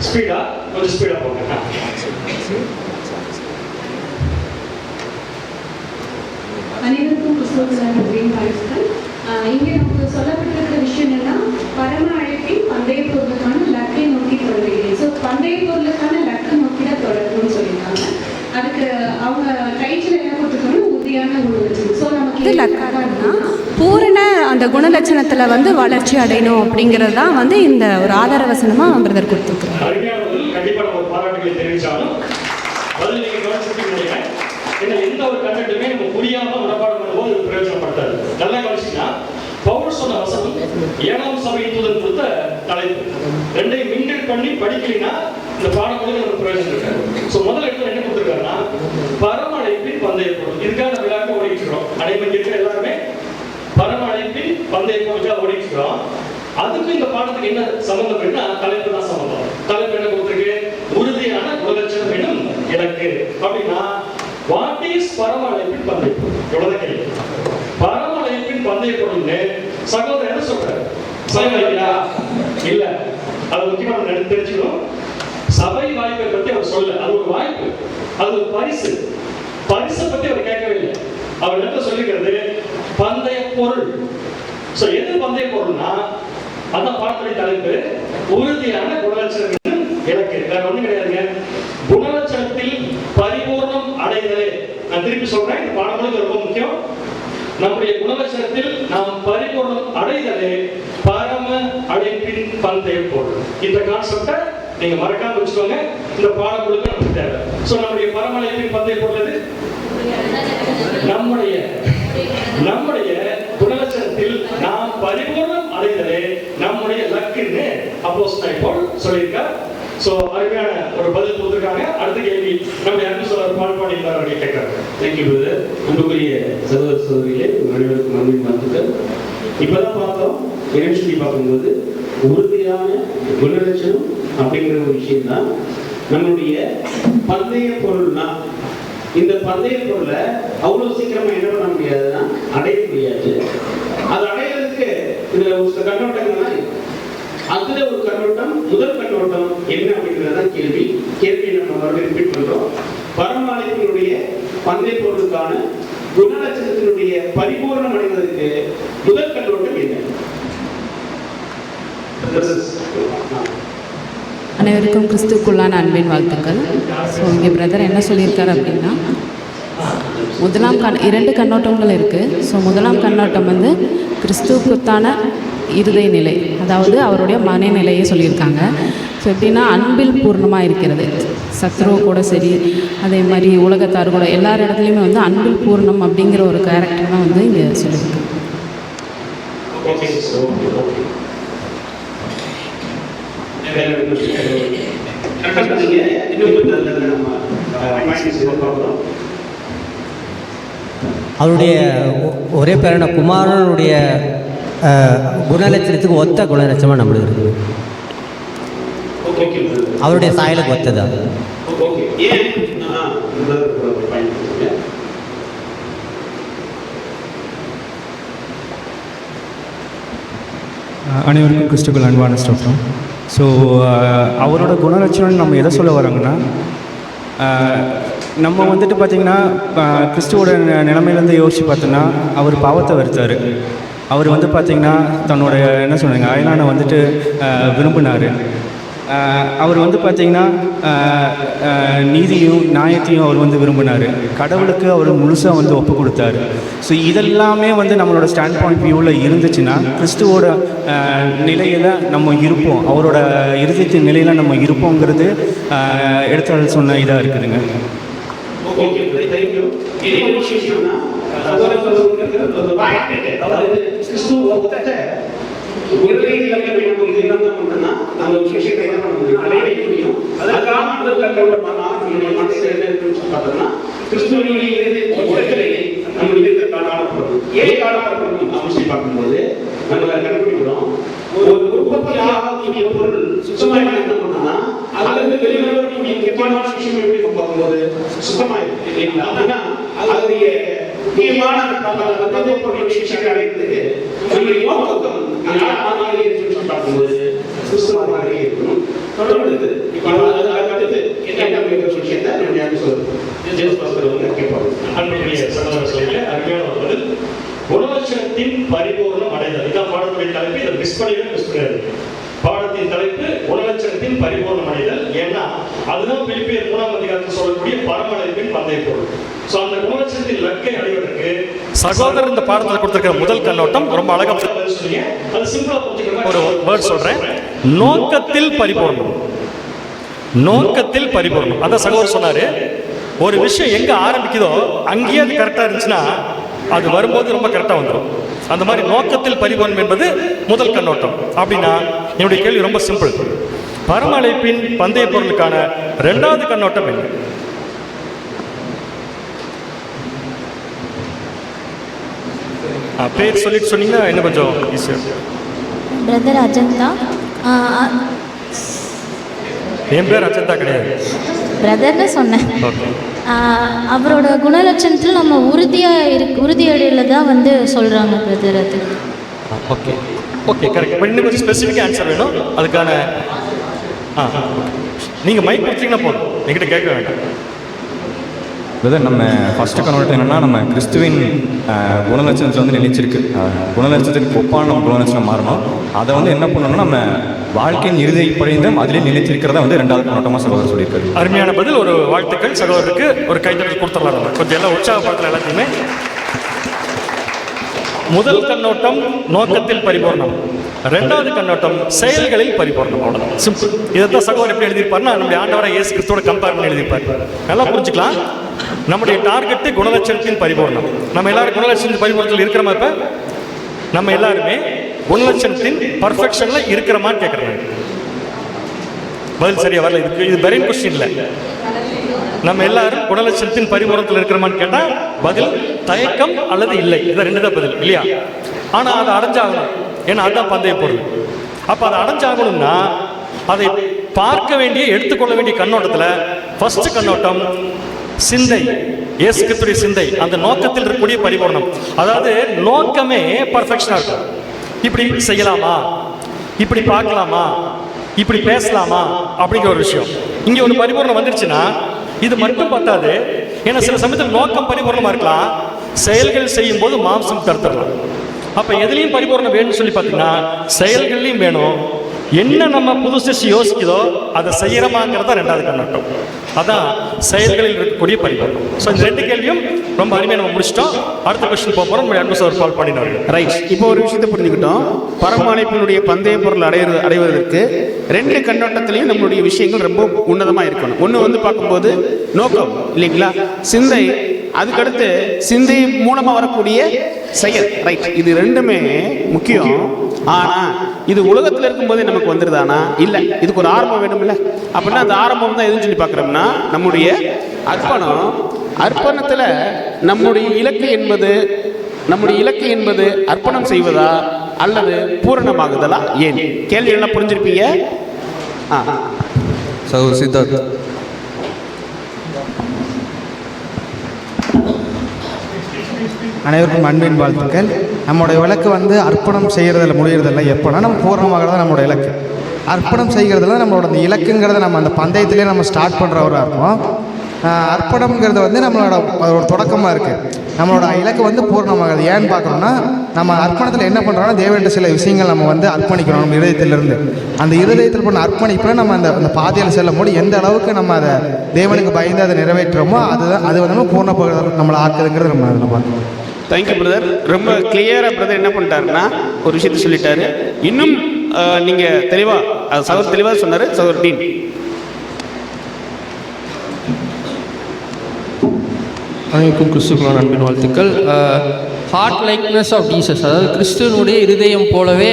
Speedo கொஞ்சம் speedo போங்க. அனைவருக்கும் கிறிஸ்துவுக்குள்ளான வாழ்த்துக்கள். இங்கே நமக்கு சொல்லப்பட்டிருக்கிற விஷயம் என்னன்னா, பரம அழைப்பின் பந்தய பொருளுக்கான லக்கை நோக்கி தொடர்கிறேன். ஸோ பந்தய பொருளுக்கான லக்கை நோக்கி தான் தொடரணும்னு சொல்லியிருக்காங்க. அதுக்கு அவங்க டைட்டில் என்ன கொடுத்துருக்கோம்னா உறுதியான குணலட்சணம். ஸோ நமக்கு லக்கானா பூரண அந்த குணலட்சணத்தில் வந்து வளர்ச்சி அடையணும் அப்படிங்கிறது தான் வந்து இந்த ஒரு ஆதார வசனமாக பிரதர் கொடுத்துருக்குறாங்க. கண்டிப்பாக நம்ம பாராட்டுகளை தெரிவித்தாலும் பதில் நீங்கள் கவனிச்சிருக்கீங்க. ஏன்னா எந்த ஒரு கண்டென்ட்டுமே நம்ம புரியாமல் மனப்பாடம் பண்ணும்போது அது பிரயோஜனப்படுத்தாது. நல்லா கவனிச்சிங்கன்னா பவுல் சொன்ன வசனம் 7ஆம் சபையின் தூதன் கொடுத்த தலைப்பு ரெண்டையும் மிங்கிள் பண்ணி படிக்கலைன்னா இந்த பாடம் கூட நமக்கு பிரயோஜனம் இருக்காது. ஸோ முதல் இடத்துல என்ன கொடுத்துருக்காருன்னா பரம அழைப்பின் பந்தய பொருள். இதுக்காக விழாக்க ஓடிட்டு இருக்கிறோம். அனைவரும் இருக்கிற எல்லாருமே பரம அழைப்பின் பந்தய பொருளுக்காக ஓடிட்டு இருக்கிறோம். அதுக்கு இந்த பாடத்துக்கு என்ன சம்பந்தம் அப்படின்னா தலைப்பு தான் சம்பந்தம். தலைப்பு என்ன கொடுத்துருக்கு? உறுதியான குணலட்சணம் என்னும் இலக்கு. அப்படின்னா வாட் இஸ் பரம அழைப்பின் பந்தய பொருள்? எவ்வளவுதான் கேள்வி. பரம அழைப்பின் பந்தய பொருள்னு சகோதரர் என்ன சொல்றாரு? சபை இல்ல, அது முக்கியமான தெரிஞ்சுக்கணும். சபை வாய்ப்பை பத்தி அவர் சொல்ல, அது ஒரு வாய்ப்பு, அது ஒரு பரிசு. பரிசை பத்தி அவர் கேட்கவே இல்லை. அவர் என்ன சொல்லிக்கிறது? பந்தய பொருள். சோ எது பந்தய பொருள்னா அந்த பாடத்துடைய தலைப்பு உறுதியான குணலட்சணம் இலக்கு. வேற ஒண்ணும் கிடையாதுங்க. குணலட்சணத்தில் பரிபூர்ணம் அடைதலே. நான் திருப்பி சொல்றேன், இந்த பாடங்களுக்கு ரொம்ப முக்கியம். நம்முடைய குணலட்சணத்தில் நாம் பரிபூர்ணம் அடைதலே பரம அழைப்பின் பந்தய பொருள். இந்த கான்செப்டை நீங்க மறக்காம வச்சுக்கோங்க. இந்த பாடங்களுக்கு நமக்கு தேவை. சோ நம்முடைய பரம அழைப்பின் பந்தய பொருள் எது? நம்முடைய குணலட்சணத்தில் நாம் பரிபூர்ணம் அடைதலே நம்முடைய லக்குன்னு அப்போஸ்தலன் பவுல் சொல்லியிருக்கார். சோ அருமையான ஒரு பதில் கொடுத்திருக்காங்க. அடுத்த கேள்வி நம்முடைய அன்பு சகோதரர் பால்பாடி அவர்கள் கேட்கிறாங்க. Thank you brother. அன்புக்குரிய சகோதர சகோதரிகளே, அனைவருக்கும் நன்றி வாழ்த்துக்கள். இப்பதான் பார்த்தோம், சொல்லி பார்க்கும்போது உறுதியான குணலட்சணம் அப்படிங்கிற ஒரு விஷயம் தான் நம்மளுடைய பந்தய பொருள்னா. இந்த பந்தய பொருளை அவ்வளவு சீக்கிரமா என்ன பண்ண முடியாதுன்னா அடைய முடியாது. அது அடையிறதுக்கு இதுல ஒரு கண்ணோட்டங்கள்னா அதுல ஒரு கண்ணோட்டம், முதல் கண்ணோட்டம் என்ன அப்படிங்கிறதான் கேள்வி நம்ம மறுபடியும் ரிப்பீட் பண்றோம். பரம அழைப்பினுடைய பந்தய பொருளுக்கான குணலட்சணத்தினுடைய பரிபூர்ணம் அடைவதற்கு முதல் கண்ணோட்டம் என்ன? அனைவருக்கும் கிறிஸ்துவுக்குள்ளான அன்பின் வாழ்த்துக்கள். ஸோ இங்கே பிரதர் என்ன சொல்லியிருக்காரு அப்படின்னா, இரண்டு கண்ணோட்டங்கள் இருக்குது. ஸோ முதலாம் கண்ணோட்டம் வந்து கிறிஸ்துவுக்குத்தான இருதய நிலை, அதாவது அவருடைய மனநிலையை சொல்லியிருக்காங்க. ஸோ எப்படின்னா அன்பில் பூர்ணமாக இருக்கிறது. சத்ருவ கூட சரி, அதே மாதிரி உலகத்தார் கூட எல்லார் இடத்துலையுமே வந்து அன்பில் பூர்ணம் அப்படிங்கிற ஒரு கேரக்டர் தான் வந்து இங்கே சொல்லியிருக்காங்க. அவருடைய ஒரே பேரான குமாரனுடைய குணலட்சணத்துக்கு ஒத்த குணலட்சணமாக நம்மளுக்கு இருக்குது. அவருடைய சாயலுக்கு ஒத்ததா? அனைவருக்கும் கிறிஸ்துவுக்குள் அன்பான ஸ்தோத்திரம். ஸோ அவரோட குணலட்சணம் நம்ம எதை சொல்ல வராங்கன்னா, நம்ம வந்துட்டு பார்த்திங்கன்னா கிறிஸ்துவோட நிலைமையிலேருந்து யோசித்து பார்த்தோன்னா அவர் பாவத்தை வெறுத்தார். அவர் வந்து பார்த்திங்கன்னா தன்னோட என்ன சொல்கிறாங்க அயலானை வந்துட்டு விரும்பினார். அவர் வந்து பார்த்திங்கன்னா நீதியும் நியாயத்தையும் அவர் வந்து விரும்பினார். கடவுளுக்கு அவர் முழுசாக வந்து ஒப்பு கொடுத்தாரு. ஸோ இதெல்லாமே வந்து நம்மளோட ஸ்டாண்ட் பாயிண்ட் வியூவில் இருந்துச்சுன்னா கிறிஸ்துவோட நிலையில் நம்ம இருப்போம், அவரோட இருதயத்தின் நிலையில் நம்ம இருப்போங்கிறது எடுத்தால் சொன்ன இதாக இருக்குதுங்க. பார்க்கும்போது நம்ம கண்டுபிடிக்கிறோம் ஒரு உற்பத்தி ஆகக்கூடிய பொருள் சுத்தமாக என்ன பண்ணணும்னா அதுல இருந்து வெளிவரக்கூடிய முக்கியமான விஷயம் எப்படி பார்க்கும்போது சுத்தமாயிருக்கு இல்லைங்களா? அப்படின்னா அதனுடைய முக்கியமான விஷயத்தை அடைக்கிறதுக்கு நம்மளுடைய நோக்கம் பார்க்கும்போது சுத்தமாக இருக்கணும். தொடர்பு இருக்குது. இப்போ அடுத்து என்ன அப்படிங்கிற விஷயத்தை நம்ம யாரும் சொல்லுவோம். ஜேம்ஸ் பாஸ்கர் வந்து கேட்பாங்க. அன்புக்குரிய சகோதர சொல்லிட்டு அருமையான ஒரு பதில். குணலட்சணத்தின் பரிபூர்ணம் அடைதல். இதான் பாடத்துடைய தலைப்பு. இதை மிஸ் பண்ணிடாது. பாடத்தின் தலைப்பு குணலட்சணத்தின் பரிபூர்ணம் அடைதல். ஏன்னா அதுதான் பிலிப்பியர் 3ஆம் அதிகாரத்தில் சொல்லக்கூடிய பரமழைப்பின் பந்தய பொருள். ஸோ அந்த குணலட்சணத்தின் இலக்கை அடைவதற்கு சகோதரர் இந்த பாடத்தில் கொடுத்திருக்கிற முதல் கண்ணோட்டம் ரொம்ப அழகா சொன்னீங்க. அது சிம்பிளா புரிஞ்சுக்கிற ஒரு வேர்ட் சொல்றேன். நோக்கத்தில் பரிபூர்ணம். நோக்கத்தில் பரிபூர்ணம். அதான் சகோதரர் சொன்னாரு, ஒரு விஷயம் எங்க ஆரம்பிக்குதோ அங்கேயே அது கரெக்டா இருந்துச்சுன்னா அது வரும்போது ரொம்ப கரெக்டா வந்துடும். அந்த மாதிரி நோக்கத்தில் பரிபூர்ணம் என்பது முதல் கண்ணோட்டம். அப்படின்னா என்னுடைய கேள்வி ரொம்ப சிம்பிள். பரம அழைப்பின் பந்தய பொருளுக்கான 2வது கண்ணோட்டம் என்ன? பேர் சொல்லிட்டு சொன்னீங்கன்னா இன்னும் கொஞ்சம் ஈஸியாக. பிரதர் அஜந்தா. என் பேர் அஜந்தா கிடையாது, பிரதர்னு சொன்னேன். ஓகே. அவரோட குணலட்சணத்தில் நம்ம உறுதியடையில் தான் வந்து சொல்கிறாங்க பிரதர். அது ஓகே ஓகே கரெக்ட். இப்போ இன்னும் கொஞ்சம் ஸ்பெசிஃபிக் ஆன்சர் வேணும் அதுக்கான. நீங்கள் மைக் கொடுத்தீங்கன்னா போதும், என்கிட்ட கேட்க வேண்டாம். பிரதர், நம்ம ஃபஸ்ட்டு கண்ணோட்டம் என்னென்னா, நம்ம கிறிஸ்துவின் குணலட்சணத்தில் வந்து நினைச்சிருக்கு. குணலட்சணத்துக்கு ஒப்பான நம்ம குணலட்சணம் மாறணும். அதை வந்து என்ன பண்ணணும்னா நம்ம வாழ்க்கையின் இறுதி படைந்தும் அதிலே நினைச்சிருக்கிறதா வந்து 2வது கண்ணோட்டமாக சகோதரர் சொல்லியிருக்காரு. அருமையான பதில். ஒரு வாழ்த்துக்கள் சகோதரருக்கு. ஒரு கைத்தட்டல் கொடுத்துடலாம். நம்ம கொஞ்சம் எல்லாம் உற்சாகப்படுத்தல எல்லாத்தையுமே. முதல் கண்ணோட்டம் நோக்கத்தில் பரிபூர்ணம், 2வது கண்ணோட்டம் செயல்களில் பரிபூர்ணம். அவ்வளோதான், சிம்பிள். இதைத்தான் சகோதரர் எப்படி எழுதியிருப்பாருன்னா நம்முடைய ஆண்டவரை இயேசு கிறிஸ்துவோட கம்பேர் பண்ணி எழுதியிருப்பார். நல்லா புரிஞ்சுக்கலாம். நம்முடைய டார்கெட்டு குணலட்சணத்தின் பரிபூர்ணம். நம்ம எல்லாரும் குணலட்சணத்தின் பரிபூர்ணத்தில் இருக்கிறோமா? இப்போ நம்ம எல்லாருமே குணலட்சணத்தின் பர்ஃபெக்ஷன்ல இருக்கிறோமான்னு கேட்குறேன். பதில் சரியா வரல. இது பெரிய கொஸ்டின் இல்லை. நம்ம எல்லாரும் குணலட்சணத்தின் பரிபூரணத்தில் இருக்கிறோமான்னு கேட்டால் பதில் தயக்கம் அல்லது இல்லை. இதை 2 தான் பதில் இல்லையா? ஆனால் அதை அடைஞ்சாகணும். ஏன்னா அதுதான் பந்தய பொருள். அப்போ அதை அடைஞ்சாகணும்னா அதை பார்க்க வேண்டிய எடுத்துக்கொள்ள வேண்டிய கண்ணோட்டத்தில் ஃபர்ஸ்ட் கண்ணோட்டம் சிந்தை, இயேசு கிறிஸ்துவின் சிந்தை, அந்த நோக்கத்தில் இருக்கக்கூடிய பரிபூர்ணம். அதாவது நோக்கமே பர்ஃபெக்ஷனாக இருக்கும். இப்படி செய்யலாமா, இப்படி பார்க்கலாமா, இப்படி பேசலாமா அப்படிங்கிற ஒரு விஷயம். இங்கே ஒரு பரிபூர்ணம் வந்துருச்சுன்னா இது மட்டும் பத்தாது. ஏன்னா சில சமயத்தில் நோக்கம் பரிபூர்ணமாக இருக்கலாம், செயல்கள் செய்யும் போது மாம்சம் தடுத்துடலாம். அப்போ எதுலேயும் பரிபூர்ணம் வேணும்னு சொல்லி பார்த்தீங்கன்னா செயல்கள்லையும் வேணும். என்ன நம்ம புதுசு யோசிக்குதோ அதை செய்யறமாங்கிறதா 2வது கண்ணோட்டம். அதான் செயல்களில் இருக்கக்கூடிய பரிபூர்ணம். ஸோ இந்த 2 கேள்வியும் ரொம்ப அருமையாக நம்ம முடிச்சிட்டோம். அடுத்த கொஸ்டின் போக போகிறோம். நம்ம கால் பண்ணினாரு. ரைட். இப்போ ஒரு விஷயத்தை புரிஞ்சுக்கிட்டோம். பரம அழைப்பினுடைய பந்தய பொருள் அடைவதற்கு 2 கண்ணோட்டத்திலையும் நம்மளுடைய விஷயங்கள் ரொம்ப உன்னதமாக இருக்கணும். ஒன்று வந்து பார்க்கும்போது நோக்கம் இல்லைங்களா, சிந்தை, அதுக்கடுத்து சிந்தை மூலமாக வரக்கூடிய செயல். ரைட். இது 2மே முக்கியம். ஆனால் இது உலகத்தில் இருக்கும்போதே நமக்கு வந்துடுதானா? இல்லை. இதுக்கு ஒரு ஆரம்பம் வேணும் இல்லை? அப்படின்னா அந்த ஆரம்பம் தான் எதுன்னு சொல்லி பார்க்குறோம்னா நம்முடைய அர்ப்பணம். அர்ப்பணத்தில் நம்முடைய இலக்கு என்பது அர்ப்பணம் செய்வதா அல்லது பூரணமாகுதலா? ஏன் கேள்வி எல்லாம் புரிஞ்சிருப்பீங்க. சித்தார்த். அனைவருக்கும் அன்பின் வாழ்த்துக்கள். நம்முடைய இலக்கு வந்து அர்ப்பணம் செய்கிறதில் முடிகிறதில்ல. எப்போனா நம்ம பூர்ணமாக தான் நம்மளோட இலக்கு. அர்ப்பணம் செய்கிறதுல நம்மளோட அந்த இலக்குங்கிறத நம்ம அந்த பந்தயத்திலே நம்ம ஸ்டார்ட் பண்ணுறவராக இருக்கும். அர்ப்பணம்ங்கிறது வந்து நம்மளோட ஒரு தொடக்கமாக இருக்குது. நம்மளோட இலக்கு வந்து பூர்ணமாகுது. ஏன்னு பார்க்கணும்னா நம்ம அர்ப்பணத்தில் என்ன பண்ணுறோம்னா தேவன்கிட்ட சில விஷயங்கள் நம்ம வந்து அர்ப்பணிக்கிறோம். நம்ம இருதயத்திலிருந்து அந்த இருதயத்தில் பண்ண அர்ப்பணிப்பில் நம்ம அந்த பாதையில் செல்லும் போது எந்த அளவுக்கு நம்ம அதை தேவனுக்கு பயந்து அதை நிறைவேற்றுறோமோ அது வந்து நம்ம பூர்ணப்படுறது நம்மளை ஆக்குதுங்கிறது நம்ம பார்க்கணும். Thank you brother. ரொம்ப கிளியராக பிரதர் என்ன பண்ணிட்டாருன்னா ஒரு விஷயத்தை சொல்லிட்டாரு. இன்னும் நீங்கள் தெளிவாக சகோதரர் தெளிவாக சொன்னார். சகோதரர் டீன். அனைவருக்கும் கிறிஸ்துக்குள்ளான அன்பின் வாழ்த்துக்கள். ஹார்ட் லைக்னஸ் ஆஃப் ஜீசஸ், அதாவது கிறிஸ்துவனுடைய இருதயம் போலவே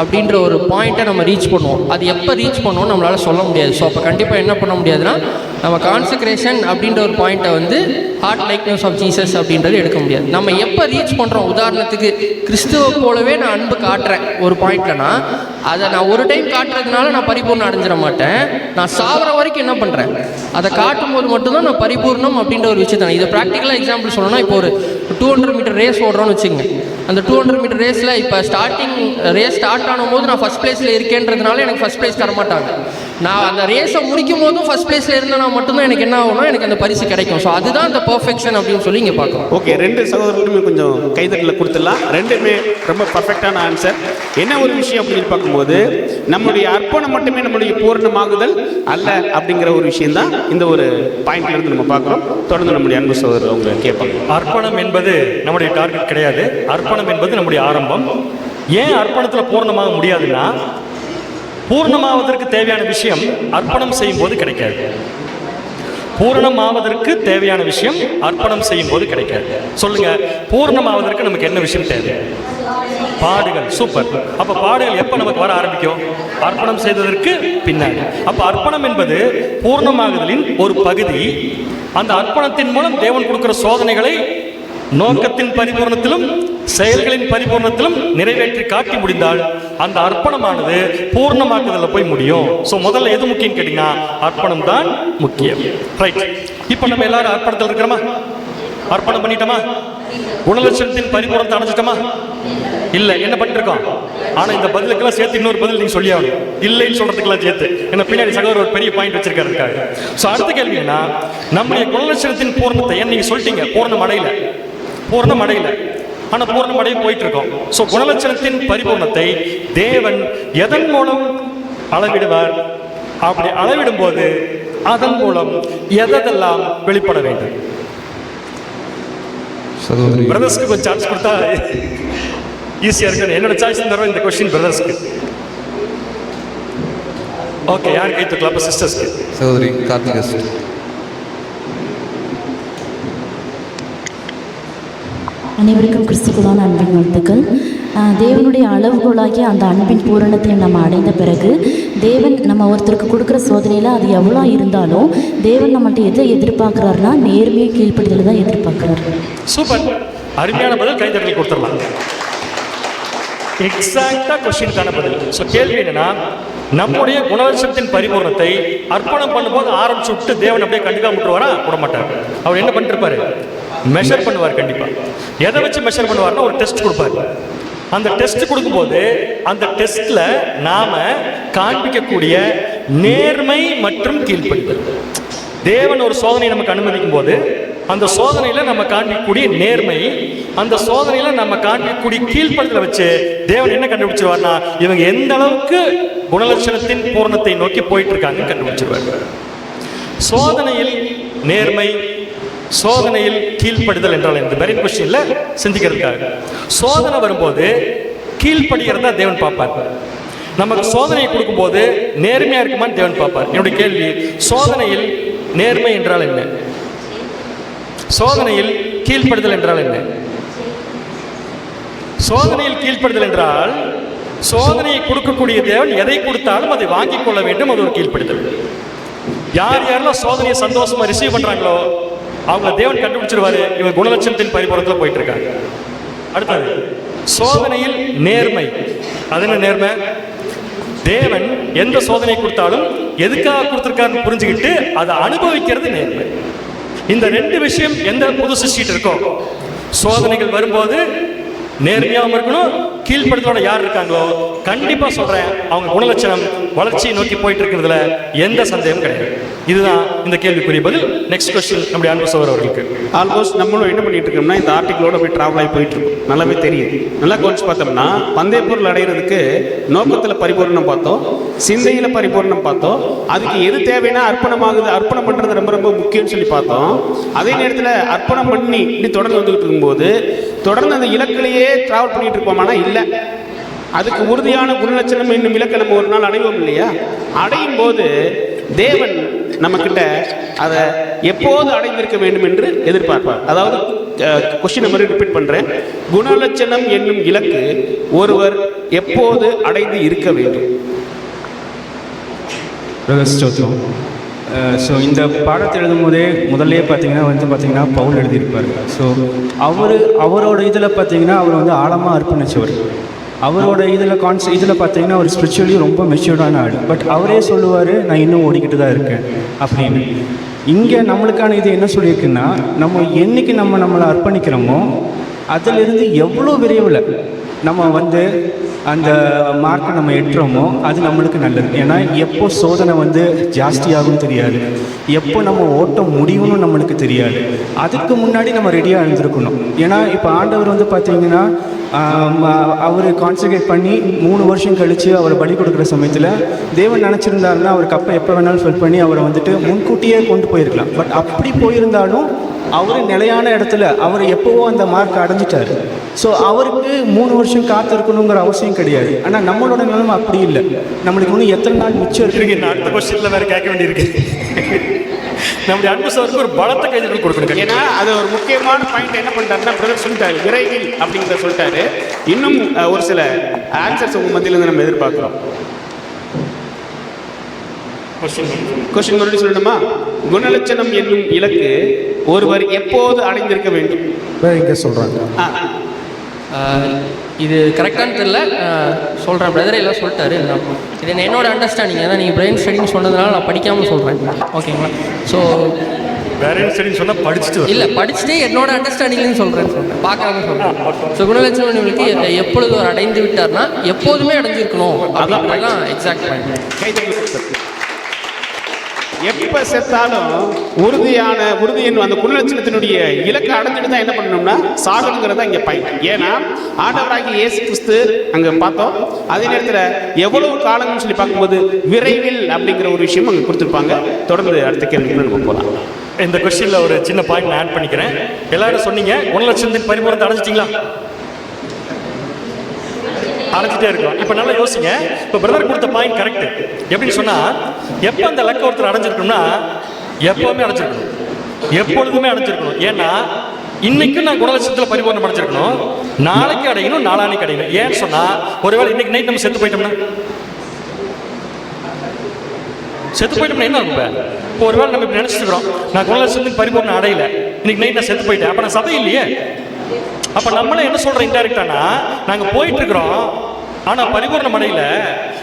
அப்படின்ற ஒரு பாயிண்ட்டை நம்ம ரீச் பண்ணுவோம். அது எப்போ ரீச் பண்ணுவோம் நம்மளால் சொல்ல முடியாது. ஸோ அப்போ கண்டிப்பாக என்ன பண்ண முடியாதுன்னா நம்ம கான்சக்ரேஷன் அப்படின்ற ஒரு பாயிண்ட்டை வந்து ஹார்ட் லைக்னஸ் ஆஃப் ஜீசஸ் அப்படின்றது எடுக்க முடியாது. நம்ம எப்போ ரீச் பண்ணுறோம், உதாரணத்துக்கு கிறிஸ்துவை போலவே நான் அன்பு காட்டுறேன் ஒரு பாயிண்ட்லனா அதை நான் ஒரு டைம் காட்டுறதுனால நான் பரிபூர்ணம் அடைஞ்சிட மாட்டேன். நான் சாவர வரைக்கும் என்ன பண்ணுறேன், அதை காட்டும் போது மட்டும்தான் நான் பரிபூர்ணம் அப்படின்ற ஒரு விஷயத்தை. இதை ப்ராக்டிக்கலாக எக்ஸாம்பிள் சொல்லணும்னா இப்போ ஒரு 200 மீட்டர் ரேஸ் ஓடுறோன்னு வச்சுக்கோங்க. அந்த 200 மீட்டர் ரேஸில் இப்போ ரேஸ் ஸ்டார்ட் ஆனும் போது நான் ஃபஸ்ட் பிளேஸில் இருக்கேன்றதுனால எனக்கு ஃபஸ்ட் பிளேஸ் தரமாட்டாங்க. நான் அந்த ரேஸை முடிக்கும் போதும் ஃபர்ஸ்ட் பிளேஸில் இருந்தேன்னா மட்டும்தான் எனக்கு என்ன ஆகும்னா எனக்கு அந்த பரிசு கிடைக்கும். ஸோ அதுதான் அந்த பர்ஃபெக்ஷன் அப்படின்னு சொல்லி இங்கே பார்க்கலாம். ஓகே, 2 சகோதரர்களுமே கொஞ்சம் கைதட்டலில் கொடுத்துடலாம். 2மே ரொம்ப பர்ஃபெக்டான ஆன்சர். என்ன ஒரு விஷயம் அப்படின்னு பார்க்கும்போது நம்முடைய அர்ப்பணம் மட்டுமே நம்முடைய பூரணமாகுதல் அல்ல அப்படிங்கிற ஒரு விஷயம் தான் இந்த ஒரு பாயிண்ட்ல இருந்து நம்ம பார்க்குறோம். தொடர்ந்து நம்முடைய அன்பு சகோதரர் அவங்க கேட்பாங்க. அர்ப்பணம் என்பது நம்முடைய டார்கெட் கிடையாது. அர்ப்பணம் என்பது நம்முடைய ஆரம்பம். ஏன் அர்ப்பணத்தில் பூர்ணமாக முடியாதுன்னா, பூர்ணமாவதற்கு தேவையான விஷயம் அர்ப்பணம் செய்யும் போது கிடைக்காது. பூரணமாவதற்கு தேவையான விஷயம் அர்ப்பணம் செய்யும் போது கிடைக்காது. சொல்லுங்க, பூர்ணமாவதற்கு நமக்கு என்ன விஷயம் தேவை? பாடுகள். சூப்பர். அப்ப பாடுகள் எப்ப நமக்கு வர ஆரம்பிக்கும்? அர்ப்பணம் செய்ததற்கு பின்னாடி. அப்ப அர்ப்பணம் என்பது பூர்ணமாகுதலின் ஒரு பகுதி. அந்த அர்ப்பணத்தின் மூலம் தேவன் கொடுக்கிற சோதனைகளை நோக்கத்தின் பரிபூர்ணத்திலும் செயல்களின் பரிபூர்ணத்திலும் நிறைவேற்றி காட்டி முடிந்தால் அந்த அர்ப்பணமானது பூர்ணமாக்குதல போய் முடியும். ஸோ முதல்ல எது முக்கியம் கேட்டீங்கன்னா அர்ப்பணம் தான் முக்கியம். ரைட். இப்போ நம்ம எல்லாரும் அர்ப்பணத்தில் இருக்கிறோமா? அர்ப்பணம் பண்ணிட்டோமா? குணலட்சணத்தின் பரிபூர்ணத்தை அடைஞ்சிட்டோமா? இல்லை. என்ன பண்ணிட்டு இருக்கோம்? ஆனால் இந்த பதிலுக்கெல்லாம் சேர்த்து இன்னொரு பதில் நீங்கள் சொல்லி ஆகணும். இல்லைன்னு சொல்றதுக்கெல்லாம் சேர்த்து. என்ன பின்னாடி சகோதரர் ஒரு பெரிய பாயிண்ட் வச்சிருக்காரு. ஸோ அடுத்த கேள்வி என்ன, நம்முடைய குணலட்சணத்தின் பூர்ணத்தை ஏன் நீங்கள் சொல்லிட்டீங்க பூர்ணம் அடையல, ஆனால் பூர்ணம் அடைய போயிட்டு இருக்கோம். ஸோ குணலட்சணத்தின் பரிபூர்ணத்தை தேவன் எதன் மூலம் அளவிடுவார்? அப்படி அளவிடும் போது அதன் மூலம் எதெல்லாம் வெளிப்பட வேண்டும்? பிரதர்ஸ்க்கு கொஞ்சம் சான்ஸ் கொடுத்தா ஈஸியா இருக்கு. என்னோட சாய்ஸ் தரும் இந்த கொஸ்டின் பிரதர்ஸ்க்கு. ஓகே, யார் கை தூக்கலாம்? அப்ப சிஸ்டர்ஸ்க்கு. சகோதரி கார்த்திகா. அனைவருக்கும் கிறிஸ்துக்குள்ளான அன்பின் வாழ்த்துக்கள். தேவனுடைய அளவுகோலாகிய அந்த அன்பின் பூரணத்தை நம்ம அடைந்த பிறகு தேவன் நம்ம ஒருத்தருக்கு கொடுக்குற சோதனையில் அது எவ்வளோ இருந்தாலும் தேவன் நம்மள்ட்ட எதை எதிர்பார்க்குறாருன்னா நேர்மையை கீழ்ப்படுதல் தான் எதிர்பார்க்குறாரு. சூப்பர், அருமையான பதில். கைதட்டல் கொடுத்துடலாம். எக்ஸாக்டா கொஸ்டினுக்கான பதில். ஸோ கேள்வி என்னன்னா, நம்முடைய குணலட்சணத்தின் பரிபூர்ணத்தை அர்ப்பணம் பண்ணும்போது ஆரம்பிச்சு விட்டு தேவன் அப்படியே கண்டுக்காம விட்டுருவாரா? விட மாட்டார். அவர் என்ன பண்ணிருப்பாரு? மெஷர் பண்ணுவார். கண்டிப்பா. எதை வச்சு மெஷர் பண்ணுவார்னா ஒரு டெஸ்ட் கொடுப்பாரு. அந்த டெஸ்ட் கொடுக்கும்போது அந்த டெஸ்ட்ல நாம காண்பிக்கக்கூடிய நேர்மை மற்றும் கீழ்ப்படிதல். தேவன் ஒரு சோதனை நமக்கு அனுமதிக்கும் போது அந்த சோதனையில நம்ம காண்பிக்கக்கூடிய நேர்மை, அந்த சோதனையில நம்ம காண்பிக்கக்கூடிய கீழ்ப்படிதலை வச்சு தேவன் என்ன கண்டுபிடிச்சிருவார்னா இவங்க எந்த அளவுக்கு குணலட்சணத்தின் பூரணத்தை நோக்கி போயிட்டு இருக்காங்க கண்டுபிடிச்சிருவார். சோதனையில் நேர்மை, சோதனையில் கீழ்ப்படிதல் என்றால் இந்த மெரின் கொஸ்டின்ல சிந்திக்கிறதுக்காக சோதனை வரும்போது கீழ்ப்படுகிறதா தேவன் பார்ப்பார். நமக்கு சோதனையை கொடுக்கும்போது நேர்மையா இருக்குமான்னு தேவன் பார்ப்பார். என்னுடைய கேள்வி, சோதனையில் நேர்மை என்றால் என்ன? சோதனையில் கீழ்ப்படுதல் என்றால் என்ன? சோதனையில் கீழ்ப்படுதல் என்றால் சோதனையை கொடுக்கக்கூடிய தேவன் எதை கொடுத்தாலும் அதை வாங்கிக் கொள்ள வேண்டும். அது ஒரு கீழ்ப்படுதல். யாரெல்லாம் சோதனையை சந்தோஷமா ரிசீவ் பண்றாங்களோ அவங்க தேவன் கண்டுபிடிச்சிருவாரு இவங்க குணலட்சணத்தின் பரிபூரணத்துல போயிட்டு இருக்காங்க. அடுத்தது சோதனையில் நேர்மை. அது என்ன நேர்மை? தேவன் எந்த சோதனை கொடுத்தாலும் எதுக்காக கொடுத்திருக்காருன்னு புரிஞ்சுக்கிட்டு அதை அனுபவிக்கிறது நேர்மை. இந்த 2 விஷயம் எந்த புது சிருஷ்டிட்டு இருக்கோ சோதனைகள் வரும்போது நேர்மையாகவும் இருக்கணும், கீழ்ப்படுத்தலோட யார் இருக்காங்களோ கண்டிப்பா சொல்றேன் அவங்க குணலட்சணம் வளர்ச்சியை நோக்கி போயிட்டு இருக்கிறதுல எந்த சந்தேகம் கிடையாது. இதுதான் இந்த கேள்விக்குரிய பதில். நெக்ஸ்ட் கொஸ்டின் நம்முடைய அன்பு சகோதரர் அவர்களுக்கு. ஆல்மோஸ்ட் நம்மளும் என்ன பண்ணிட்டு இருக்கோம்னா இந்த ஆர்டிகளோட போய் டிராவல் ஆகி போயிட்டு இருக்கோம். நல்லாவே தெரியுது. நல்லா கொஞ்சம் பார்த்தோம்னா பந்தய பொருள் அடைகிறதுக்கு நோக்கத்தில் பரிபூர்ணம் பார்த்தோம், சிந்தையில் பரிபூர்ணம் பார்த்தோம், அதுக்கு எது தேவைன்னா அர்ப்பணமாகுது, அர்ப்பணம் பண்ணுறது ரொம்ப ரொம்ப முக்கியம்னு சொல்லி பார்த்தோம். அதே நேரத்தில் அர்ப்பணம் பண்ணி இப்படி தொடர்ந்து வந்துகிட்டு இருக்கும்போது தொடர்ந்து அந்த இலக்கிலேயே டிராவல் பண்ணிட்டு இருப்போமானா இல்லை, அதுக்கு உறுதியான குணலட்சணம் என்னும் இலக்கை நம்ம ஒரு நாள் அடைவோம் இல்லையா? அடையும் போது தேவன் நம்ம கிட்ட அதை எப்போது அடைந்திருக்க வேண்டும் என்று எதிர்பார்ப்பார். அதாவது கொஸ்டின் மாதிரி ரிப்பீட் பண்றேன், குணலட்சணம் என்னும் இலக்கு ஒருவர் எப்போது அடைந்து இருக்க வேண்டும்? ஸோ இந்த பாடத்தை எழுதும் போதே முதல்ல பார்த்தீங்கன்னா பவுல் எழுதியிருப்பார். ஸோ அவரோட இதில் பார்த்தீங்கன்னா அவர் வந்து ஆழமாக அர்ப்பணிச்சவர். அவரோட இதில் பார்த்தீங்கன்னா ஒரு ஸ்பிரிச்சுவலி ரொம்ப மெச்சூர்டான ஆள். பட் அவரே சொல்லுவார் நான் இன்னும் ஓடிக்கிட்டு தான் இருக்கேன் அப்படின்னு. இங்கே நம்மளுக்கான இது என்ன சொல்லியிருக்குன்னா நம்ம என்னைக்கு நம்மளை அர்ப்பணிக்கிறோமோ அதிலிருந்து எவ்வளோ விரைவில் நம்ம வந்து அந்த மார்க்கை நம்ம எட்டுறோமோ அது நம்மளுக்கு நல்லது. ஏன்னா எப்போ சோதனை வந்து ஜாஸ்தியாகும் தெரியாது, எப்போ நம்ம ஓட்டம் முடியும்னு நம்மளுக்கு தெரியாது. அதுக்கு முன்னாடி நம்ம ரெடியாக இருந்திருக்கணும். ஏன்னா இப்போ ஆண்டவர் வந்து பார்த்தீங்கன்னா அவர் கான்சன்ட்ரேட் பண்ணி 3 வருஷம் கழித்து அவரை பலி கொடுக்குற சமயத்தில் தேவன் நினச்சிருந்தாருன்னா அவர் கப்பை எப்போ வேணாலும் ஃபில் பண்ணி அவரை வந்துட்டு முன்கூட்டியே கொண்டு போயிருக்கலாம். பட் அப்படி போயிருந்தாலும் அவர் நிலையான இடத்துல அவர் எப்போவோ அந்த மார்க் அடைஞ்சிட்டார். ஸோ அவருக்கு 3 வருஷம் காத்திருக்கணுங்கிற அவசியம் கிடையாது. ஆனால் நம்மளோட நிலைமை அப்படி இல்லை. நம்மளுக்கு இன்னும் எத்தனை நாள் மிச்சம் இருக்கு? நான் அடுத்த கொஸ்டினில் வேறு கேட்க வேண்டியிருக்கு. நம்முடைய அன்பு சாருக்கு ஒரு பலத்த கைதுகள் கொடுக்கணும். ஏன்னா அது ஒரு முக்கியமான பாயிண்ட். என்ன பண்ணிட்டாருன்னா பிரதர் சொல்லிட்டாரு விரைவில் அப்படிங்கிறத சொல்லிட்டாரு. இன்னும் ஒரு சில ஆன்சர்ஸ் உங்கள் மத்தியிலேருந்து நம்ம எதிர்பார்க்குறோம். கொஸ்டின் மறுபடியும் சொல்லணுமா? குணலட்சணம் என்னும் இலக்கு ஒருவர் எப்போது அடைந்திருக்க வேண்டும்? இங்கே சொல்கிறாங்க. இது கரெக்டானு தெரியல, சொல்கிறேன். பிரதரே எல்லாம் சொல்லிட்டாரு. இது என்னோட அண்டர்ஸ்டாண்டிங். ஏன்னா நீங்கள் பிரெயின் ஸ்டடின்னு சொன்னதுனால நான் படிக்காமல் சொல்கிறேன். ஓகேங்களா? ஸோ பிரெயின் ஸ்டடின்னு சொன்னால் படிச்சுட்டு இல்லை, படிச்சுட்டு என்னோட அண்டர்ஸ்டாண்டிங்னு சொல்கிறேன். பார்க்காம சொல்கிறேன். ஸோ குணலட்சணம் இவங்களுக்கு எப்பொழுது ஒரு அடைந்து விட்டார்னா எப்போதுமே அடைஞ்சிருக்கணும். அதான் எக்ஸாக்ட் பாயிண்ட். எப்ப செத்தாலும் உறுதி என்னும் அந்த குணலட்சணத்தினுடைய இலக்கை அடைஞ்சிட்டு தான் என்ன பண்ணணும்னா சாகணுங்கிறதா இங்க பாயிண்ட். ஏன்னா ஆண்டவராகிய இயேசு கிறிஸ்து அங்க பார்த்தோம். அதே நேரத்தில் எவ்வளவு காலங்கள்னு சொல்லி பார்க்கும்போது விரைவில் அப்படிங்கிற ஒரு விஷயம் அங்கே கொடுத்துருப்பாங்க. தொடர்ந்து அடுத்த கேள்விக்கு நம்ம போகலாம். இந்த கொஸ்டினில் ஒரு சின்ன பாயிண்ட் நான் ஆட் பண்ணிக்கிறேன். எல்லாரும் சொன்னீங்க குணலட்சணத்தின் பரிபூரணத்தை அடைஞ்சிட்டிங்களா? அடைஞ்சிட்டே இருக்கோம். இப்போ நல்லா யோசிங்க. இப்போ பிரதர் கொடுத்த பாயிண்ட் கரெக்ட். எப்படின்னு சொன்னால் எப்போ அந்த லக்க ஒருத்தர் அடைஞ்சிருக்கணும்னா எப்போவுமே அடைஞ்சிருக்கணும், எப்பொழுதுமே அடைஞ்சிருக்கணும். ஏன்னா இன்னைக்கும் நான் குணலட்சணத்தில் பரிபூர்ணம் அடைஞ்சிருக்கணும், நாளைக்கு அடையணும், நாளானைக்கு அடையணும். ஏன்னு சொன்னால் ஒருவேளை இன்னைக்கு நைட் நம்ம செத்து போயிட்டோம்னா என்ன ஆகும்? இப்போ ஒருவேளை நம்ம இப்படி நினச்சிருக்கிறோம் நான் குணலட்சணத்தின் பரிபூர்ணம் அடையல, இன்னைக்கு நைட் நான் செத்து போயிட்டேன், அப்போ நான் சபை இல்லையே. அப்போ நம்மளே என்ன சொல்கிறோம் இன்டைரக்டானா நாங்கள் போயிட்டு இருக்கிறோம் ஆனால் பரிபூர்ணம் அடையல.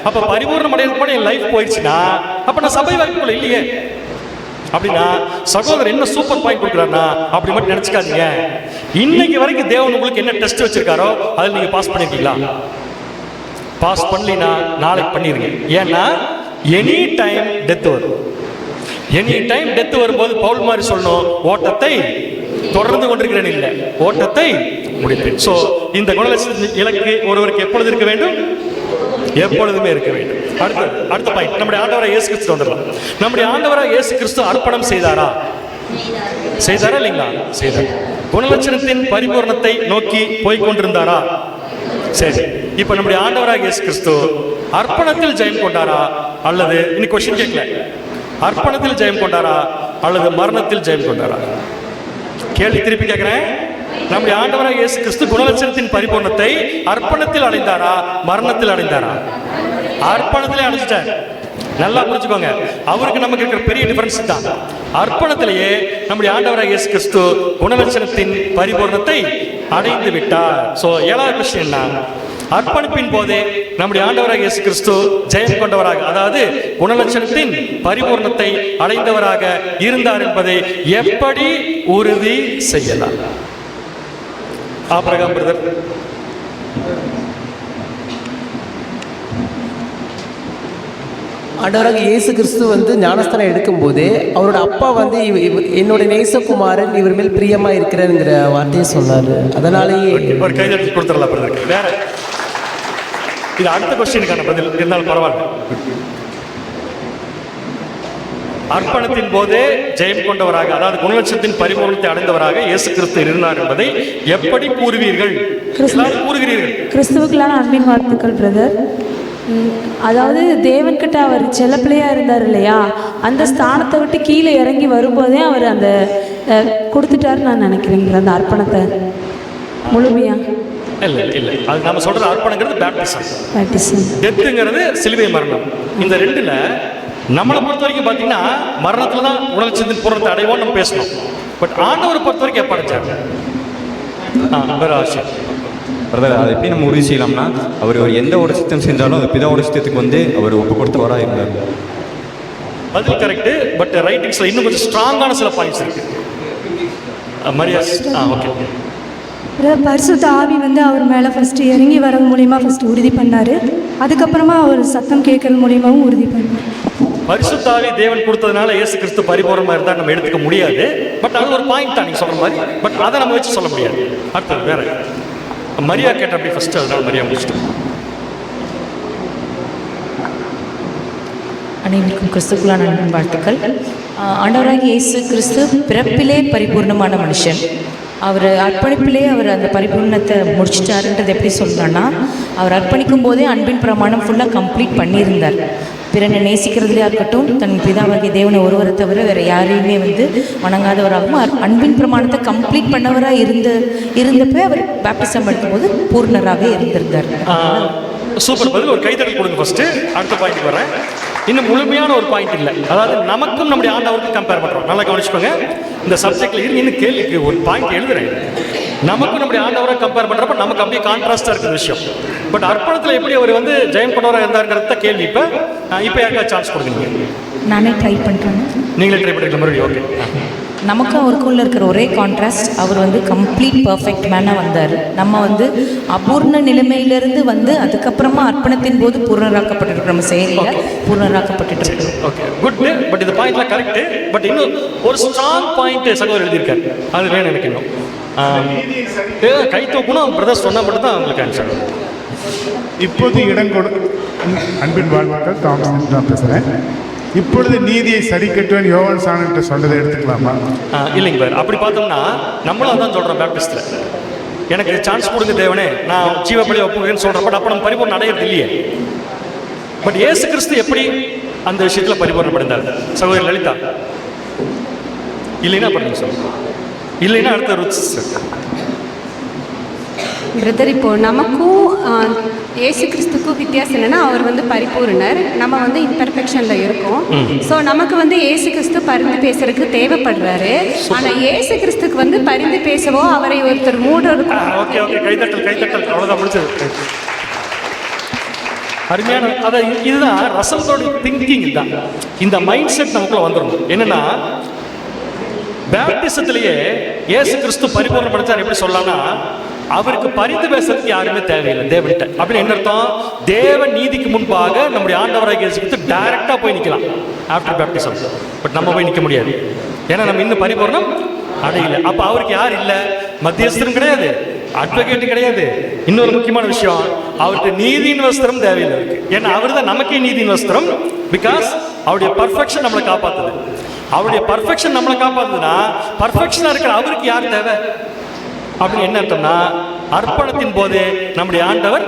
அப்போ பரிபூர்ணம் அடையிறதுக்கு கூட என் லைஃப் போயிடுச்சுன்னா அப்போ நான் சபை வாய்ப்புக்குள்ள இல்லையே. அப்படின்னா சகோதரர் என்ன சூப்பர் பாயிண்ட் கொடுக்குறாருன்னா அப்படி மட்டும் நினச்சிக்காதீங்க. இன்னைக்கு வரைக்கும் தேவன் உங்களுக்கு என்ன டெஸ்ட் வச்சிருக்காரோ அதில் நீங்கள் பாஸ் பண்ணியிருக்கீங்களா? பாஸ் பண்ணலினா நாளைக்கு பண்ணிடுங்க. ஏன்னா எனி டைம் டெத் வரும். எனி டைம் டெத் வரும்போது பவுல் மாதிரி சொல்லணும், ஓட்டத்தை தொடர்ந்து கொண்டிருக்கிறேன் இல்லை, ஓட்டத்தை முடிப்பேன். ஸோ இந்த குணலட்சண இலக்கு ஒருவருக்கு எப்பொழுது இருக்க வேண்டும்? எப்பொழுதுமே இருக்க வேண்டும். அடுத்த பாயிண்ட், நம்முடைய ஆண்டவராக இயேசு கிறிஸ்து வந்துடலாம். நம்முடைய ஆண்டவராக இயேசு கிறிஸ்து அர்ப்பணம் செய்தாரா இல்லைங்களா? செய்தார். குணலட்சணத்தின் பரிபூர்ணத்தை நோக்கி போய்கொண்டிருந்தாரா? சரி. இப்ப நம்முடைய ஆண்டவராக இயேசு கிறிஸ்து அர்ப்பணத்தில் ஜெயம் கொண்டாரா அல்லது இன்னைக்கு கொஸ்டின் கேட்கல, அர்ப்பணத்தில் ஜெயம் கொண்டாரா அல்லது மரணத்தில் ஜெயம் கொண்டாரா? கேள்வி திருப்பி கேட்கிறேன். நம்முடைய ஆண்டவராக இயேசு கிறிஸ்து குணலட்சணத்தின் பரிபூர்ணத்தை அர்ப்பணத்தில் அடைந்தாரா மரணத்தில் அடைந்தாரா? அர்ப்பணத்திலே அடைஞ்சிட்டார். நல்லா புரிஞ்சுக்கோங்க. அவருக்கு நமக்கு இருக்கிற பெரிய டிஃபரன்ஸ் தான். அர்ப்பணத்திலேயே நம்முடைய ஆண்டவராக இயேசு கிறிஸ்து குணலட்சணத்தின் பரிபூர்ணத்தை அடைந்து விட்டார். சோ 7வது கொஸ்டின் என்ன? அர்ப்பணிப்பின் போதே நம்முடைய ஆண்டவராக இயேசு கிறிஸ்து ஜெயம் கொண்டவராக, அதாவது குணலட்சணத்தின் பரிபூர்ணத்தை அடைந்தவராக இருந்தார் என்பதை எப்படி உறுதி செய்யலாம்? Abraham brother. ஆண்டவராக இயேசு கிறிஸ்து வந்து ஞானஸ்தானம் எடுக்கும்போது அவரோட அப்பா வந்து என்னோட நேசகுமாரன் இவர் மேல் பிரியமா இருக்கிறேங்கிற வார்த்தையை சொன்னார். அதனாலேயே ஒரு கைதட்டி கொடுத்துடலாம் பிரதருக்கு. வேற இது அடுத்த கொஸ்டினுக்கான பதில் இருந்தாலும் பரவாயில்ல. அர்ப்பணத்தின் போதே ஜெயம் கொண்டவராக, அதாவது குணலட்சணத்தின் பரிபூர்ணத்தை அடைந்தவராக இயேசு கிறிஸ்து இருந்தார் என்பதை எப்படி கூறுவீர்கள்? கூறுகிறீர்கள். கிறிஸ்துவுக்களான அன்பின் வாழ்த்துக்கள் பிரதர். அதாவது தேவன்கிட்ட அவர் செல்லப்பிள்ளையா இருந்தார் இல்லையா, அந்த ஸ்தானத்தை விட்டு கீழே இறங்கி வரும்போதே அவர் அந்த கொடுத்துட்டாருன்னு நான் நினைக்கிறேன். அந்த அர்ப்பணத்தை முழுமையா இல்ல அது நம்ம சொல்ற அர்ப்பணங்கிறது பேப்டிசம், டெத்துங்கிறது சிலுவை மரணம். இந்த ரெண்டுல நம்மளை பொறுத்த வரைக்கும் பார்த்தீங்கன்னா மரணத்துல தான் குணலட்சணத்தின் பூரணத்தை அடைவோம் நம்ம பேசணும். பட் ஆண்டவரை பொறுத்த வரைக்கும் எப்ப அடைச்சாங்க? வேற ஆசை பிரதர், அதை எப்படி நம்ம உறுதி செய்யலாம்னா அவர் எந்த ஒரு சித்தம் செஞ்சாலும் அது பிதாவோட சித்தத்துக்கு வந்து அவர் ஒப்பு கொடுத்தவராக இருந்தார். பதில் கரெக்ட். பட் ரைட்டிங்ஸ்ல இன்னும் கொஞ்சம் ஸ்ட்ராங்கான சில பாயிண்ட்ஸ் இருக்கு. மரியாஸ் ஓகே பரிசுத்த ஆவி வந்து அவர் மேலே ஃபஸ்ட்டு இறங்கி வர்றது மூலிமா ஃபஸ்ட்டு உறுதி பண்ணார். அதுக்கப்புறமா அவர் சத்தம் கேட்கறது மூலியமாகவும் உறுதி பண்ணார். பரிசுத்தாவி தேவன் கொடுத்ததுனால இயேசு கிறிஸ்து பரிபூரணமாக இருந்தால் நம்ம எடுத்துக்க முடியாது. பட் அது ஒரு பாயிண்ட் தான் நீங்கள் சொல்கிற மாதிரி. பட் அதை நம்ம வச்சு சொல்ல முடியாது. அடுத்தது வேற மரியா கேட்ட அப்படி ஃபஸ்ட்டு, அதனால மரியா முடிச்சுட்டு. அனைவருக்கும் கிறிஸ்துக்குள்ளான அன்பின் வாழ்த்துக்கள். ஆண்டவராகிய இயேசு கிறிஸ்து பிறப்பிலே பரிபூர்ணமான மனுஷன். அவர் அர்ப்பணிப்பிலே அவர் அந்த பரிபூர்ணத்தை முடிச்சிட்டாருன்றது எப்படி சொல்லலாம்னா, அவர் அர்ப்பணிக்கும் போதே அன்பின் பிரமாணம் ஃபுல்லாக கம்ப்ளீட் பண்ணியிருந்தார். பிறனை நேசிக்கிறதுலையா இருக்கட்டும், தன் பிதாவாகிய தேவனை ஒருவரை தவிர வேறு யாரையுமே வந்து வணங்காதவராகவும் அன்பின் பிரமாணத்தை கம்ப்ளீட் பண்ணவராக இருந்தப்போ அவர் பேப்டிசம் எடுக்கும்போது பூர்ணராகவே இருந்திருந்தார். சூப்பர் பதில். ஒரு கைத்தட்டல் கொடுங்க ஃபஸ்ட்டு. அடுத்த பாயிண்ட் வரேன். இன்னும் முழுமையான ஒரு பாயிண்ட் இல்லை. அதாவது நமக்கும் நம்முடைய ஆண்டவருக்கும் கம்பேர் பண்ணுறோம். நல்லா கவனிச்சுக்கோங்க. இந்த சப்ஜெக்டில் இருக்கு இன்னும் கேள்விக்கு ஒரு பாயிண்ட் எழுதுறேன். நமக்கும் நம்முடைய ஆண்டவரை கம்பேர் பண்ணுறப்ப நமக்கு அப்படியே கான்ட்ராஸ்டாக இருக்கிற விஷயம். பட் அர்ப்பணத்தில் எப்படி அவர் வந்து ஜெயம் கொண்டவராக இருந்தாருங்கிறத கேள்வி. இப்போ யாருக்கா சான்ஸ் கொடுக்குறீங்க? நானே ட்ரை பண்ணுறேன். நீங்களே ட்ரை பண்ணிக்கலாம் மறுபடியும். ஓகே. நமக்கு அவருக்குள்ள இருக்கிற ஒரே கான்ட்ராஸ்ட், அவர் வந்து கம்ப்ளீட் பர்ஃபெக்ட் மேனாக வந்தார். நம்ம வந்து அபூர்ண நிலைமையிலிருந்து வந்து அதுக்கப்புறமா அர்ப்பணத்தின் போது பூர்ணராக்கப்பட்டிருக்கிறோம். நம்ம செயலில் பூர்ணராக்கப்பட்டு இருக்கோம். Okay, good. பட் இந்த பாயிண்ட்லாம் கரெக்ட். பட் இன்னும் ஒரு ஸ்ட்ராங் பாயிண்ட் சகோதரர் எழுதியிருக்காரு. அது வேணும் எனக்கு இன்னும். கை தூக்கணும் பிரதர்ஸ் சொன்னால் மட்டும் தான் அவங்களுக்கு ஆன்சர். இப்போது இடம் கொடு அன்பின் வாழ்வாக்கள் தாமஸ் தான் பேசுகிறேன். இப்பொழுது நீதியை சரி கட்டுவேன் யோவான் சாணன்ட்டு சொன்னதை எடுத்துக்கலாமா? இல்லைங்க பார், அப்படி பார்த்தோம்னா நம்மளும் அதான் சொல்கிறோம் பேப்டிஸ்டில். எனக்கு சான்ஸ் கொடுங்க தேவனே, நான் ஜீவப்படி ஒப்புகிறேன்னு சொல்கிறேன். பட் அப்போ நம்ம பரிபூர்ணம் அடையிறது இல்லையே. பட் இயேசு கிறிஸ்து எப்படி அந்த விஷயத்தில் பரிபூர்ணம் அடைந்தார்? சகோதரி லலிதா இல்லைன்னா பண்ணுங்க சார். இல்லைன்னா அடுத்த ருத்ஸ் பிரதர். இப்போது நமக்கும் ஏசு கிறிஸ்துக்கும் வித்தியாசம் என்னென்னா, அவர் வந்து பரிபூர்ணர், நம்ம வந்து இம்பர்ஃபெக்ஷனில் இருக்கோம். ஸோ நமக்கு வந்து ஏசு கிறிஸ்து பரிந்து பேசுறதுக்கு தேவைப்படுறாரு. ஆனால் ஏசு கிறிஸ்துக்கு வந்து பரிந்து பேசவோ அவரை ஒருத்தர் மூடுறது. ஓகே ஓகே, கைத்தட்டல் அவ்வளோதான் முடிச்சது. அருமையான அதான் இதுதான் ரசலத்தோட திங்கிங். தான் இந்த மைண்ட் செட் நமக்குள்ள வந்துடும். என்னன்னா பேப்டிசத்திலேயே இயேசு கிறிஸ்து பரிபூர்ணம் படைச்சார். எப்படி சொல்லலாம்னா, அவருக்கு பரிந்து பேசுறதுக்கு யாருமே தேவையில்லை தேவன்கிட்ட. அப்படின்னு என்ன அர்த்தம்? தேவன் நீதிக்கு முன்பாக நம்முடைய ஆண்டவராகிய இயேசு கிறிஸ்து டைரக்டா போய் நிற்கலாம் ஆஃப்டர் பேப்டிசம். பட் நம்ம போய் நிற்க முடியாது. ஏன்னா நம்ம இன்னும் பரிபூர்ணம் அடையல. அப்ப அவருக்கு யார் இல்லை? மத்தியஸ்தரும் கிடையாது, அட்வொகேட் கிடையாது. இன்னொரு முக்கியமான விஷயம், அவருக்கு நீதியின் வஸ்திரம் தேவையில்லை இருக்கு. ஏன்னா அவர் தான் நமக்கே நீதியின் வஸ்திரம். பிகாஸ் அவருடைய பர்ஃபெக்ஷன் நம்மளை காப்பாத்துது. அவருடைய பர்ஃபெக்ஷன் நம்மளை காப்பாத்துதுன்னா பர்ஃபெக்ஷனா இருக்கிற அவருக்கு யார் தேவை? அப்படின்னு என்ன அர்த்தம்னா, அர்ப்பணத்தின் போது நம்முடைய ஆண்டவர்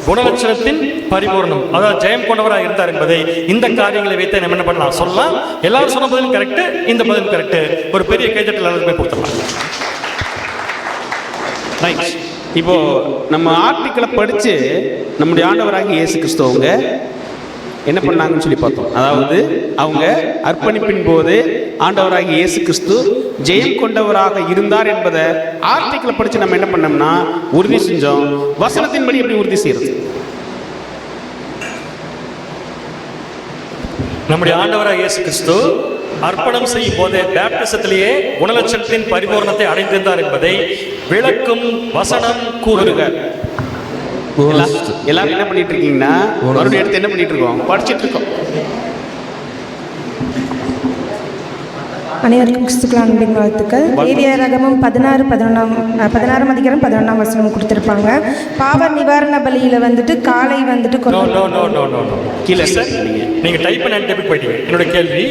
குணலட்சணத்தின் பரிபூர்ணம், அதாவது ஜெயம் கொண்டவராக இருந்தார் என்பதை இந்த காரியங்களை வைத்து நம்ம என்ன பண்ணலாம் சொல்லலாம். எல்லாரும் சொன்ன பதிலும் கரெக்ட், இந்த பதிலும் கரெக்ட். ஒரு பெரிய கைதட்டல் எல்லாருமே கொடுத்துடலாம். இப்போ நம்ம ஆர்டிக்கிளை படித்து நம்முடைய ஆண்டவராகி இயேசு கிறிஸ்துவங்க என்ன பண்ணாங்கன்னு சொல்லி பார்த்தோம். அதாவது அவங்க அர்ப்பணிப்பின் போது ஆண்டவராகி இயேசு கிறிஸ்து ஜெயம் கொண்டவராக இருந்தார் என்பதை ஆர்டிக்கிளை படித்து நம்ம என்ன பண்ணோம்னா உறுதி செஞ்சோம். வசனத்தின்படி எப்படி உறுதி செய்யறது? நம்முடைய ஆண்டவராக இயேசு கிறிஸ்து அர்ப்பணம் செய்யும் போதே பேப்டிசத்திலேயே குணலட்சணத்தின் பரிபூர்ணத்தை அடைந்திருந்தார் என்பதை விளக்கும் வசனம் கூறுக. எல்லாரும் என்ன பண்ணிட்டு இருக்கீங்கன்னா மறுபடியும் எடுத்து என்ன பண்ணிட்டு இருக்கோம்? படிச்சுட்டு இருக்கோம். அனைவருக்கும் கிறிஸ்துக்குள் அன்பின் வாழ்த்துக்கள். லேவியராகமம் 16 அதிகாரம் 11ஆம் வசனம் கொடுத்துருப்பாங்க. பாவ நிவாரண பலியில் வந்துட்டு காலை வந்துட்டு கீழே சார் நீங்கள் டைப் பண்ணி போயிட்டீங்க. என்னோட கேள்வி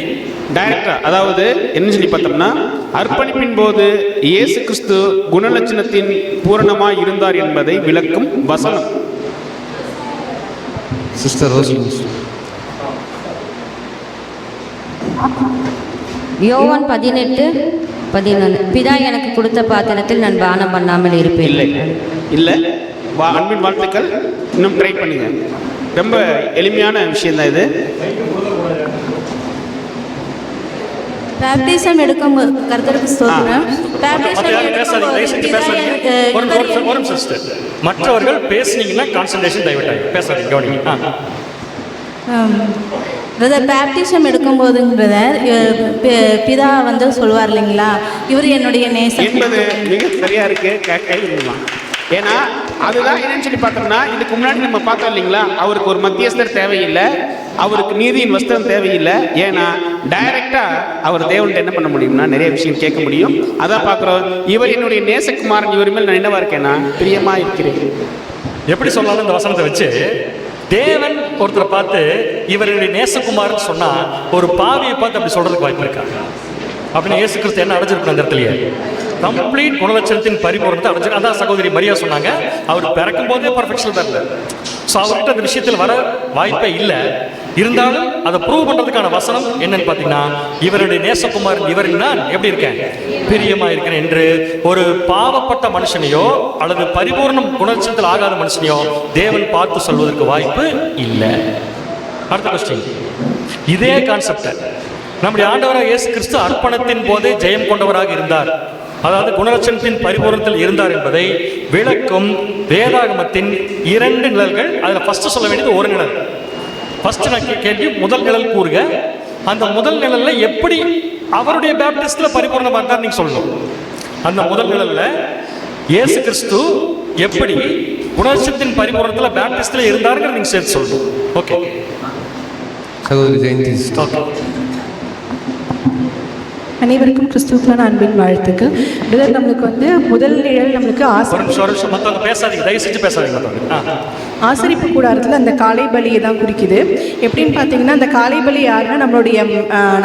டைரக்டா, அதாவது என்ன சொல்லி பார்த்தோம்னா, அர்ப்பணிப்பின் போது இயேசு கிறிஸ்து குணலட்சணத்தின் பூரணமாய் இருந்தார் என்பதை விளக்கும் வசனம். Sister rose. யோவான் 18:11 பிதா எனக்கு கொடுத்த பாத்திரத்தில் நான் பானம் பண்ணாமல் இருப்பேன். இல்லை அன்பின் வாழ்த்துக்கள். இன்னும் ட்ரை பண்ணுங்க. ரொம்ப எளிமையான விஷயம் தான் இது. பேப்டிசம் எடுக்கும் கர்த்தருக்கு ஸ்தோத்திரம். மற்றவர்கள் பேசுனீங்கன்னா கான்சன்ட்ரேஷன் டைவர்ட் ஆகும். பேசாதீங்க, கவனிங்க. பிரதர் பேப்டிசம் எடுக்கும்போதுங்க பிரதர் பிதா வந்து சொல்வார் இல்லைங்களா, இவர் என்னுடைய நேசம் என்பது மிக சரியா இருக்கு. கைவிடலாம். ஏன்னா அதுதான் என்னன்னு சொல்லி பார்த்தோம்னா, இதுக்கு முன்னாடி நம்ம பார்த்தோம் இல்லைங்களா, அவருக்கு ஒரு மத்தியஸ்தர் தேவையில்லை, அவருக்கு நீதியின் வஸ்திரம் தேவையில்லை. ஏன்னா டைரக்டா அவர் தேவன்கிட்ட என்ன பண்ண முடியும்னா நிறைய விஷயம் கேட்க முடியும். அதான் பார்க்குறோம், இவர் என்னுடைய நேசகுமாரன், இவர் மேல் நான் என்னவா இருக்கேன்னா பிரியமா இருக்கிறேன். எப்படி சொல்லலாம் இந்த வசனத்தை வச்சு? தேவன் ஒருத்தரை பார்த்து இவருடைய நேசகுமார்னு சொன்னா ஒரு பாவியை பார்த்து அப்படி சொல்றதுக்கு வாய்ப்பு இருக்காங்க. அப்படின்னு இயேசு கிறிஸ்து என்ன அடைஞ்சிருக்கணும் அந்த இடத்துலயே? கம்ப்ளீட் குணலட்சணத்தின் பரிபூரணத்தை அடைஞ்சு. அதான் சகோதரி மரியா சொன்னாங்க, அவர் பிறக்கும் போதே பர்ஃபெக்ஷன் தான் இல்லை. ஸோ அவர்கிட்ட அந்த விஷயத்தில் வர வாய்ப்பே இல்லை. இருந்தாலும் அதை ப்ரூவ் பண்ணுறதுக்கான வசனம் என்னன்னு பார்த்தீங்கன்னா, இவருடைய நேசகுமாரன் இவர் நான் எப்படி இருக்கேன், பிரியமா இருக்கிறேன் என்று ஒரு பாவப்பட்ட மனுஷனையோ அல்லது பரிபூர்ணம் குணலட்சணத்தில் ஆகாத மனுஷனையோ தேவன் பார்த்து சொல்வதற்கு வாய்ப்பு இல்லை. அடுத்த கொஸ்டின், இதே கான்செப்ட் நம்முடைய ஆண்டவராக இயேசு கிறிஸ்து அர்ப்பணத்தின் போதே ஜெயம் கொண்டவராக இருந்தார், அதாவது குணலட்சணத்தின் பரிபூரணத்தில் இருந்தார் என்பதை விளக்கும் வேதாகமத்தின் 2 நிழல்கள். அதில் ஃபர்ஸ்ட் சொல்ல வேண்டியது ஒரு நிழல். ஃபர்ஸ்ட் நான் கேள்வி, முதல் நிழல் கூறுக. அந்த முதல் நிழல்ல எப்படி அவருடைய பேப்டிஸ்ட்ல பரிபூர்ணமா இருந்தார் நீங்க சொல்லணும். அந்த முதல் நிழல்ல இயேசு கிறிஸ்து எப்படி குணலட்சணத்தின் பரிபூரணத்தில் பேப்டிஸ்ட்ல இருந்தாருங்கிற நீங்க சேர்த்து சொல்லணும். ஓகே சகோதரி ஜெயந்தி. அனைவருக்கும் கிறிஸ்துவுக்கான அன்பின் வாழ்த்துக்கள். பிரதர், நம்மளுக்கு வந்து முதல் நிழல் நம்மளுக்கு ஆசரிப்பு கூடாரத்தில் அந்த காளை பலியை தான் குறிக்குது. எப்படின்னு பார்த்தீங்கன்னா, அந்த காளை பலி யாருன்னா நம்மளுடைய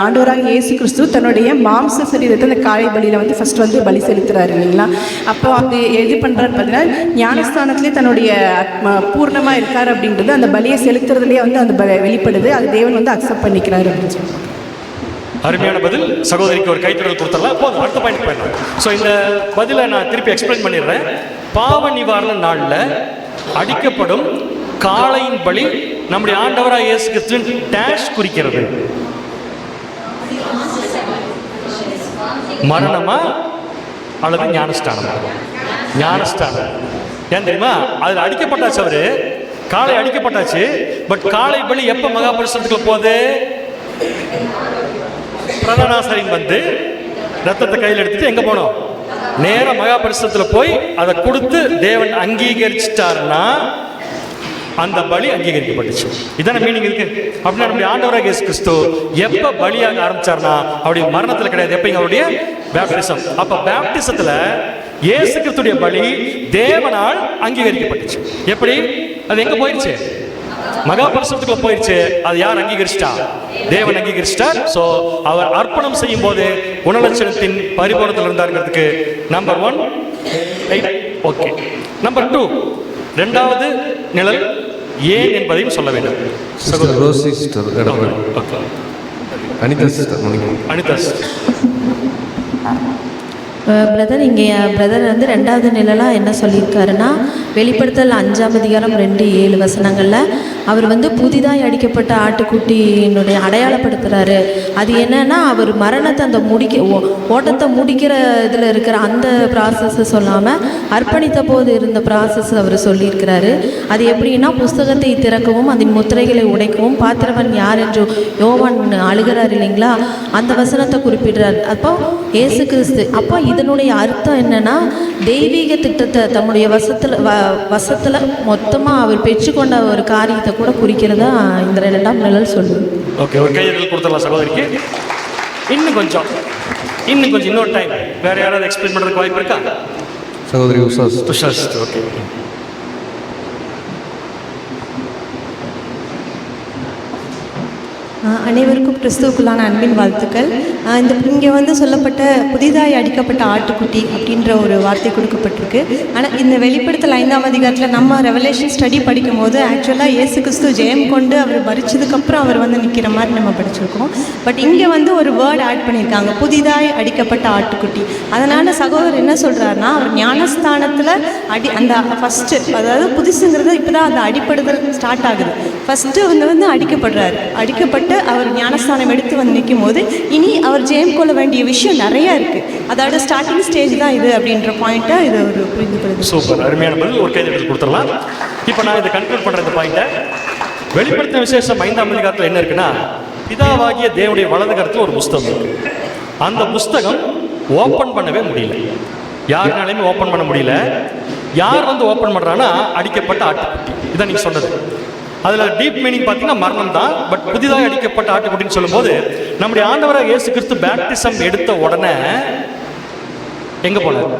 ஆண்டவராக இயேசு கிறிஸ்து தன்னுடைய மாம்ச சரீரத்தை அந்த காளை பலியில் வந்து ஃபர்ஸ்ட் வந்து பலி செலுத்துறாரு இல்லைங்களா. அப்போ அது எது பண்ணுறாரு பார்த்தீங்கன்னா, ஞானஸ்தானத்திலே தன்னுடைய பூர்ணமாக இருக்கார் அப்படின்றது அந்த பலியை செலுத்துறதுலேயே வந்து அந்த வெளிப்படுது. அது தேவன் வந்து அக்செப்ட் பண்ணிக்கிறாரு அப்படின்னு சொல்லி. அருமையான பதில். சகோதரிக்கு ஒரு கைத்தறல் கொடுத்துடலாம். போதும், அடுத்த பாயிண்ட் போயிடலாம். ஸோ இந்த பதிலை நான் திருப்பி எக்ஸ்பிளைன் பண்ணிடுறேன். பாவ நிவாரண நாளில் அடிக்கப்படும் காளையின் பலி நம்முடைய ஆண்டவராக இயேசு கிறிஸ்துவின் டேஷ் குறிக்கிறது. மரணமா அல்லது ஞானஸ்தானமா? ஞானஸ்தானம். ஏன் தெரியுமா? அதில் அடிக்கப்பட்டாச்சு, அவரு காளை அடிக்கப்பட்டாச்சு. பட் காளை பலி எப்போ மகாபரிசுரத்துக்குள்ள போகுது? பிரதானாசரின் வந்து ரத்தத்தை கையில் எடுத்துட்டு எங்க போனோம்? நேர மகாபரிசுரத்தில் போய் அதை கொடுத்து தேவன் அங்கீகரிச்சிட்டாருன்னா அந்த பலி அங்கீகரிக்கப்பட்டுச்சு. இதான மீனிங் இருக்கு. அப்படின்னா நம்முடைய ஆண்டவராக இயேசு கிறிஸ்து எப்ப பலியாக ஆரம்பிச்சார்னா அவருடைய மரணத்தில் கிடையாது, எப்ப அவருடைய பேப்டிசம். அப்ப பேப்டிசத்துல இயேசு கிறிஸ்துடைய பலி தேவனால் அங்கீகரிக்கப்பட்டுச்சு. எப்படி? அது எங்க போயிடுச்சு? மகாபரிசுரத்துக்குள்ள போயிடுச்சு. அது யார் அங்கீகரிச்சிட்டா? தேவன் அங்கீகரிச்சிட்டார். ஸோ அவர் அர்ப்பணம் செய்யும் போது குணலட்சணத்தின் பரிபூரணத்தில் இருந்தாருங்கிறதுக்கு நம்பர் 1 ஓகே. நம்பர் 2, 2வது நிழல் ஏன் என்பதையும் சொல்ல வேண்டும். அனிதா பிரதர், இங்கே பிரதர் வந்து 2வது நிழலாக என்ன சொல்லியிருக்காருன்னா, வெளிப்படுத்தல் 5ஆம் அதிகாரம் 2-7 வசனங்களில் அவர் வந்து புதிதாக அடிக்கப்பட்ட ஆட்டுக்குட்டியினுடைய அடையாளப்படுத்துகிறாரு. அது என்னன்னா, அவர் மரணத்தை அந்த ஓட்டத்தை முடிக்கிற இதில் இருக்கிற அந்த ப்ராசஸை சொல்லாமல் அர்ப்பணித்த போது இருந்த ப்ராசஸ் அவர் சொல்லியிருக்கிறாரு. அது எப்படின்னா, புஸ்தகத்தை திறக்கவும் அதன் முத்திரைகளை உடைக்கவும் பாத்திரவன் யார் என்று யோவான் அழுகிறார் இல்லைங்களா, அந்த வசனத்தை குறிப்பிடுறார். அப்போ இயேசு கிறிஸ்து, அப்போ இதனுடைய அர்த்தம் என்னன்னா, தெய்வீக திட்டத்தை தம்முடைய வசத்தில் மொத்தமாக அவர் பெற்றுக்கொண்ட ஒரு காரியத்தை கூட குறிக்கிறதா இந்த 2ஆம் நிழல் சொல்லுது. ஓகே, ஒரு கையெழுத்து கொடுத்துடலாம் சகோதரிக்கு. இன்னும் கொஞ்சம் இன்னொரு டைம் வேற யாராவது எக்ஸ்பிளைன் பண்ணுறதுக்கு வாய்ப்பு இருக்கா? சகோதரி உஷாஸ். ஓகே. அனைவருக்கும் கிறிஸ்துவுக்குள்ளான அன்பின் வாழ்த்துக்கள். இங்கே வந்து சொல்லப்பட்ட புதிதாய் அடிக்கப்பட்ட ஆட்டுக்குட்டி அப்படின்ற ஒரு வார்த்தை கொடுக்கப்பட்டிருக்கு. ஆனால் இந்த வெளிப்படுத்தல் 5ஆம் அதிகாரத்தில் நம்ம ரெவலேஷன் ஸ்டடி படிக்கும் போது ஆக்சுவலாக இயேசு கிறிஸ்து ஜெயம் கொண்டு அவர் மரிச்சதுக்கப்புறம் அவர் வந்து நிற்கிற மாதிரி நம்ம படிச்சிருக்கோம். பட் இங்கே வந்து ஒரு வேர்ட் ஆட் பண்ணியிருக்காங்க, புதிதாய் அடிக்கப்பட்ட ஆட்டுக்குட்டி. அதனால் சகோதரர் என்ன சொல்கிறாருன்னா, அவர் ஞானஸ்தானத்தில் அந்த ஃபஸ்ட்டு, அதாவது புதுசுங்கிறது இப்போ தான் அந்த அடிப்படுதல் ஸ்டார்ட் ஆகுது. ஃபஸ்ட்டு வந்து அடிக்கப்படுறாரு. அடிக்கப்பட்டு அவர் ஞானஸ்தானம் எடுத்து வந்து நிற்கும் போது இனி அவர் ஜெயம் கொள்ள வேண்டிய விஷயம் நிறையா இருக்குது. அதோட ஸ்டார்டிங் ஸ்டேஜ் தான் இது அப்படின்ற பாயிண்ட்டை இது ஒரு புரிந்துபடுது. சூப்பர், அருமையான பதில். ஒரு கைது கொடுத்துடலாம். இப்போ நான் இதை கன்க்ளூட் பண்ணுற இந்த பாயிண்ட்டை வெளிப்படுத்தின விசேஷம் 5ஆம் அதிகாரத்தில் என்ன இருக்குன்னா, பிதாவாகிய தேவனுடைய வலது கரத்தில் ஒரு புஸ்தகம் இருக்கு. அந்த புஸ்தகம் ஓப்பன் பண்ணவே முடியல, யாருனாலையுமே ஓப்பன் பண்ண முடியல. யார் வந்து ஓப்பன் பண்றான்னா அடிக்கப்பட்ட ஆட்டுக்குட்டி. இதான் நீங்க சொன்னது. அதுல டீப் மீனிங் பார்த்தீங்கன்னா மரணம் தான். பட் புதிதாக அடிக்கப்பட்ட ஆட்டுக்குட்டின்னு சொல்லும்போது நம்முடைய ஆண்டவராக இயேசு கிறிஸ்து பேப்டிசம் எடுத்த உடனே எங்க போனார்?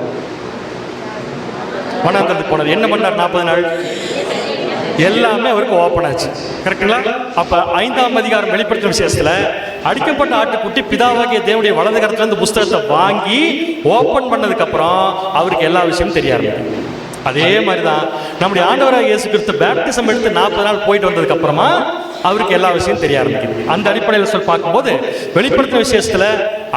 வனாந்தரத்துக்கு போனார். என்ன பண்ணார்? 40 நாள் எல்லாமே அவருக்கு ஓப்பன் ஆச்சு. கரெக்டுங்களா? அப்ப 5ஆம் அதிகாரம் வெளிப்படுத்தின விசேஷத்துல அடிக்கப்பட்ட ஆட்டுக்குட்டி பிதாவாகிய தேவனுடைய வலது கரத்துல இருந்து புஸ்தகத்தை வாங்கி ஓப்பன் பண்ணதுக்கு அப்புறம் அவருக்கு எல்லா விஷயமும் தெரிய ஆரம்பிக்கும். அதே மாதிரிதான் நம்முடைய ஆண்டவராக இயேசு கிறிஸ்து பேப்டிசம் எடுத்து 40 நாள் போயிட்டு வந்ததுக்கு அப்புறமா அவருக்கு எல்லா விஷயம் தெரிய ஆரம்பிக்குது. அந்த அடிப்படையில் சொல்லி பார்க்கும்போது வெளிப்படுத்தின விசேஷத்துல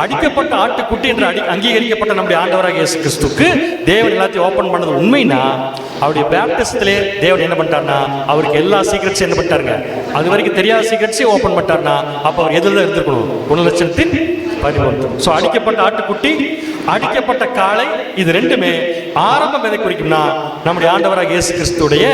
அடிக்கப்பட்ட ஆட்டுக்குட்டி என்று அங்கீகரிக்கப்பட்ட நம்முடைய ஆண்டவராக இயேசு கிறிஸ்துக்கு தேவன் எல்லாத்தையும் ஓப்பன் பண்ணது உண்மைனா, அவருடைய பேப்டிசத்திலே தேவன் என்ன பண்ணிட்டார்னா அவருக்கு எல்லா சீக்ரெட்ஸும் என்ன பண்ணிட்டாருங்க, அது வரைக்கும் தெரியாத சீக்ரெட்ஸையும் ஓப்பன் பண்ணிட்டார்னா அப்போ அவர் எதில் தான் இருந்திருக்கணும்? குணலட்சணத்தின் பரிபூரணம். ஸோ அடிக்கப்பட்ட ஆட்டுக்குட்டி, அடிக்கப்பட்ட காளை, இது ரெண்டுமே ஆரம்பம் எதை குறிக்கும்னா நம்முடைய ஆண்டவராக இயேசு கிறிஸ்துடைய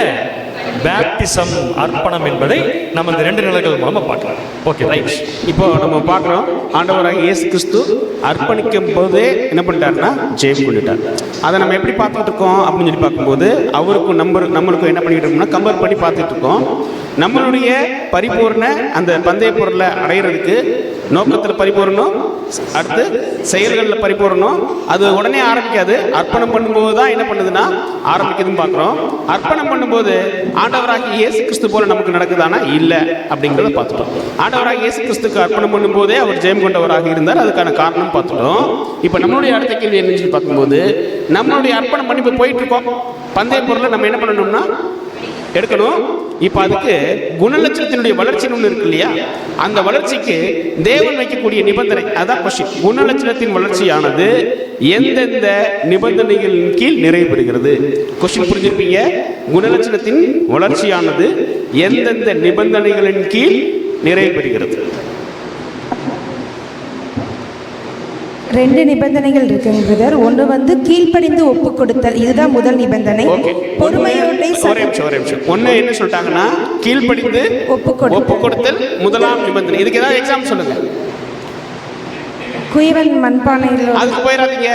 பேப்டிசம், அர்ப்பணம் என்பதை நம்ம இந்த 2 நிலைகள் மூலமா பார்க்கலாம். Okay, right. இப்போ நம்ம பார்க்குறோம், ஆண்டவராக இயேசு கிறிஸ்து அர்ப்பணிக்கும் போதே என்ன பண்ணிட்டாருன்னா ஜெயம் கொண்டுட்டார். அதை நம்ம எப்படி பார்த்துட்டு இருக்கோம் அப்படின்னு சொல்லி பார்க்கும்போது அவருக்கும் நம்மளுக்கும் என்ன பண்ணிட்டு இருக்கோம்னா கம்பேர் பண்ணி பார்த்துட்டு இருக்கோம். நம்மளுடைய பரிபூர்ண அந்த பந்தய பொருளை அடையிறதுக்கு நோக்கத்தில் பரிபூர்ணம், அடுத்து செயல்களில் பரிபூர்ணம். அது உடனே ஆரம்பிக்காது. அர்ப்பணம் பண்ணும்போது தான் என்ன பண்ணுதுன்னா ஆரம்பிக்குதுன்னு பார்க்குறோம். அர்ப்பணம் பண்ணும்போது ஆண்டவராகி இயேசு கிறிஸ்து போல நமக்கு நடக்குதானா இல்லை அப்படிங்கிறத பார்த்துட்டோம். ஆண்டவராக இயேசு கிறிஸ்துக்கு அர்ப்பணம் பண்ணும்போதே அவர் ஜெயம் கொண்டவராக இருந்தார். அதுக்கான காரணம் பார்த்துட்டோம். இப்போ நம்மளுடைய அடுத்த கேள்வி என்னன்னு சொல்லி பார்க்கும்போது, நம்மளுடைய அர்ப்பணம் பண்ணி இப்போ போயிட்டு இருக்கோம். பந்தய பொருளை நம்ம என்ன பண்ணணும்னா எடுக்கணும். இப்போ அதுக்கு குணலட்சணத்தினுடைய வளர்ச்சின்னு ஒன்று இருக்கு இல்லையா? அந்த வளர்ச்சிக்கு தேவன் வைக்கக்கூடிய நிபந்தனை, அதான் கொஸ்டின். குணலட்சணத்தின் வளர்ச்சியானது எந்தெந்த நிபந்தனைகளின் கீழ் நிறைவு பெறுகிறது? கொஸ்டின் புரிஞ்சிருப்பீங்க. குணலட்சணத்தின் வளர்ச்சியானது எந்தெந்த நிபந்தனைகளின் கீழ் நிறைவு பெறுகிறது? 2 நிபந்தனைகள் இருக்குங்க பிரதர். ஒன்று வந்து கீழ்ப்படிந்து ஒப்பு கொடுத்தல், இதுதான் முதல் நிபந்தனை. பொறுமையோட ஒன்று என்ன சொல்லிட்டாங்கன்னா கீழ்ப்படிந்து ஒப்பு கொடுத்தல் முதலாம் நிபந்தனை. இதுக்கு ஏதாவது எக்ஸாம் சொல்லுங்க. குயவன் மண்பானையில் அதுக்கு போயிடாதீங்க.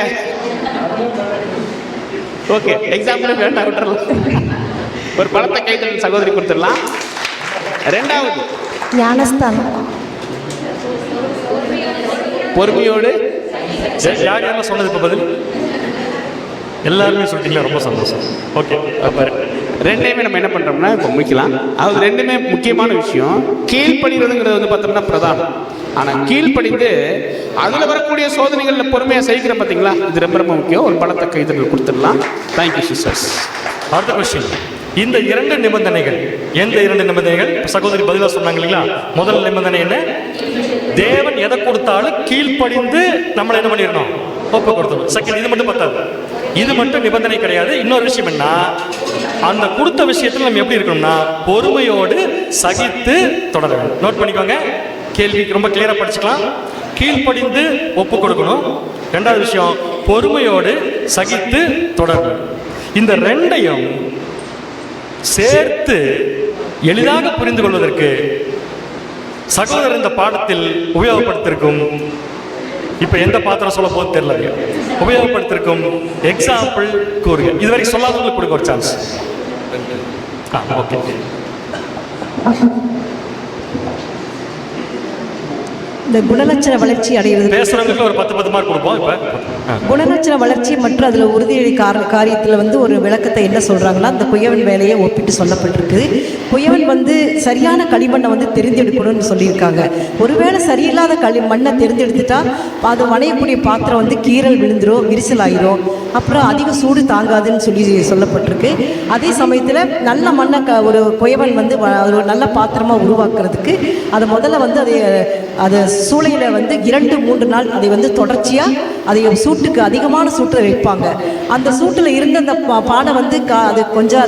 ஓகே, எக்ஸாம்பிள் வேண்டாம், விட்டுறலாம். ஒரு பழத்தை கைத்தல் சகோதரி கொடுத்துடலாம். 2வது ஞானஸ்தானம், பொறுமையோடு. யார் யாரெல்லாம் சொன்னது? இப்போ பதில் எல்லாருமே சொல்லிட்டீங்களா? ரொம்ப சந்தோஷம். ஓகே, அப்போ 2மே நம்ம என்ன பண்ணுறோம்னா இப்போ முடிக்கலாம். அது 2மே முக்கியமான விஷயம். கீழ்ப்படிகிறதுங்கிறது வந்து பார்த்தோம்னா பிரதானம். ஆனால் கீழ்ப்படிந்து அதில் வரக்கூடிய சோதனைகளில் பொறுமையாக சகிக்கிறோம் பார்த்தீங்களா, இது ரொம்ப ரொம்ப முக்கியம். ஒரு பலத்தை கைதல் கொடுத்துடலாம். Thank you sisters. அடுத்த கொஸ்டின், இந்த 2 நிபந்தனைகள் எந்த 2 நிபந்தனைகள்? சகோதரி பதிலாக சொன்னாங்க இல்லைங்களா? முதல் நிபந்தனை என்ன? தேவன் எதை கொடுத்தாலும் கீழ்ப்படிந்து நம்மளை என்ன பண்ணிடணும்? ஒப்பு கொடுத்தணும். செகண்ட், இது மட்டும் பத்தாது. இது மட்டும் நிபந்தனை கிடையாது. இன்னொரு விஷயம் என்ன, அந்த கொடுத்த விஷயத்தில் நம்ம எப்படி இருக்கணும்னா பொறுமையோடு சகித்து தொடர வேண்டும். நோட் பண்ணிக்கோங்க. கேள்வி ரொம்ப கிளியரா படிச்சுக்கலாம். கீழ்ப்படிந்து ஒப்பு கொடுக்கணும். 2வது விஷயம் பொறுமையோடு சகித்து தொடரணும். இந்த 2ஐயும் சேர்த்து எளிதாக புரிந்து கொள்வதற்கு சகோதரர் இந்த பாடத்தில் உபயோகப்படுத்திருக்கும், இப்ப எந்த பாத்திரம் சொல்ல போது தெரியல, உபயோகப்படுத்திருக்கும் எக்ஸாம்பிள் கூறுங்க. இதுவரை சொல்லாதவங்களுக்கு கொடுக்க ஒரு சான்ஸ். ஓகே, இந்த குணலட்சண வளர்ச்சி அடைகிறது, பேசுறவங்களுக்கு ஒரு 10 மார்க் கொடுப்போம். இப்போ குணலட்சண வளர்ச்சி மற்றும் அதில் உறுதியளி காரியத்தில் வந்து ஒரு விளக்கத்தை என்ன சொல்கிறாங்கன்னா, அந்த குயவன் வேலையை ஒப்பிட்டு சொல்லப்பட்டிருக்கு. குயவன் வந்து சரியான களிமண்ணை வந்து தெரிந்தெடுக்கணும்னு சொல்லியிருக்காங்க. ஒருவேளை சரியில்லாத மண்ணை தெரிந்தெடுத்துட்டா அது வணையக்கூடிய பாத்திரம் வந்து கீறல் விழுந்துடும், விரிசல் ஆயிரும், அப்புறம் அதிக சூடு தாங்காதுன்னு சொல்லி சொல்லப்பட்டிருக்கு. அதே சமயத்தில் நல்ல மண்ணை ஒரு குயவன் வந்து ஒரு நல்ல பாத்திரமாக உருவாக்குறதுக்கு அதை முதல்ல வந்து அதை அதை சூளையில் வந்து 2-3 நாள் அதை வந்து தொடர்ச்சியாக அதை சூட்டுக்கு அதிகமான சூட்டில் வைப்பாங்க. அந்த சூட்டில் இருந்த அந்த பானை வந்து அது கொஞ்சம்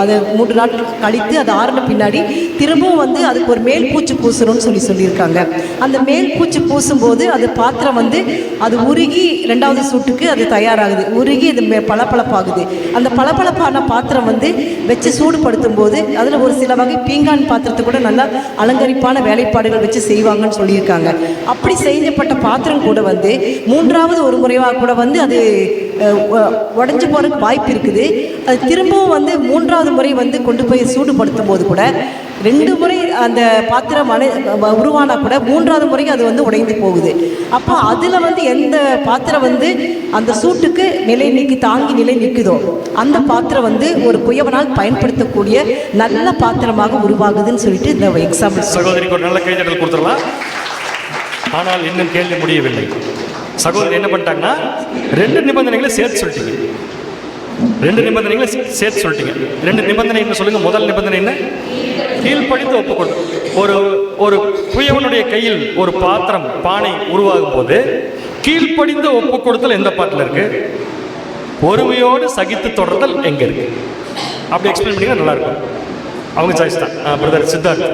அதை 3 நாள் கழித்து அது ஆறின பின்னாடி திரும்பவும் வந்து அதுக்கு ஒரு மேல் பூச்சி பூசணும்னு சொல்லியிருக்காங்க. அந்த மேல் பூச்சி பூசும்போது அது பாத்திரம் வந்து அது உருகி 2வது சூட்டுக்கு அது தயாராகுது. உருகி அது பளபளப்பாகுது. அந்த பளபளப்பான பாத்திரம் வந்து வச்சு சூடுபடுத்தும் போது அதில் ஒரு சில வகை பீங்கான் பாத்திரத்தை கூட நல்லா அலங்கரிப்பான வேலைப்பாடுகள் வச்சு செய்வாங்கன்னு சொல்லியிருக்காங்க. அப்படி செய்யப்பட்ட பாத்திரம் கூட வந்து 3வது ஒரு முறையாக கூட வந்து அது உடஞ்சி போகிறதுக்கு வாய்ப்பு இருக்குது. அது திரும்பவும் வந்து 3வது முறை வந்து கொண்டு போய் சூடுபடுத்தும் போது கூட 2 முறை அந்த பாத்திரம் உருவானா கூட 3வது முறை அது வந்து உடைந்து போகுது. அப்போ அதில் வந்து எந்த பாத்திரம் வந்து அந்த சூட்டுக்கு தாங்கி நிலை நிற்குதோ அந்த பாத்திரம் வந்து ஒரு குயவனால் பயன்படுத்தக்கூடிய நல்ல பாத்திரமாக உருவாகுதுன்னு சொல்லிட்டு இந்த எக்ஸாம்பிள். சகோதரிக்கு ஒரு நல்ல கைதட்டல் கொடுத்துடலாம். ஆனால் இன்னும் கேள்வி முடியவில்லை. சகோதரி என்ன பண்ணிட்டாங்கன்னா 2 நிபந்தனைகளை சேர்த்து சொல்லிட்டீங்க. 2 நிபந்தனைகளை சேர்த்து சொல்லிட்டீங்க. 2 நிபந்தனை என்ன சொல்லுங்க? முதல் நிபந்தனை என்ன? கீழ்ப்படிந்து ஒப்புக்கொண்டு. ஒரு குயவனுடைய கையில் ஒரு பாத்திரம் பானை உருவாகும் போது கீழ்ப்படிந்து ஒப்பு கொடுத்தல் எந்த பாட்டில் இருக்கு? பொறுமையோடு சகித்து தொடர்தல் எங்க இருக்கு? அப்படி எக்ஸ்பிளைன் பண்ணிங்கன்னா நல்லா இருக்கும். அவங்க சாய்ஸ் தான். பிரதர் சித்தார்த்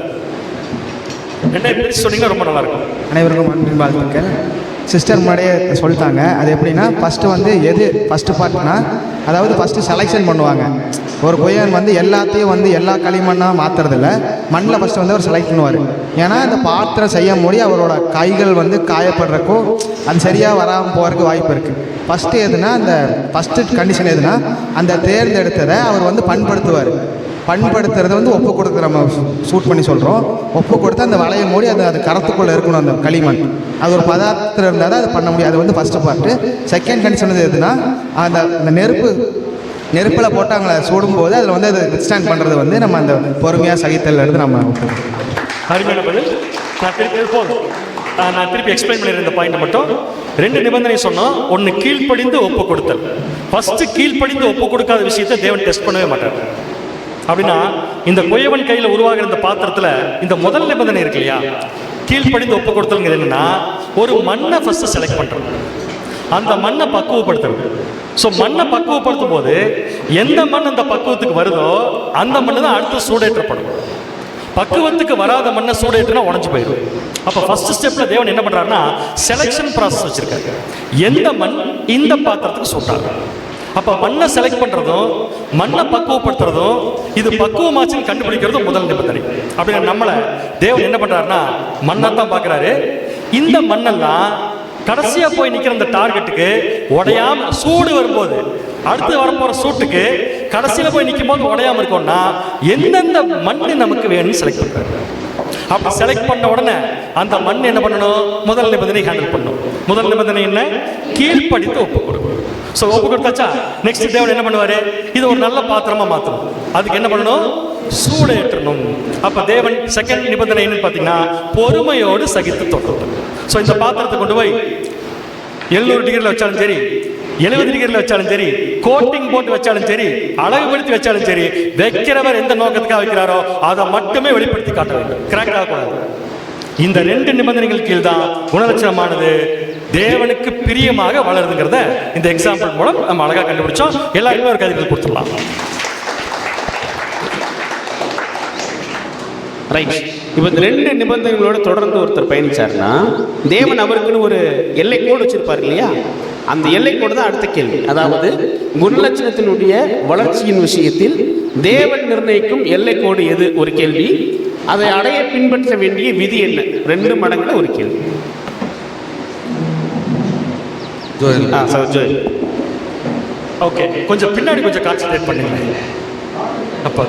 2 பிரிச்சு சொன்னீங்கன்னா ரொம்ப நல்லா இருக்கும். அனைவருக்கும் அன்பின் வாழ்த்துக்கள். சிஸ்டர் முன்னாடியே சொல்லிட்டாங்க. அது எப்படின்னா ஃபஸ்ட்டு பார்ட்னா அதாவது ஃபஸ்ட்டு செலெக்ஷன் பண்ணுவாங்க. ஒரு கொய்யன் வந்து எல்லாத்தையும் வந்து எல்லா களிமண்ணாக மாற்றுறதில்ல, மண்ணில் ஃபஸ்ட்டு வந்து அவர் செலக்ட் பண்ணுவார். ஏன்னா அந்த பாத்திரம் செய்யும் போது அவரோட கைகள் வந்து காயப்படுறக்கோ அது சரியாக வராமல் போகிறதுக்கு வாய்ப்பு இருக்குது. ஃபஸ்ட்டு எதுனா அந்த ஃபஸ்ட்டு கண்டிஷன் எதுனா அந்த தேர்ந்தெடுத்ததை அவர் வந்து பண்படுத்துறது வந்து ஒப்பு கொடுத்து நம்ம சூட் பண்ணி சொல்கிறோம். ஒப்பு கொடுத்து அந்த வளைய மூடி அது கரத்துக்குள்ளே இருக்கணும். அந்த களிமண் அது ஒரு பதார்த்தம் இருந்தால் தான் அது பண்ண முடியும். அது வந்து ஃபஸ்ட்டு பார்ட்டு. செகண்ட் கண்டிஷன் வந்து எதுனா அந்த நெருப்பில் போட்டு அவங்கள சூடும்போது அதில் வந்து அது வித்ஸ்டாண்ட் பண்ணுறது வந்து நம்ம அந்த பொறுமையாக சகித்தல் எடுத்து நம்ம அருமையான பதில். நான் திருப்பி எக்ஸ்பிளைன் பண்ணியிருந்த பாயிண்ட் மட்டும் 2 நிபந்தனை சொன்னோம். ஒன்று கீழ்ப்படிந்து ஒப்பு கொடுத்தல். ஃபஸ்ட்டு கீழ்ப்படிந்து ஒப்பு கொடுக்காத விஷயத்தை தேவன் டெஸ்ட் பண்ணவே மாட்டார். அப்படின்னா இந்த குயவன் கையில் உருவாகிற இந்த பாத்திரத்தில் இந்த முதல் நிபந்தனை இருக்கு இல்லையா, கீழ்ப்படிந்து ஒப்பு கொடுத்தல்ங்கிறது என்னன்னா ஒரு மண்ணை ஃபர்ஸ்ட் செலக்ட் பண்றது, அந்த மண்ணை பக்குவப்படுத்துறது. ஸோ மண்ணை பக்குவப்படுத்தும் போது எந்த மண் அந்த பக்குவத்துக்கு வருதோ அந்த மண்ணு தான் அடுத்து சூடேற்றப்படும். பக்குவத்துக்கு வராத மண்ணை சூடேற்றினா உடஞ்சு போயிடும். அப்போ ஃபர்ஸ்ட் ஸ்டெப்ல தேவன் என்ன பண்றாருன்னா செலெக்ஷன் ப்ராசஸ் வச்சிருக்காரு. எந்த மண் இந்த பாத்திரத்துக்கு சூட்டாகும். அப்போ மண்ணை செலக்ட் பண்ணுறதும் மண்ணை பக்குவப்படுத்துறதும் இது பக்குவமாச்சுன்னு கண்டுபிடிக்கிறதும் முதல் நிபந்தனை. அப்படின்னா நம்மளை தேவன் என்ன பண்ணுறாருன்னா மண்ணை தான் பார்க்குறாரு. இந்த மண்ணெல்லாம் கடைசியாக போய் நிற்கிற அந்த டார்கெட்டுக்கு உடையாம சூடு வரும்போது அடுத்து வரப்போகிற சூட்டுக்கு கடைசியில் போய் நிற்கும் போது உடையாமல் இருக்கோம்னா எந்தெந்த மண் நமக்கு வேணும்னு செலக்ட் பண்ணுறாரு. அப்படி செலக்ட் பண்ண உடனே அந்த மண் என்ன பண்ணணும்? முதல் நிபந்தனை ஹேண்டில் பண்ணணும். முதல் நிபந்தனை என்ன? கீழ்ப்படித்து ஒப்பு கொடுக்கணும். ஸோ ஒப்பு கொடுத்தாச்சா நெக்ஸ்ட் தேவன் என்ன பண்ணுவார்? இது ஒரு நல்ல பாத்திரமா மாற்றணும். அதுக்கு என்ன பண்ணணும்? சூடேற்றணும். அப்போ தேவன் செகண்ட் நிபந்தனை என்னன்னு பார்த்தீங்கன்னா பொறுமையோடு சகித்து தொடரும். ஸோ இந்த பாத்திரத்தை கொண்டு போய் 700 டிகிரியில் வச்சாலும் சரி, 70 டிகிரியில் வச்சாலும் சரி, கோட்டிங் போட்டு வச்சாலும் சரி, அழகுபடுத்தி வச்சாலும் சரி, வைக்கிறவர் எந்த நோக்கத்துக்காக வைக்கிறாரோ அதை மட்டுமே வெளிப்படுத்தி காட்ட வேண்டும். கிராக் ஆகக்கூடாது. இந்த 2 நிபந்தனைகள் கீழ் தான் குணலட்சணமானது தேவனுக்கு பிரியமாக வளருதுங்கிறத இந்த எக்ஸாம்பிள் மூலம் நம்ம அழகாக கண்டுபிடிச்சோம். எல்லாருக்குமே ஒரு கதைகள் கொடுத்துடலாம். ரைட். இப்போ இந்த 2 நிபந்தனைகளோட தொடர்ந்து ஒருத்தர் பயணிச்சார்னா தேவன் அவருக்குன்னு ஒரு எல்லை கோடு வச்சிருப்பார் இல்லையா? அந்த எல்லை கோடு தான் அடுத்த கேள்வி. அதாவது குணலட்சணத்தினுடைய வளர்ச்சியின் விஷயத்தில் தேவன் நிர்ணயிக்கும் எல்லை கோடு எது ஒரு கேள்வி, அதை அடைய பின்பற்ற வேண்டிய விதி என்ன 2 மடங்குல ஒரு கேள்வி. ஓகே, கொஞ்சம் பின்னாடி கொஞ்சம் கான்சன்ட்ரேட் பண்ணுங்க. அப்போ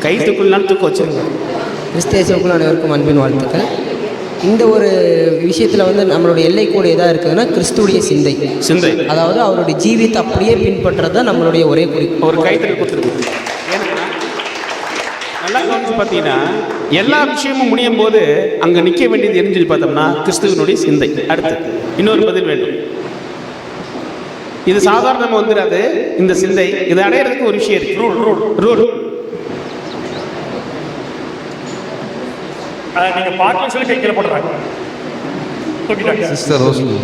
கைத்துக்குள்ளான்னு தூக்க வச்சிருங்க. கிறிஸ்தேசுக்குள் அனைவருக்கும் அன்பின் வாழ்த்துக்கள். இந்த ஒரு விஷயத்தில் வந்து நம்மளுடைய எல்லை கூட எதாக இருக்குதுன்னா கிறிஸ்துடைய சிந்தை, அதாவது அவருடைய ஜீவியத்தை அப்படியே பின்பற்றுறது தான் நம்மளுடைய ஒரே குறிப்பு. ஒரு கைத்தறி கொடுத்துருக்கு. ஏன்னா நல்லா கவனிச்சு பார்த்தீங்கன்னா எல்லா விஷயமும் முடியும் போது அங்கே நிற்க வேண்டியது என்னன்னு சொல்லி பார்த்தோம்னா கிறிஸ்துவனுடைய சிந்தை. அடுத்து இன்னொரு பதில் வேண்டும். இது சாதாரணமாக வந்துடாது. இந்த சிந்தை இதை அடையிறதுக்கு ஒரு விஷயம் இருக்கு. ரூல் நீங்கள் பார்க்கணும்னு சொல்லி கை கீழே போடுறாங்க. தூக்கிட்டாங்க. சிஸ்டர் ரோஷினி.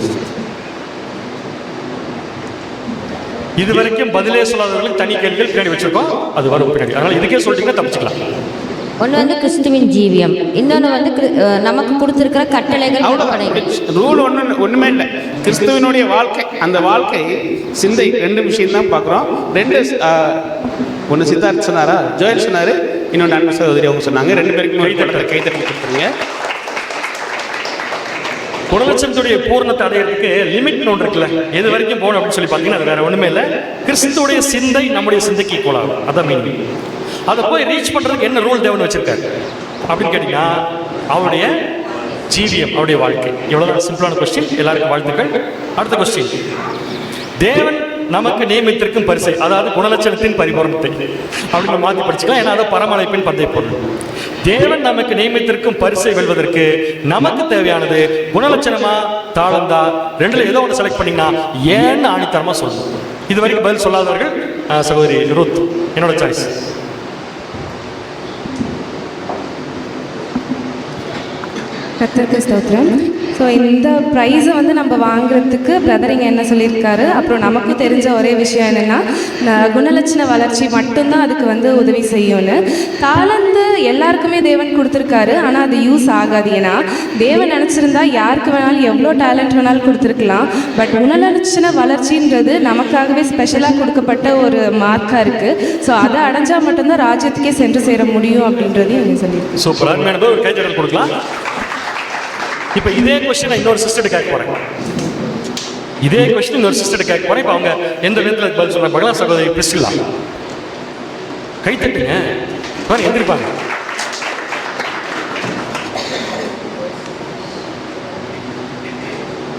இது வரைக்கும் பதிலே சொல்லாதவர்களுக்கு தனி கேள்விகள் பின்னாடி வச்சிருக்கோம், அது வரும் பின்னாடி. அதனால் இதுக்கே சொல்லிட்டீங்கன்னா தப்பிச்சுக்கலாம். ஒன்று வந்து கிறிஸ்துவின் ஜீவியம், இன்னொன்று வந்து நமக்கு கொடுத்துருக்கிற கட்டளைகள். ரூல் ஒன்றுமே இல்லை. கிறிஸ்துவனுடைய வாழ்க்கை, அந்த வாழ்க்கை சிந்தை, ரெண்டு விஷயம் தான் பார்க்குறோம். ரெண்டு ஒன்று சித்தார்த் சொன்னாரா, ஜோயல் சொன்னார், இன்னொன்று அன்பு சகோதரி அவங்க சொன்னாங்க. ரெண்டு பேருக்கும் கைத்தட்டி கொடுத்துருங்க. குணலட்சணத்துடைய பூர்ணத்தை அடையிறதுக்கு லிமிட் ஒன்று இருக்குல்ல, எது வரைக்கும் போகணும் அப்படின்னு சொல்லி பார்த்தீங்கன்னா அது வேற ஒன்றுமே இல்லை. கிறிஸ்துவோடைய சிந்தை நம்முடைய சிந்தைக்கு ஈக்குவலாகும், அதான் மீனிங். அதை போய் ரீச் பண்ணுறதுக்கு என்ன ரூல் தேவன் வச்சிருக்காரு அப்படின்னு கேட்டிங்கன்னா அவருடைய ஜீவியம், அவருடைய வாழ்க்கை. எவ்வளோ சிம்பிளான கொஸ்டின். எல்லாருக்கும் வாழ்த்துக்கள். அடுத்த கொஸ்டின், தேவன் நமக்கு நியமித்திருக்கும் பரிசை, அதாவது குணலட்சணத்தின் பரிபூரணத்தை அப்படின்னு மாற்றி படிச்சுக்கலாம். ஏன்னா அதை பரமழைப்பின் பந்தய பொருள். தேவன் நமக்கு நியமித்திருக்கும் பரிசை வெல்வதற்கு நமக்கு தேவையானது குணலட்சணமா தாளந்தா, ரெண்டுல ஏதோ ஒன்று செலக்ட் பண்ணீங்கன்னா ஏன்னு ஆணித்தரமா சொல்லணும். இது வரைக்கும் பதில் சொல்லாதவர்கள் சகோதரி ரூத், என்னோட சாய்ஸ். கர்த்தருக்கு ஸ்தோத்திரம். ஸோ இந்த ப்ரைஸை வந்து நம்ம வாங்குறதுக்கு பிரதரிங்க என்ன சொல்லியிருக்காரு, அப்புறம் நமக்கு தெரிஞ்ச ஒரே விஷயம் என்னென்னா குணலட்சண வளர்ச்சி மட்டும்தான் அதுக்கு வந்து உதவி செய்யும்னு. தாளந்து எல்லாருக்குமே தேவன் கொடுத்துருக்காரு, ஆனால் அது யூஸ் ஆகாது. ஏன்னா தேவன் நினச்சிருந்தா யாருக்கு வேணாலும் எவ்வளோ டேலண்ட் வேணாலும் கொடுத்துருக்கலாம். பட் குணலட்சண வளர்ச்சின்றது நமக்காகவே ஸ்பெஷலாக கொடுக்கப்பட்ட ஒரு மார்க்காக இருக்குது. ஸோ அதை அடைஞ்சால் மட்டும்தான் ராஜ்யத்துக்கே சென்று சேர முடியும் அப்படின்றதையும் நீங்கள் சொல்லியிருக்கீங்க. சூப்பராக ஒரு கைத்தட்டல் கொடுக்கலாம். இப்போ இதே கொஸ்டின் இன்னொரு சிஸ்டர் கேட்க போறேன். இதே கொஸ்டின் இன்னொரு சிஸ்டர் கேட்க போறேன். இப்போ அவங்க எந்த விதத்தில் பதில் சொல்றாங்க பார்க்கலாம். சகோதரி பிரிஸ்கில்லா, கை தட்டுங்க, பாருங்க எந்திரிப்பாங்க.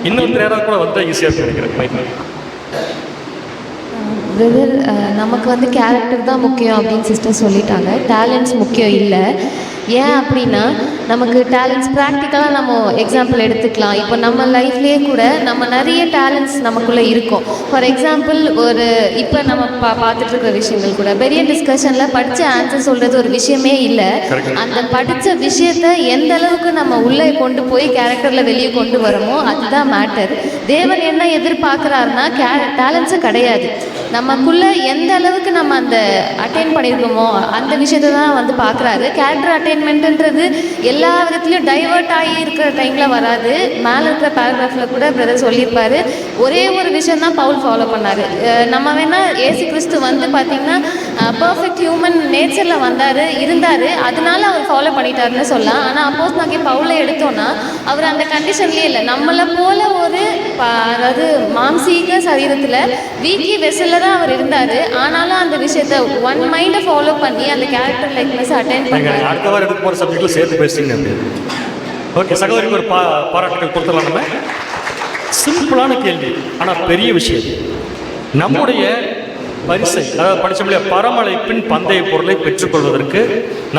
இன்னொருத்தர் யாராவது கூட வந்தால் ஈஸியாக நினைக்கிறேன். பிரதர், நமக்கு வந்து கேரக்டர் தான் முக்கியம் அப்படின்னு சிஸ்டர் சொல்லிட்டாங்க. டேலண்ட்ஸ் முக்கியம் இல்லை. ஏன் அப்படின்னா நமக்கு டேலண்ட்ஸ் ப்ராக்டிக்கலாக நம்ம எக்ஸாம்பிள் எடுத்துக்கலாம். இப்போ நம்ம லைஃப்லேயே கூட நம்ம நிறைய டேலண்ட்ஸ் நமக்குள்ளே இருக்கும். ஃபார் எக்ஸாம்பிள் ஒரு இப்போ நம்ம பார்த்துட்டு இருக்கிற விஷயங்கள் கூட பெரிய டிஸ்கஷனில் படித்த ஆன்சர் சொல்கிறது ஒரு விஷயமே இல்லை. அந்த படித்த விஷயத்தை எந்த அளவுக்கு நம்ம உள்ளே கொண்டு போய் கேரக்டரில் வெளியே கொண்டு வரோமோ அதுதான் மேட்டர். தேவன் என்ன எதிர்பார்க்குறாருன்னா டேலண்ட்ஸு கிடையாது, நமக்குள்ளே எந்த அளவுக்கு நம்ம அந்த அட்டைன் பண்ணியிருக்கோமோ அந்த விஷயத்தை தான் வந்து பார்க்குறாரு. கேரக்டர் அட்டைன்மெண்ட்டுன்றது எல்லா விதத்துலையும் டைவர்ட் ஆகி இருக்கிற டைமில் வராது. மேலே இருக்கிற பேராகிராஃபில் கூட பிரதர் சொல்லியிருப்பார். ஒரே ஒரு விஷயம் தான் பவுல் ஃபாலோ பண்ணார். நம்ம வேணால் ஏசு கிறிஸ்து வந்து பார்த்திங்கன்னா பர்ஃபெக்ட் ஹியூமன் நேச்சரில் இருந்தார், அதனால அவர் ஃபாலோ பண்ணிட்டாருன்னு சொல்லலாம். ஆனால் அப்போஸ் நாங்கள் பவுலை எடுத்தோன்னா அவர் அந்த கண்டிஷன்லேயே இல்லை. நம்மளை போல் ஒரு அதாவது மாம்சீக சரீரத்தில் வீக்லி வெசலில் தான் அவர் இருந்தார். ஆனாலும் அந்த விஷயத்தை ஒன் மைண்டை ஃபாலோ பண்ணி அந்த கேரக்டர் லைக்னஸ் அட்டென்ட் பண்ணி அடுத்த வாரம் எடுத்து போகிற சப்ஜெக்டில் சேர்த்து பேசுறீங்க. ஓகே, சகோதரிக்கு ஒரு பாராட்டுகள் கொடுத்துடலாம். நம்ம சிம்பிளான கேள்வி ஆனால் பெரிய விஷயம். நம்முடைய பரிசை, அதாவது படிச்ச முடியாது பரமழைப்பின் பந்தய பொருளை பெற்றுக்கொள்வதற்கு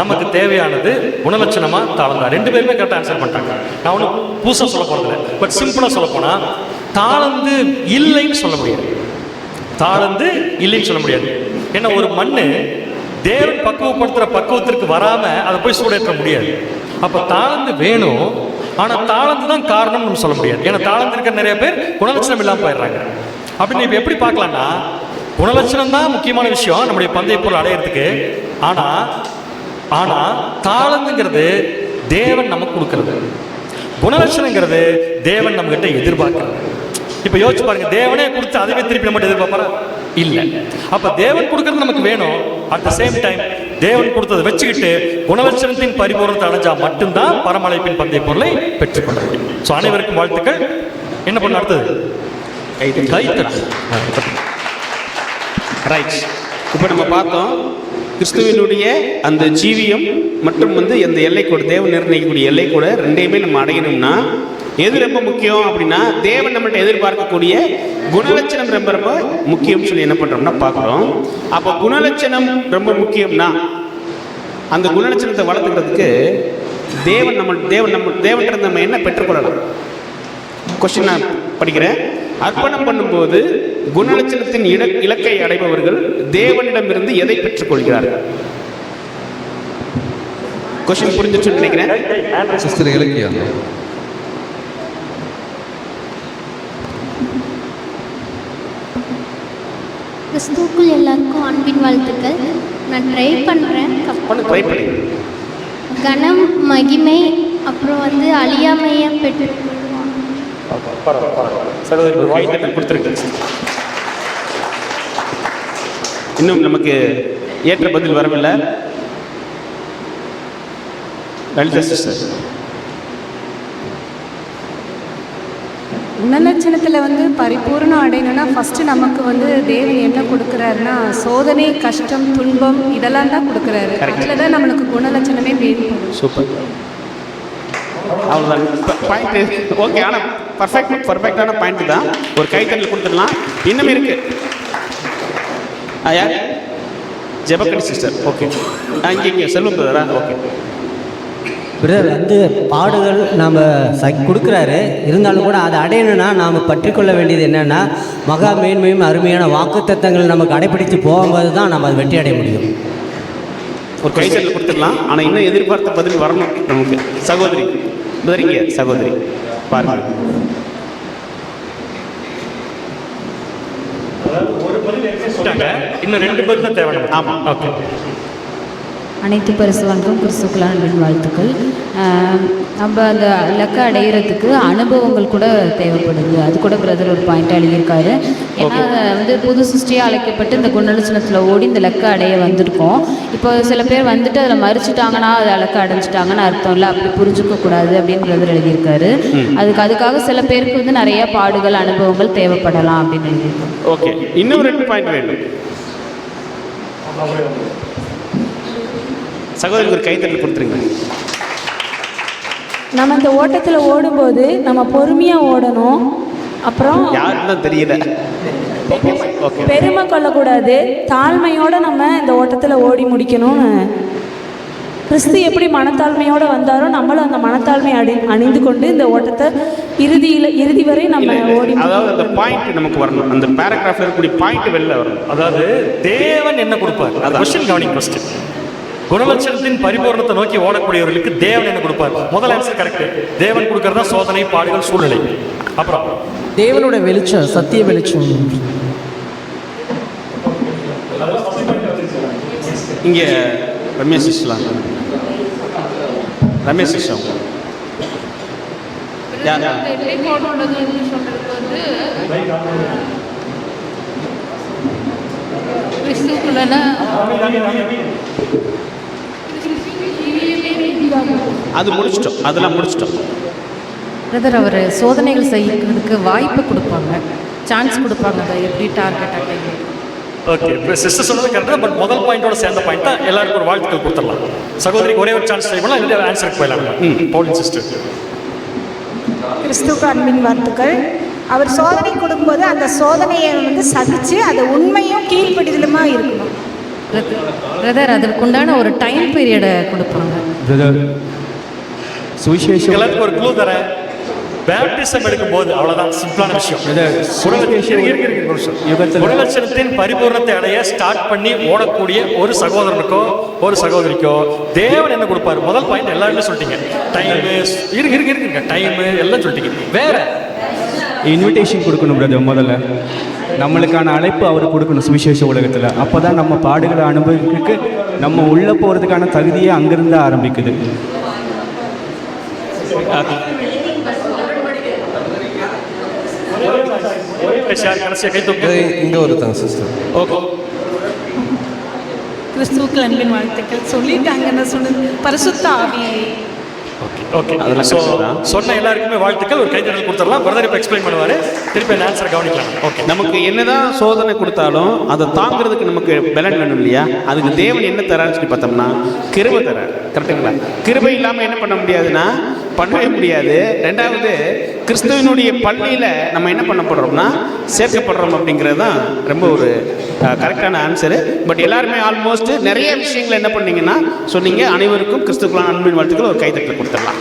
நமக்கு தேவையானது குணலட்சணமா தாளந்தா. ரெண்டு பேருமே கரெக்டாக ஆன்சர் பண்ணிட்டாங்க. நான் ஒன்றும் புதுசாக சொல்ல போகிறதில்ல. பட் சிம்பிளாக சொல்ல போனால் தாளந்து இல்லைன்னு சொல்ல முடியாது. தாளந்து இல்லைன்னு சொல்ல முடியாது. ஏன்னா ஒரு மண்ணு தேவன் பக்குவப்படுத்துகிற பக்குவத்திற்கு வராமல் அதை போய் சூடேற்ற முடியாது. அப்போ தாளந்து வேணும், ஆனால் தாளந்து தான் காரணம் நம்ம சொல்ல முடியாது. ஏன்னா தாளந்து இருக்கிற நிறைய பேர் குணலட்சணம் இல்லாமல் போயிடுறாங்க. அப்படின்னு இப்போ எப்படி பார்க்கலாம்னா குணலட்சணம் தான் முக்கியமான விஷயம் நம்முடைய பந்தய பொருள் அடையிறதுக்கு. ஆனால் தாளந்துங்கிறது தேவன் நமக்கு கொடுக்கறது, குணலட்சணங்கிறது தேவன் நம்மகிட்ட எதிர்பார்க்கிறது. இப்போ யோசிச்சு பாருங்க, தேவனே கொடுத்து அதுவே திருப்பி நம்ம எதிர்பார்ப்பாரா? இல்லை. அப்போ தேவன் கொடுக்கறது நமக்கு வேணும். அட் த சேம் டைம் தேவன் கொடுத்ததை வச்சுக்கிட்டு குணலட்சணத்தின் பரிபூரணத்தை அடைஞ்சா மட்டும்தான் பரமழைப்பின் பந்தய பொருளை பெற்றுக்கொள்ள முடியும். ஸோ அனைவருக்கும் வாழ்த்துக்கள். என்ன பண்ண அடுத்தது கைத்தட்டல். ரைட். இப்போ நம்ம பார்த்தோம் கிறிஸ்துவனுடைய அந்த ஜீவியம் மற்றும் வந்து அந்த எல்லை கூட தேவன் நிர்ணயிக்கக்கூடிய எல்லை கூட ரெண்டையுமே நம்ம அடையணும்னா எது ரொம்ப முக்கியம் அப்படின்னா தேவன் நம்மகிட்ட எதிர்பார்க்கக்கூடிய குணலட்சணம் ரொம்ப ரொம்ப முக்கியம்னு சொல்லி என்ன பண்ணுறோம்னா பார்க்குறோம். அப்போ குணலட்சணம் ரொம்ப முக்கியம்னா அந்த குணலட்சணத்தை வளர்த்துக்கிறதுக்கு தேவன் நம்ம என்ன பெற்றுக்கொள்ளலாம்? கொஸ்டின் நான் படிக்கிறேன். அர்ப்பணம் பண்ணும்போது குணலட்சணத்தின் இலக்கை அடைபவர்கள் தேவனிடமிருந்து எதை பெற்றுக்கொள்கிறார்கள்? கொஸ்டின் புரிஞ்சிச்சுன்னு நினைக்கிறேன். சிஸ்டர் இலக்கியா. கிறிஸ்துவுக்குள் எல்லாருக்கும் அன்பின் வாழ்த்துக்கள். நான் ட்ரை பண்ணுறேன். ட்ரை பண்ணி கனம், மகிமை, அப்புறம் வந்து அழியாமையை பெற்று கொடுத்துருக்கு. இன்னும் நமக்கு ஏற்ற பதில் வரவில்லை. லலிதா சிஸ்டர். குணலட்சணத்தில் வந்து பரிபூர்ணம் அடையணும்னா ஃபஸ்ட்டு நமக்கு வந்து தேவன் என்ன கொடுக்குறாருன்னா சோதனை, கஷ்டம், துன்பம் இதெல்லாம் தான் கொடுக்குறாரு. அதில் தான் நம்மளுக்கு குணலட்சணமே வேணும். சூப்பர். அவ்வளோதான் பாயிண்ட். ஓகே, ஆனால் பர்ஃபெக்டான பாயிண்ட் தான். ஒரு கைத்தறல் கொடுத்துடலாம். இன்னும் இருக்கு. யார்? ஜெபக்கடி சிஸ்டர். ஓகே, இங்கே செல்வம் பிரதரா? ஓகே பிரதர், வந்து பாடுகள் நாம் கொடுக்குறாரு, இருந்தாலும் கூட அதை அடையணும்னா நாம் பற்றி கொள்ள வேண்டியது என்னென்னா மகா மேன்மையும் அருமையான வாக்குத்தத்தங்கள் நமக்கு அடைப்பிடித்து போகும்போது தான் நம்ம அதை வெற்றி அடைய முடியும். ஒரு கைத்தறல் கொடுத்துடலாம். ஆனால் இன்னும் எதிர்பார்த்த பதில் வரணும் நமக்கு. சகோதரி முதலிங்க, சகோதரி பாருங்க. ஒரு பதில் இன்னும் 2 பதில் தான் தேவை. ஆமாம், ஓகே. அனைத்து பரிசுவான்களும் கிறிஸ்துக்களான அன்பின் வாழ்த்துக்கள். நம்ம அந்த இலக்கை அடையிறதுக்கு அனுபவங்கள் கூட தேவைப்படுது. அது கூட பிரதர் ஒரு பாயிண்ட்டாக எழுதியிருக்காரு. ஏன்னா வந்து புது சிருஷ்டியாக அழைக்கப்பட்டு இந்த குணலட்சணத்தில் ஓடி இந்த இலக்கை அடைய வந்திருக்கோம். இப்போ சில பேர் வந்துட்டு அதில் மறிச்சிட்டாங்கன்னா அது இலக்கை அடைஞ்சிட்டாங்கன்னு அர்த்தம் இல்லை, அப்படி புரிஞ்சுக்கக்கூடாது அப்படின்னு பிரதர் எழுதியிருக்காரு. அதுக்காக சில பேருக்கு வந்து நிறைய பாடுகள், அனுபவங்கள் தேவைப்படலாம் அப்படின்னு எழுதியிருக்காரு. ஓகே, இன்னும் 2 பாயிண்ட் வேண்டும். சகோதரிக்கு ஒரு கைத்தறல் கொடுத்துருங்க. நம்ம இந்த ஓட்டத்தில் ஓடும்போது நம்ம பொறுமையாக ஓடணும். அப்புறம் யாருன்னு தெரியல, பெருமை கொள்ளக்கூடாது. தாழ்மையோடு நம்ம இந்த ஓட்டத்தில் ஓடி முடிக்கணும்னு கிறிஸ்து எப்படி மனத்தாழ்மையோடு வந்தாரோ நம்மளும் அந்த மனத்தாழ்மை அணிந்து கொண்டு இந்த ஓட்டத்தை இறுதி வரை நம்ம ஓடி. அதாவது அந்த பாயிண்ட் நமக்கு வரணும். அந்த பேராகிராஃப்ல இருக்கக்கூடிய பாயிண்ட் வெளில வரணும். அதாவது தேவன் என்ன கொடுப்பார்? அது கொஸ்டின் கவனிங். ஃபர்ஸ்ட் குணலட்சணத்தின் பரிபூர்ணத்தை நோக்கி ஓடக்கூடியவர்களுக்கு தேவன் என்ன கொடுப்பார்? முதல் ஆன்சர் கரெக்ட். தேவன் கொடுக்கறதா சோதனை, பாடுகள், சூழ்நிலை. அப்புறம் தேவனோட வெளிச்சம், சத்திய வெளிச்சம். இங்கே ரமேஷ் சிஸ்லாம், ரமேஷ் சிஸ்லாம் அது முடிச்சிட்டோம். அதெல்லாம் முடிச்சிட்டோம். பிரதர், அவர் சோதனைகள் செய்யறதுக்கு வாய்ப்பு கொடுப்பாங்க, சான்ஸ் கொடுப்பாங்க. அதை எப்படி டார்கெட் அடைங்க? ஓகே, இப்போ சிஸ்டர் சொன்னது கரெக்டாக. பட் முதல் பாயிண்டோட சேர்ந்த பாயிண்ட் தான் எல்லாருக்கும் ஒரு வாழ்த்துக்கள் கொடுத்துடலாம். சகோதரிக்கு ஒரே ஒரு சான்ஸ் ட்ரை பண்ணலாம், இல்லை ஆன்சருக்கு போயிடலாம். பவுலின் சிஸ்டர். கிறிஸ்துவுக்கு அன்பின் வாழ்த்துக்கள். அவர் சோதனை கொடுக்கும்போது அந்த சோதனையை வந்து சகிச்சு அது உண்மையும் கீழ்ப்படிதலுமா இருக்கணும். பிரதர், அதற்குண்டான ஒரு டைம் பீரியடை கொடுப்பாங்க. பிரதர், சுவிசேஷம் எல்லாருக்கும் ஒரு க்ளூ தரேன். பேப்டிசம் எடுக்கும் போது அவ்வளவுதான், சிம்பிளான விஷயம். குணலட்சணத்தின் பரிபூர்ணத்தை அடைய ஸ்டார்ட் பண்ணி ஓடக்கூடிய ஒரு சகோதரனுக்கோ ஒரு சகோதரிக்கோ தேவன் என்ன கொடுப்பாரு? முதல் பாயிண்ட் எல்லாருமே சொல்லிட்டீங்க. டைம் இருக்குங்க, டைம் எல்லாம் சொல்லிட்டீங்க. வேற இன்விடேஷன் கொடுக்கணும் பிரதர். முதல்ல நம்மளுக்கான அழைப்பு அவர் கொடுக்கணும் சுவிசேஷ உலகத்தில். அப்போ தான் நம்ம பாடுகளை அனுபவிக்கிறதுக்கு நம்ம உள்ளே போகிறதுக்கான தகுதியே அங்கிருந்து ஆரம்பிக்குது. இங்கே ஒருத்தாங்க சிஸ்டர். ஓகே, கிறிஸ்துவுக்கு அன்பின் வாழ்த்துக்கள். சொல்லிட்டாங்க, என்ன சொன்னது? பரிசுத்த ஆவி. ஓகே, சொன்ன எல்லாருக்குமே வாழ்த்துக்கள். ஒரு கைத்தறல் கொடுத்துடலாம். பிரதர் இப்போ எக்ஸ்பிளைன் பண்ணுவார், திருப்பி அந்த ஆன்சரை கவனிக்கலாம். ஓகே, நமக்கு என்னதான் சோதனை கொடுத்தாலும் அதை தாங்கிறதுக்கு நமக்கு பலன் வேணும் இல்லையா? அதுக்கு தேவன் என்ன தரான்னு சொல்லி பார்த்தோம்னா கிருபை தர. கரெக்டுங்களா? கிருபை இல்லாமல் என்ன பண்ண முடியாதுன்னா பண்ணவே முடியாது. ரெண்டாவது, கிறிஸ்துவனுடைய பள்ளியில் நம்ம என்ன பண்ணப்படுறோம்னா சேர்க்கப்படுறோம் அப்படிங்கிறது தான் ரொம்ப ஒரு கரெக்டான ஆன்சரு. பட் எல்லாருமே ஆல்மோஸ்ட் நிறைய விஷயங்கள் என்ன பண்ணீங்கன்னா சொன்னீங்க. அனைவருக்கும் கிறிஸ்துவுக்குள்ளான அன்பின் வாழ்த்துக்கள் ஒரு கைத்தட்டல் கொடுத்துடலாம்.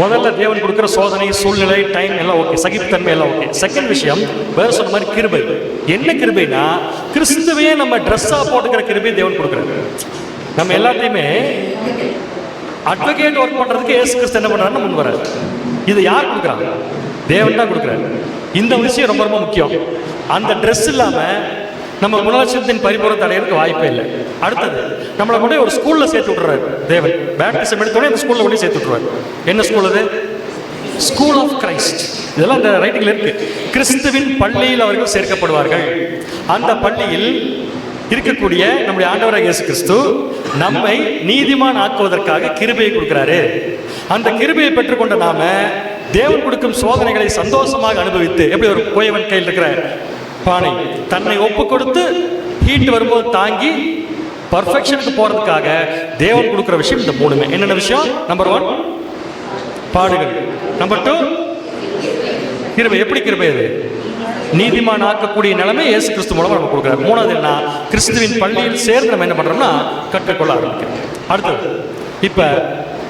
முதல்ல தேவன் கொடுக்குற சோதனை, சூழ்நிலை, டைம் எல்லாம் ஓகே, சகிப்புத்தன்மை எல்லாம் ஓகே. செகண்ட் விஷயம், வேற சொன்ன மாதிரி கிருபை. என்ன கிருபைனா கிறிஸ்துவையே நம்ம ட்ரெஸ்ஸாக போட்டுக்கிற கிருபை தேவன் கொடுக்குறாரு. நம்ம எல்லாத்தையுமே அட்வொகேட் ஒர்க் பண்ணுறதுக்கு இயேசு கிறிஸ்து என்ன பண்ணுறாருன்னு முன் வராரு. இது யார் கொடுக்குறாங்க? தேவன் தான் கொடுக்குறாரு. இந்த விஷயம் ரொம்ப ரொம்ப முக்கியம். அந்த ட்ரெஸ் இல்லாமல் நம்ம குணலட்சணத்தின் பரிபூரணத்தை அடையிறதுக்கு வாய்ப்பே இல்லை. அடுத்தது நம்மளை கொண்டு ஒரு ஸ்கூலில் சேர்த்து விட்றாரு தேவன். பேப்டிசம் எடுத்தோடனே அந்த ஸ்கூலில் கொண்டு சேர்த்து விட்ருவார். என்ன ஸ்கூல் அது? School of Christ. இதெல்லாம் இந்த ரைட்டிங்கில் இருக்கு. கிறிஸ்துவின் பள்ளியில் அவர்கள் சேர்க்கப்படுவார்கள். அந்த பள்ளியில் இருக்கக்கூடிய நம்முடைய ஆண்டவராகிய இயேசு கிறிஸ்து நம்மை நீதிமான் ஆக்குவதற்காக கிருபையை கொடுக்கிறாரு. அந்த கிருபையை பெற்றுக்கொண்ட நாம தேவன் கொடுக்கும் சோதனைகளை சந்தோஷமாக அனுபவித்து, எப்படி ஒரு கோயவன் கையில் இருக்கிற பானை தன்னை ஒப்பு கொடுத்து ஹீட் வரும்போது தாங்கி பர்ஃபெக்ஷனுக்கு போறதுக்காக தேவன் கொடுக்குற விஷயம் இந்த மூணுமே. என்னென்ன விஷயம்? நம்பர் 1 பாடுகள். நம்பர் 2 கிருபை. எப்படி கிருபை? அது நீதிமான் ஆக்கக்கூடிய நிலைமை இயேசு கிறிஸ்து மூலமாக நம்ம கொடுக்குறாரு. மூணாவது என்ன? கிறிஸ்துவின் பள்ளியில் சேர்ந்து நம்ம என்ன பண்ணுறோம்னா கற்றுக்கொள்ள ஆரம்பிக்கிறோம். அடுத்தது இப்போ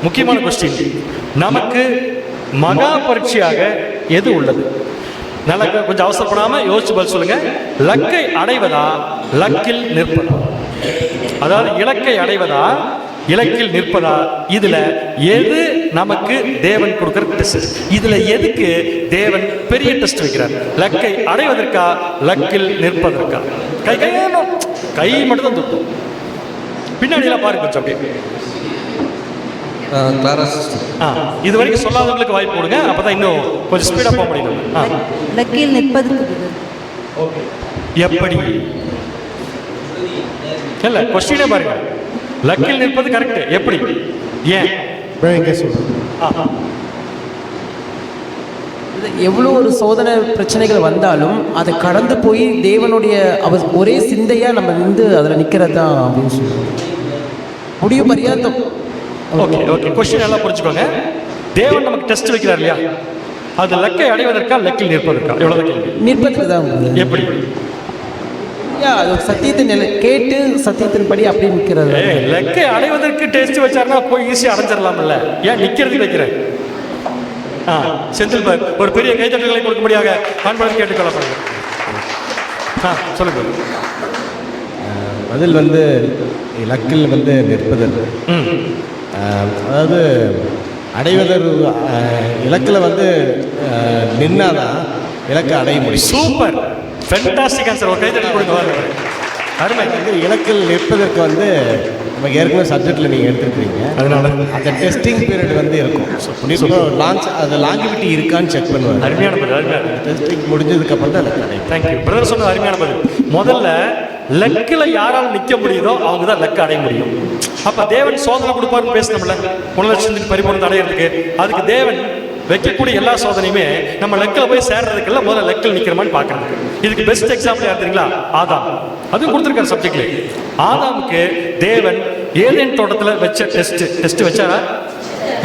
முக்கியமான கொஸ்டின், நமக்கு மகா பரீட்சையாக எது உள்ளது? நல்லா கொஞ்சம் அவசரப்படாமல் யோசிச்சு பதில் சொல்லுங்க. லக்கை அடைவதா, லக்கில் நிற்பதா? அதாவது இலக்கை அடைவதா, இலக்கில் நிற்பதா? இதுல எது நமக்கு தேவன் கொடுக்கிற டெஸ்ட்? இதுல எதுக்கு தேவன் பெரிய டெஸ்ட் வைக்கிறார்? லக்கை அடைவதற்கா, லக்கில் நிற்பதற்கா? கை கை மட்டும் தான் தூக்கும். பின்னாடி எல்லாம் பாருங்க கொஞ்சம் அப்படியே. இது வரைக்கும் சொல்லாதவங்களுக்கு வாய்ப்பு கொடுங்க. அப்பதான் இன்னும் கொஞ்சம் ஸ்பீடா போக முடியும். லக்கில் நிற்பது எப்படி? இல்ல கொஸ்டினே பாருங்க. லக்கில் நிற்பது கரெக்ட். எப்படி? ஏன்? எவ்வளோ ஒரு சோதனை பிரச்சனைகள் வந்தாலும் அதை கடந்து போய் தேவனுடைய ஒரே சிந்தையா நம்ம அதில் நிற்கிறது தான் அப்படின்னு சொல்லுவோம். முடிவு பரியாத்தம். ஓகே ஓகே, கொஸ்டின் நல்லா புரிஞ்சுக்கோங்க. தேவன் நமக்கு டெஸ்ட் வைக்கிறார் இல்லையா? அது லக்கை அடைவதற்கா, லக்கில் நிற்பதற்கா? எவ்வளவு கேள்வி? நிற்பதற்கு தான். எப்படி? அது சத்தியத்தை கேட்டு சத்தியத்தின் படி அப்படி நிற்கிறது. லக்கை அடைவதற்கு டெஸ்ட் வச்சாருன்னா போய் ஈஸியாக அடைஞ்சிடலாம்ல. ஏன் நிற்கிறதுக்கு வைக்கிறேன்? செந்தில் ஒரு பெரிய கைத்தட்டல்களை கொடுக்கும்படியாக காண்பதை கேட்டுக்கொள்ளப்படுங்க. சொல்லுங்க. பதில் இலக்கில் நிற்பதற்கு, அதாவது அடைவதற்கு இலக்கில் நின்னாதான் இலக்கை அடைய முடியும். Super, fantastic answer. ஒரு கைத்தட்டல் கொடுங்க. அருமை. இலக்கில் நிற்பதற்கு நமக்கு ஏற்கனவே சப்ஜெக்டில் நீங்கள் எடுத்துருக்கிறீங்க. அதனால அந்த டெஸ்டிங் பீரியட் இருக்கும். அது லாங்கிவிட்டி இருக்கான்னு செக் பண்ணுவாங்க. அருமையான பதில், அருமையான. டெஸ்டிங் முடிஞ்சதுக்கப்புறம் தான் எனக்கு கிடைக்கும். தேங்க்யூ பிரதர், சொன்ன அருமையான பதில். முதல்ல லக்கில் யாரால் நிற்க முடியுதோ அவங்க தான் லக்கு அடைய முடியும். அப்போ தேவன் சோதனை கொடுப்பாருன்னு பேசணும்ல, குணலட்சணத்தின் பரிபூரணத்தை அடையிறதுக்கு. அதுக்கு தேவன் வைக்கக்கூடிய எல்லா சோதனையுமே நம்ம லக்கில் போய் சேர்றதுக்குள்ள முதல்ல லக்கில் நிற்கிறோமான்னு பார்க்கறதுக்கு. இதுக்கு பெஸ்ட் எக்ஸாம்பிள் யார் தெரியுங்களா? ஆதாம். அதுவும் கொடுத்துருக்காரு சப்ஜெக்ட்ல. ஆதாமுக்கு தேவன் ஏதேன் தோட்டத்தில் வச்ச டெஸ்ட் வச்சாரா?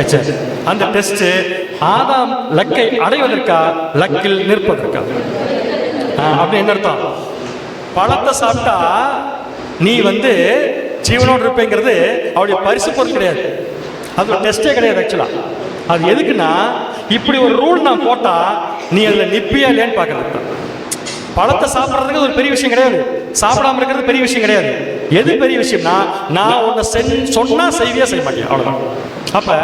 வச்சார். அந்த டெஸ்ட் ஆதாம் லக்கை அடைவதற்கா, லக்கில் நிற்பதற்கா? அப்படி என்ன அர்த்தம்? பழத்தை சாப்பிட்டா நீ ஜீவனோடு இருப்பேங்கிறது அவருடைய பரிசு பொருள் கிடையாது. அது ஒரு டெஸ்டே கிடையாது ஆக்சுவலா. அது எதுக்குன்னா, இப்படி ஒரு ரூல் நான் போட்டா நீ அதில் நிப்பியா இல்லையான்னு பார்க்கறது தான். பழத்தை சாப்பிட்றதுக்கு ஒரு பெரிய விஷயம் கிடையாது, சாப்பிடாம இருக்கிறது பெரிய விஷயம் கிடையாது. எது பெரிய விஷயம்னா, நான் உன்னை சொன்னா செய்வியா செய்ய மாட்டேன், அவ்வளோதான். அப்ப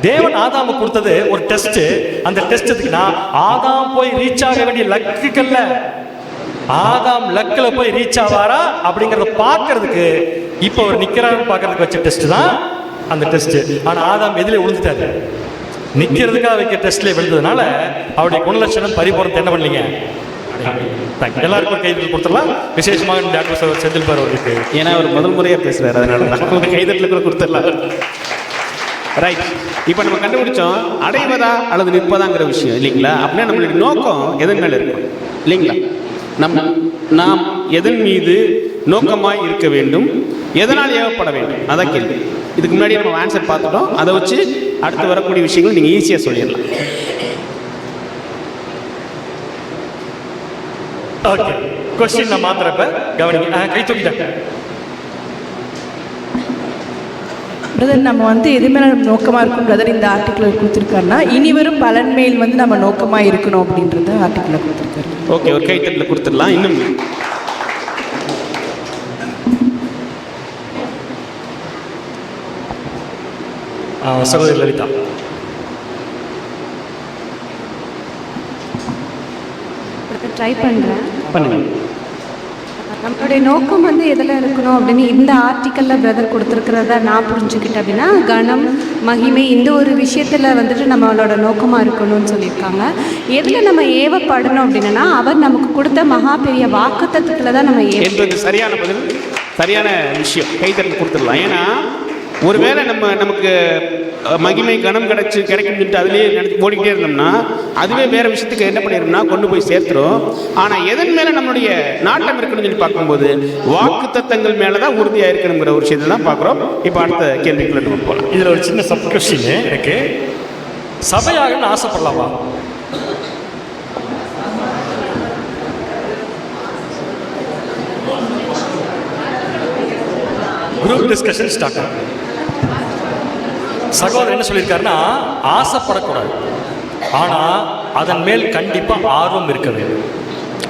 தேவன் ஆதாமுக்கு கொடுத்தது ஒரு டெஸ்ட். அந்த டெஸ்ட்டுக்குன்னா ஆதாம் போய் ரீச் ஆக வேண்டிய லக்குக்கல்ல, ஆதாம் லக்கில் போய் ரீச் ஆவாரா அப்படிங்கிறத பார்க்கறதுக்கு இப்போ ஒரு நிற்கிறான்னு பார்க்கறதுக்கு வச்ச டெஸ்ட் தான் அந்த டெஸ்ட். ஆனால் ஆதாம் எதிலே விழுந்துட்டாரு? நிற்கிறதுக்காக வைக்க டெஸ்ட்லேயே விழுந்ததுனால அவருடைய குணலட்சணம் பரிபூரணத்தை என்ன பண்ணீங்க? எல்லாருக்கும் கைதட்டல் கொடுத்துடலாம். விசேஷமாக டாக்டர் செந்தில் பார் அவருக்கு, ஏன்னா அவர் முதல் முறையாக பேசுகிறார், அதனால தான் கைதட்டல் கூட கொடுத்துடலாம். ரைட். இப்போ நம்ம கண்டுபிடிச்சோம் அடைவதா அல்லது நிற்பதாங்கிற விஷயம் இல்லைங்களா? அப்படின்னா நம்மளுடைய நோக்கம் எதன் மேலே இருக்கும் இல்லைங்களா? நாம் எதன் மீது நோக்கமாய் இருக்க வேண்டும், எதனால் ஏவப்பட வேண்டும், அதான் கேள்வி. இதுக்கு முன்னாடி நம்ம ஆன்சர் பார்த்துட்டோம். அதை வச்சு அடுத்து வரக்கூடிய விஷயங்கள் நீங்கள் ஈஸியாக சொல்லிடலாம். ஓகே, கொஸ்டின் நான் மாத்திரப்ப கவனிங்க. கை தூக்கிட்டாங்க. பிரதர், நம்ம எது மேலே நோக்கமாக இருக்கும் பிரதர் இந்த ஆர்டிக்கிள் கொடுத்துருக்காருன்னா, இனி வரும் பலன் மேல் நம்ம நோக்கமாக இருக்கணும் அப்படின்றத ஆர்டிக்கிளில் கொடுத்துருக்காரு. ஓகே, ஒரு கைத்தட்டில் கொடுத்துடலாம். இன்னும் சகோதரி லலிதா. ட்ரை பண்ணுறேன். பண்ணுங்க. நம்மளுடைய நோக்கம் வந்து எதில் இருக்கணும் அப்படின்னு இந்த ஆர்டிக்கலில் பிரதர் கொடுத்துருக்கிறத நான் புரிஞ்சுக்கிட்டேன் அப்படின்னா, கணம், மகிமை இந்த ஒரு விஷயத்தில் வந்துட்டு நம்மளோட நோக்கமாக இருக்கணும்னு சொல்லியிருக்காங்க. எதில் நம்ம ஏவப்படணும் அப்படின்னா, அவர் நமக்கு கொடுத்த மகா பெரிய வாக்குத்தத்தத்தில் தான் நம்ம என்பது சரியான பதில், சரியான விஷயம். கைத்தறி கொடுத்துடலாம். ஏன்னா ஒருவேளை நமக்கு மகிமை கனம் கிடைக்கும் சொல்லிட்டு அதுலேயே நினைச்சு ஓடிக்கிட்டே இருந்தோம்னா அதுவே வேறு விஷயத்துக்கு என்ன பண்ணிடும்னா கொண்டு போய் சேர்த்துரும். ஆனால் எதன் மேலே நம்மளுடைய நாட்டம் இருக்கணும்னு சொல்லி பார்க்கும்போது வாக்கு தத்தங்கள் மேலே தான் உறுதியாக இருக்கணுங்கிற ஒரு விஷயத்தை தான் பார்க்குறோம். இப்போ அடுத்த கேள்விக்குள்ள நம்ம போகலாம். இதில் ஒரு சின்ன சப் கொஸ்டின் எனக்கு, சபையாகணும்னு ஆசைப்படலாமா? குரூப் டிஸ்கஷன் ஸ்டார்ட் ஆகும். சகோதரர் என்ன சொல்லியிருக்காருன்னா, ஆசைப்படக்கூடாது, ஆனால் அதன் மேல் கண்டிப்பாக ஆர்வம் இருக்க வேண்டும்.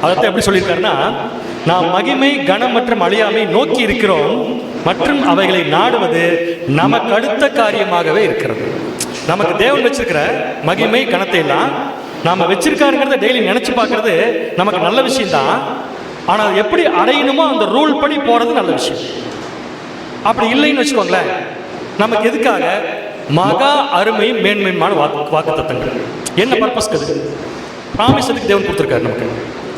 அதைத்தான் எப்படி சொல்லியிருக்காருன்னா, நாம் மகிமை கனம் மற்றும் அழியாமை நோக்கி இருக்கிறோம் மற்றும் அவைகளை நாடுவது நமக்கு அடுத்த காரியமாகவே இருக்கிறது. நமக்கு தேவன் வச்சிருக்கிற மகிமை கணத்தை எல்லாம் நாம் வச்சிருக்காருங்கிறத டெய்லி நினச்சி பார்க்கறது நமக்கு நல்ல விஷயம்தான். ஆனால் அது எப்படி அடையணுமோ அந்த ரூல் படி போகிறது நல்ல விஷயம். அப்படி இல்லைன்னு வச்சுக்கோங்களேன், நமக்கு எதுக்காக மகா அருமையும் மேன்மையுமான வாக்கு தத்தங்கள் என்ன பர்பஸ்க்கு? அது ப்ராமிஸ் எதுக்கு தேவன் கொடுத்துருக்காரு? நமக்கு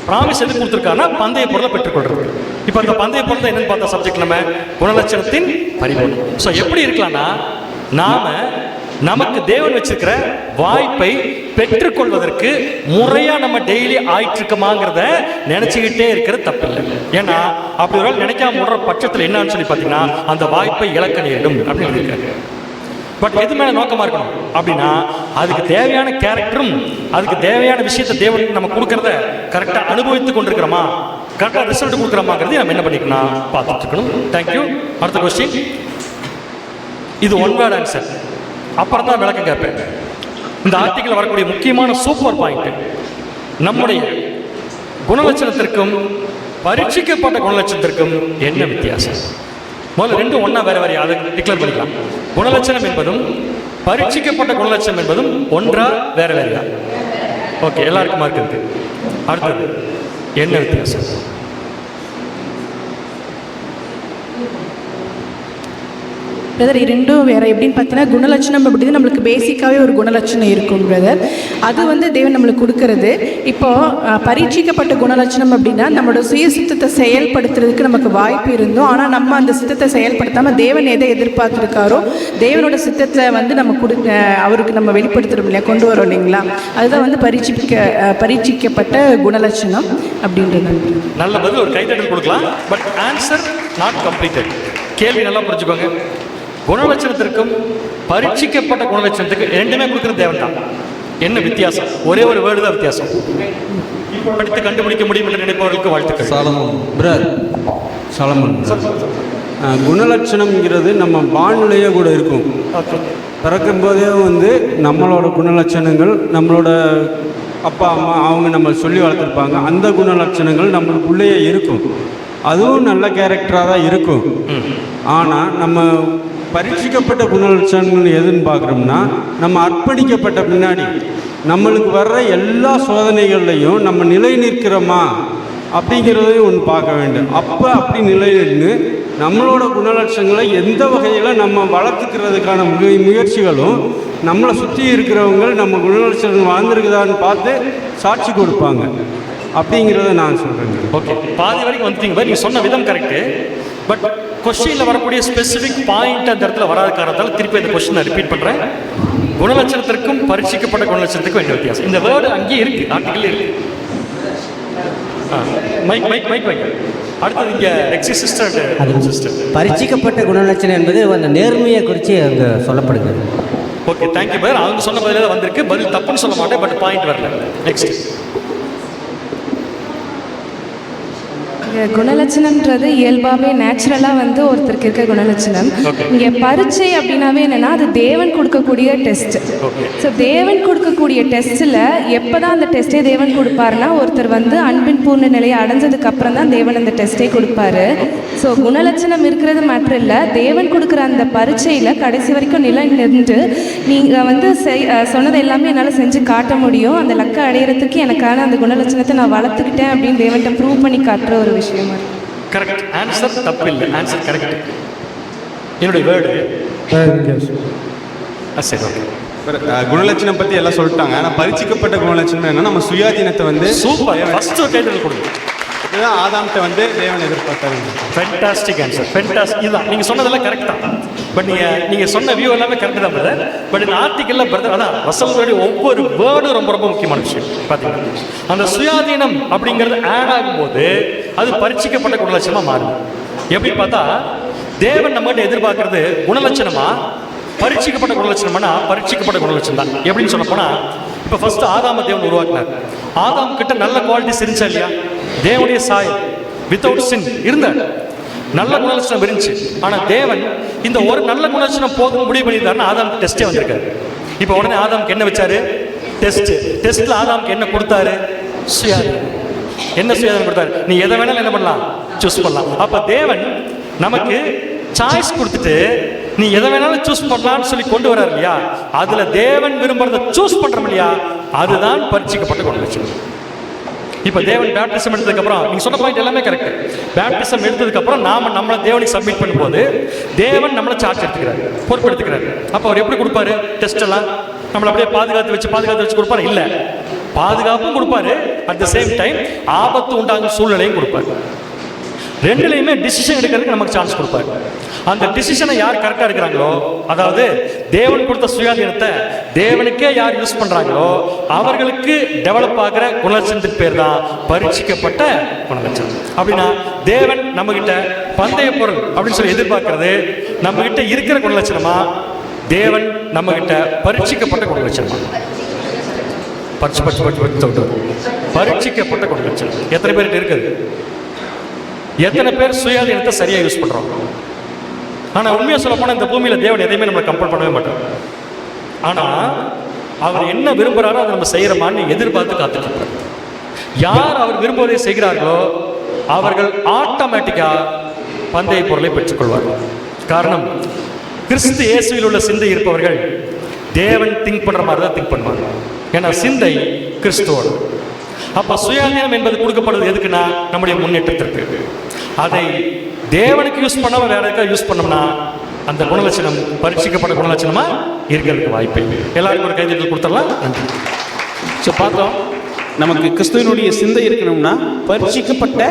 ப்ராமிஸ் எதுக்கு கொடுத்துருக்காருன்னா பந்தய பொருளை பெற்றுக்கொள்றது. இப்போ அந்த பந்தய பொருள் என்னன்னு பார்த்தா சப்ஜெக்ட் நம்ம குணலட்சணத்தின் பரிபூரணம். ஸோ எப்படி இருக்கலாம்னா, நமக்கு தேவன் வச்சிருக்கிற வாய்ப்பை பெற்றுக்கொள்வதற்கு முறையாக நம்ம டெய்லி ஆயிட்டு இருக்கமாங்கிறத நினச்சிக்கிட்டே இருக்கிறது தப்பு இல்லை. ஏன்னா அப்படி ஒரு நினைக்காம விடுற பட்சத்தில் என்னன்னு சொல்லி பார்த்தீங்கன்னா அந்த வாய்ப்பை இழக்க நேரிடும் அப்படின்னு இருக்கிறாங்க. பட் எது மேலே நோக்கமாக இருக்கணும் அப்படின்னா, அதுக்கு தேவையான கேரக்டரும் அதுக்கு தேவையான விஷயத்தை தேவன் நம்ம கொடுக்கறத கரெக்டாக அனுபவித்து கொண்டிருக்கிறோமா, கரெக்டாக ரிசல்ட் கொடுக்குறோமாங்கிறது நம்ம என்ன பண்ணிக்கணும் பார்த்துட்டு இருக்கணும். தேங்க்யூ. அடுத்த கொஸ்டின். இது ஒன் வேர்ட் ஆன்சர், அப்புறம் தான் விளக்கம் கேட்பேன். இந்த ஆர்டிக்கில் வரக்கூடிய முக்கியமான சூப்பர் பாயிண்ட், நம்முடைய குணலட்சணத்திற்கும் பரீட்சிக்கப்பட்ட குணலட்சணத்திற்கும் என்ன வித்தியாசம்? முதல்ல ரெண்டும் ஒன்றா வேறு வேறு, அதை டிக்ளேர் பண்ணிக்கலாம். குணலட்சணம் என்பதும் பரீட்சிக்கப்பட்ட குணலட்சணம் என்பதும் ஒன்றா வேறு வேறையா? ஓகே, எல்லாருக்கும் மார்க் இருக்கு. அடுத்தது என்ன வித்தியாசம்? பிரதர் ரெண்டும் வேறு. எப்படின்னு பார்த்தீங்கன்னா, குணலட்சணம் அப்படின்னு நம்மளுக்கு பேசிக்காகவே ஒரு குணலட்சணம் இருக்கும் பிரதர். அது வந்து தேவன் நம்மளுக்கு கொடுக்கறது. இப்போது பரீட்சிக்கப்பட்ட குணலட்சணம் அப்படின்னா நம்மளோட சுய சித்தத்தை செயல்படுத்துறதுக்கு நமக்கு வாய்ப்பு இருந்தோம். ஆனால் நம்ம அந்த சித்தத்தை செயல்படுத்தாமல் தேவன் எதை எதிர்பார்த்துருக்காரோ தேவனோட சித்தத்தை வந்து நம்ம அவருக்கு நம்ம வெளிப்படுத்துகிறோம் இல்லையா, கொண்டு வரோம் இல்லைங்களா, அதுதான் வந்து பரீட்சிக்கப்பட்ட குணலட்சணம் அப்படின்றது. நல்ல பதில், ஒரு கைத்தட்டல் கொடுக்கலாம். But answer not completed. கேள்வி நல்லா புரிஞ்சுக்கோங்க. குணலட்சணத்திற்கும் பரீட்சிக்கப்பட்ட குணலட்சணத்துக்கு ரெண்டுமே கொடுக்குறது தேவன் தான். என்ன வித்தியாசம்? ஒரே ஒரு வேர்டு தான் வித்தியாசம். படித்து கண்டுபிடிக்க முடியும் என்று நினைப்பவர்களுக்கு வாழ்த்துக்கள். சாலமன் குணலட்சணம்ங்கிறது நம்ம வானிலையே கூட இருக்கும். பிறக்கும்போதே வந்து நம்மளோட குணலட்சணங்கள், நம்மளோட அப்பா அம்மா அவங்க நம்ம சொல்லி வளர்த்துருப்பாங்க. அந்த குணலட்சணங்கள் நம்மளுக்குள்ளேயே இருக்கும். அதுவும் நல்ல கேரக்டராக தான் இருக்கும். ஆனால் நம்ம பரீட்சிக்கப்பட்ட குணலட்சணங்கள் எதுன்னு பார்க்குறோம்னா, நம்ம அர்ப்பணிக்கப்பட்ட பின்னாடி நம்மளுக்கு வர்ற எல்லா சோதனைகள்லையும் நம்ம நிலை நிற்கிறோமா அப்படிங்கிறதையும் ஒன்று பார்க்க வேண்டும். அப்போ அப்படி நிலை நின்று நம்மளோட குணலட்சணங்களை எந்த வகையில் நம்ம வளர்த்துக்கிறதுக்கான முயற்சிகளும் நம்மளை சுற்றி இருக்கிறவங்க நம்ம குணலட்சணம் வாழ்ந்துருக்குதான்னு பார்த்து சாட்சி கொடுப்பாங்க அப்படிங்கிறத நான் சொல்கிறேன். ஓகே, பாதி வரைக்கும் வந்துட்டீங்க. நீங்கள் சொன்ன விதம் கரெக்டு. பட் கொஸ்டினில் வரக்கூடிய ஸ்பெசிஃபிக் பாயிண்ட் அந்த இடத்துல வராத காரணத்தால் திருப்பி இந்த கொஸ்டினை ரிப்பீட் பண்ணுறேன். குணலட்சணத்திற்கும் பரீட்சிக்கப்பட்ட குணலட்சணத்துக்கும் என்ன வித்தியாசம்? இந்த வேர்டு அங்கேயே இருக்குது, ஆர்டிக்கல் இருக்குது. மைக் மைக் மைக் மைக் அடுத்தது இங்கே எக்ஸி சிஸ்டர் பரீட்சிக்கப்பட்ட குணலட்சணம் என்பது அந்த நேர்மையை குறித்து அங்கே சொல்லப்படுகிறது. Okay, thank you brother. அவங்க சொன்ன பதில தான் வந்திருக்கு. பதில் தப்புன்னு சொல்ல மாட்டேன், பட் பாயிண்ட் வரல. நெக்ஸ்ட். குணலட்சணம்ன்றது இயல்பாகவே நேச்சுரலாக வந்து ஒருத்தருக்கு இருக்க குணலட்சணம். இங்கே பரீட்சை அப்படின்னாவே என்னென்னா அது தேவன் கொடுக்கக்கூடிய டெஸ்ட். ஸோ தேவன் கொடுக்கக்கூடிய டெஸ்ட்டில் எப்போ தான் அந்த டெஸ்ட்டே தேவன் கொடுப்பாருன்னா ஒருத்தர் வந்து அன்பின் பூர்ண நிலையை அடைஞ்சதுக்கு அப்புறம் தான் தேவன் அந்த டெஸ்ட்டே கொடுப்பாரு. ஸோ குணலட்சணம் இருக்கிறது மட்டும் இல்லை, தேவன் கொடுக்குற அந்த பரீட்சையில் கடைசி வரைக்கும் நிலை நின்று நீங்கள் வந்து சொன்னது எல்லாமே என்னால் செஞ்சு காட்ட முடியும், அந்த லக்கை அடையிறதுக்கு எனக்கான அந்த குணலட்சணத்தை நான் வளர்த்துக்கிட்டேன் அப்படின்னு தேவன்கிட்ட ப்ரூவ் பண்ணி காட்டுற ஒரு விஷயமா இருக்கு. கரெக்ட் ஆன்சர், தப்பு இல்லை, ஆன்சர் கரெக்ட். என்னுடைய வேர்டு சரி, ஓகே. குணலட்சணம் பற்றி எல்லாம் சொல்லிட்டாங்க. ஆனால் பரிச்சிக்கப்பட்ட குணலட்சணம் என்ன, நம்ம சுயாதீனத்தை வந்து சூப்பர் ஃபர்ஸ்ட் கைதல் கொடுங்க. இதுதான் ஆதாம்கிட்ட வந்து தேவன் எதிர்பார்த்தாரு. Fantastic answer, fantastic. இதுதான் நீங்கள் சொன்னதெல்லாம் கரெக்ட் தான். பட் நீங்கள் சொன்ன வியூ எல்லாமே கரெக்ட் தான் பிரதர். பட் இந்த ஆர்டிக்கலில் பிரதர் அதான் ரசல் ஒவ்வொரு வேர்டும் ரொம்ப ரொம்ப முக்கியமான விஷயம். பார்த்தீங்கன்னா அந்த சுயாதீனம் அப்படிங்கிறது ஆட் ஆகும்போது அது பரிச்சிக்கப்பட்ட குணலட்சணமாக மாறுது. எப்படி பார்த்தா தேவன் நம்மகிட்ட எதிர்பார்க்கறது குணலட்சணமா பரீட்சிக்கப்பட்ட குணலட்சணம்னா பரீட்சிக்கப்பட்ட குணலட்சணம் தான். எப்படின்னு சொல்ல போனால் இப்போ ஃபர்ஸ்ட் ஆதாம தேவன் உருவாக்கினார். ஆதாம் கிட்ட நல்ல குவாலிட்டிஸ் இருந்துச்சா இல்லையா? தேவனுடைய சாயல் வித்தவுட் சின் இருந்தார், நல்ல குணலட்சணம் இருந்துச்சு. ஆனால் தேவன் இந்த ஒரு நல்ல குணலட்சணம் போதும் முடிவு பண்ணியிருந்தாருன்னு ஆதாம் டெஸ்ட்டே வந்திருக்காரு. இப்போ உடனே ஆதாமுக்கு என்ன வச்சாரு? டெஸ்ட்டில் ஆதாமுக்கு என்ன கொடுத்தாரு? சுயாதீனம். என்ன சுயாதீனம் கொடுத்தாரு? நீ எதை வேணாலும் என்ன பண்ணலாம், சூஸ் பண்ணலாம். அப்போ தேவன் நமக்கு சாய்ஸ் கொடுத்துட்டு நீ எதை வேணாலும் சூஸ் பண்ணலாம்னு சொல்லி கொண்டு வர்றாரு இல்லையா? அதுல தேவன் விரும்புறத சூஸ் பண்றோம் இல்லையா? அதுதான் பரிச்சிக்கப்பட்ட குணலட்சணம். இப்போ தேவன் பேப்டிசம் எடுத்ததுக்கு அப்புறம் நீங்க சொன்ன பாயிண்ட் எல்லாமே கரெக்ட். பேப்டிசம் எடுத்ததுக்கு அப்புறம் நாம நம்மளை தேவனுக்கு சப்மிட் பண்ணும்போது தேவன் நம்மளை சார்ஜ் எடுத்துக்கிறாரு, பொறுப்பெடுத்துக்கிறாரு. அப்போ அவர் எப்படி கொடுப்பாரு? டெஸ்ட் எல்லாம் நம்மளை அப்படியே பாதுகாத்து வச்சு கொடுப்பாரு? இல்ல, பாதுகாப்பும் கொடுப்பாரு, அட் த சேம் டைம் ஆபத்து உண்டாகும் சூழ்நிலையும் கொடுப்பாரு. ரெண்டுலையுமே டிசிஷன் எடுக்கிறதுக்கு நமக்கு சான்ஸ் கொடுப்பாரு. அந்த டிசிஷனை யார் கரெக்டாக இருக்கிறாங்களோ, அதாவது தேவன் கொடுத்த சுயாதீனத்தை தேவனுக்கே யார் யூஸ் பண்ணுறாங்களோ அவர்களுக்கு டெவலப் ஆகிற குணலட்சணத்தின் பேர் தான் பரீட்சிக்கப்பட்ட குணலட்சணம். அப்படின்னா தேவன் நம்மகிட்ட பந்தய பொருள் அப்படின்னு சொல்லி எதிர்பார்க்கறது நம்மகிட்ட இருக்கிற குணலட்சணமா, தேவன் நம்மகிட்ட பரீட்சிக்கப்பட்ட குணலட்சணமா? பரீட்சிக்கப்பட்ட குணலட்சணம் எத்தனை பேர்கிட்ட இருக்குது? எத்தனை பேர் சுயாதீனத்தை சரியாக யூஸ் பண்ணுறோம்? ஆனால் உண்மையாக சொல்ல போனால் இந்த பூமியில் தேவன் எதையுமே நம்மளை கம்பல் பண்ணவே மாட்டோம். ஆனால் அவர் என்ன விரும்புகிறாரோ அதை நம்ம செய்கிறோமான்னு எதிர்பார்த்து காத்துட்ருப்பார். யார் அவர் விரும்புவதை செய்கிறார்களோ அவர்கள் ஆட்டோமேட்டிக்காக பந்தய பொருளை பெற்றுக்கொள்வார்கள். காரணம், கிறிஸ்து இயேசுவில் உள்ள சிந்தை இருப்பவர்கள் தேவன் திங்க் பண்ணுற மாதிரி தான் திங்க் பண்ணுவாங்க. ஏன்னா சிந்தை கிறிஸ்துவோடு. அப்போ சுயாதீனம் என்பது கொடுக்கப்படுறது எதுக்குன்னா நம்முடைய முன்னேற்றத்திற்கு. அதை தேவனுக்கு யூஸ் பண்ணாம வேற எதுக்காக யூஸ் பண்ணோம்னா அந்த குணலட்சணம் பரீட்சிக்கப்பட்ட குணலட்சணமா இருக்கிறதுக்கு வாய்ப்பு இல்லை. எல்லாருக்கும் ஒரு கைதட்டல் கொடுத்துடலாம். நன்றி. ஸோ பார்த்தோம், நமக்கு கிறிஸ்துவனுடைய சிந்தை இருக்கணும்னா பரீட்சிக்கப்பட்ட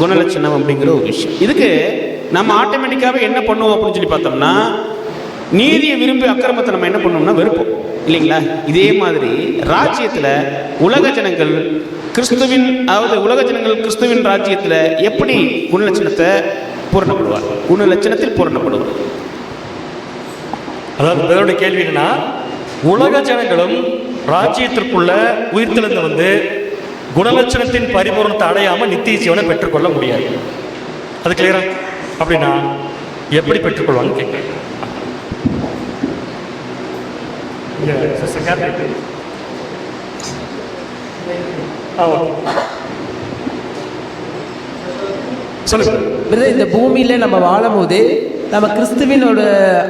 குணலட்சணம் அப்படிங்கிற ஒரு விஷயம். இதுக்கு நம்ம ஆட்டோமேட்டிக்காகவே என்ன பண்ணுவோம் அப்படின்னு சொல்லி பார்த்தோம்னா, நீதியை விரும்பி அக்கிரமத்தை நம்ம என்ன பண்ணோம்னா வெறுப்போம் இல்லைங்களா? இதே மாதிரி ராஜ்யத்தில் உலக ஜனங்கள் கிறிஸ்துவின், அதாவது உலக ஜனங்கள் கிறிஸ்துவின் ராஜ்யத்தில் எப்படி குணலட்சணத்தை பூரணப்படுவார்? குணலட்சணத்தில் பூரணப்படுவார். அதாவது வேறோட கேள்வி என்னன்னா, உலக ஜனங்களும் ராஜ்யத்திற்குள்ள உயிர்த்தெழுந்து வந்து குணலட்சணத்தின் பரிபூரணத்தை அடையாமல் நித்திய ஜீவனை பெற்றுக்கொள்ள முடியாது. அது கிளியரா? அப்படின்னா எப்படி பெற்றுக்கொள்வாங்க கேட்குறேன். இந்த பூமியில் நம்ம வாழும் போது நம்ம கிறிஸ்துவினோட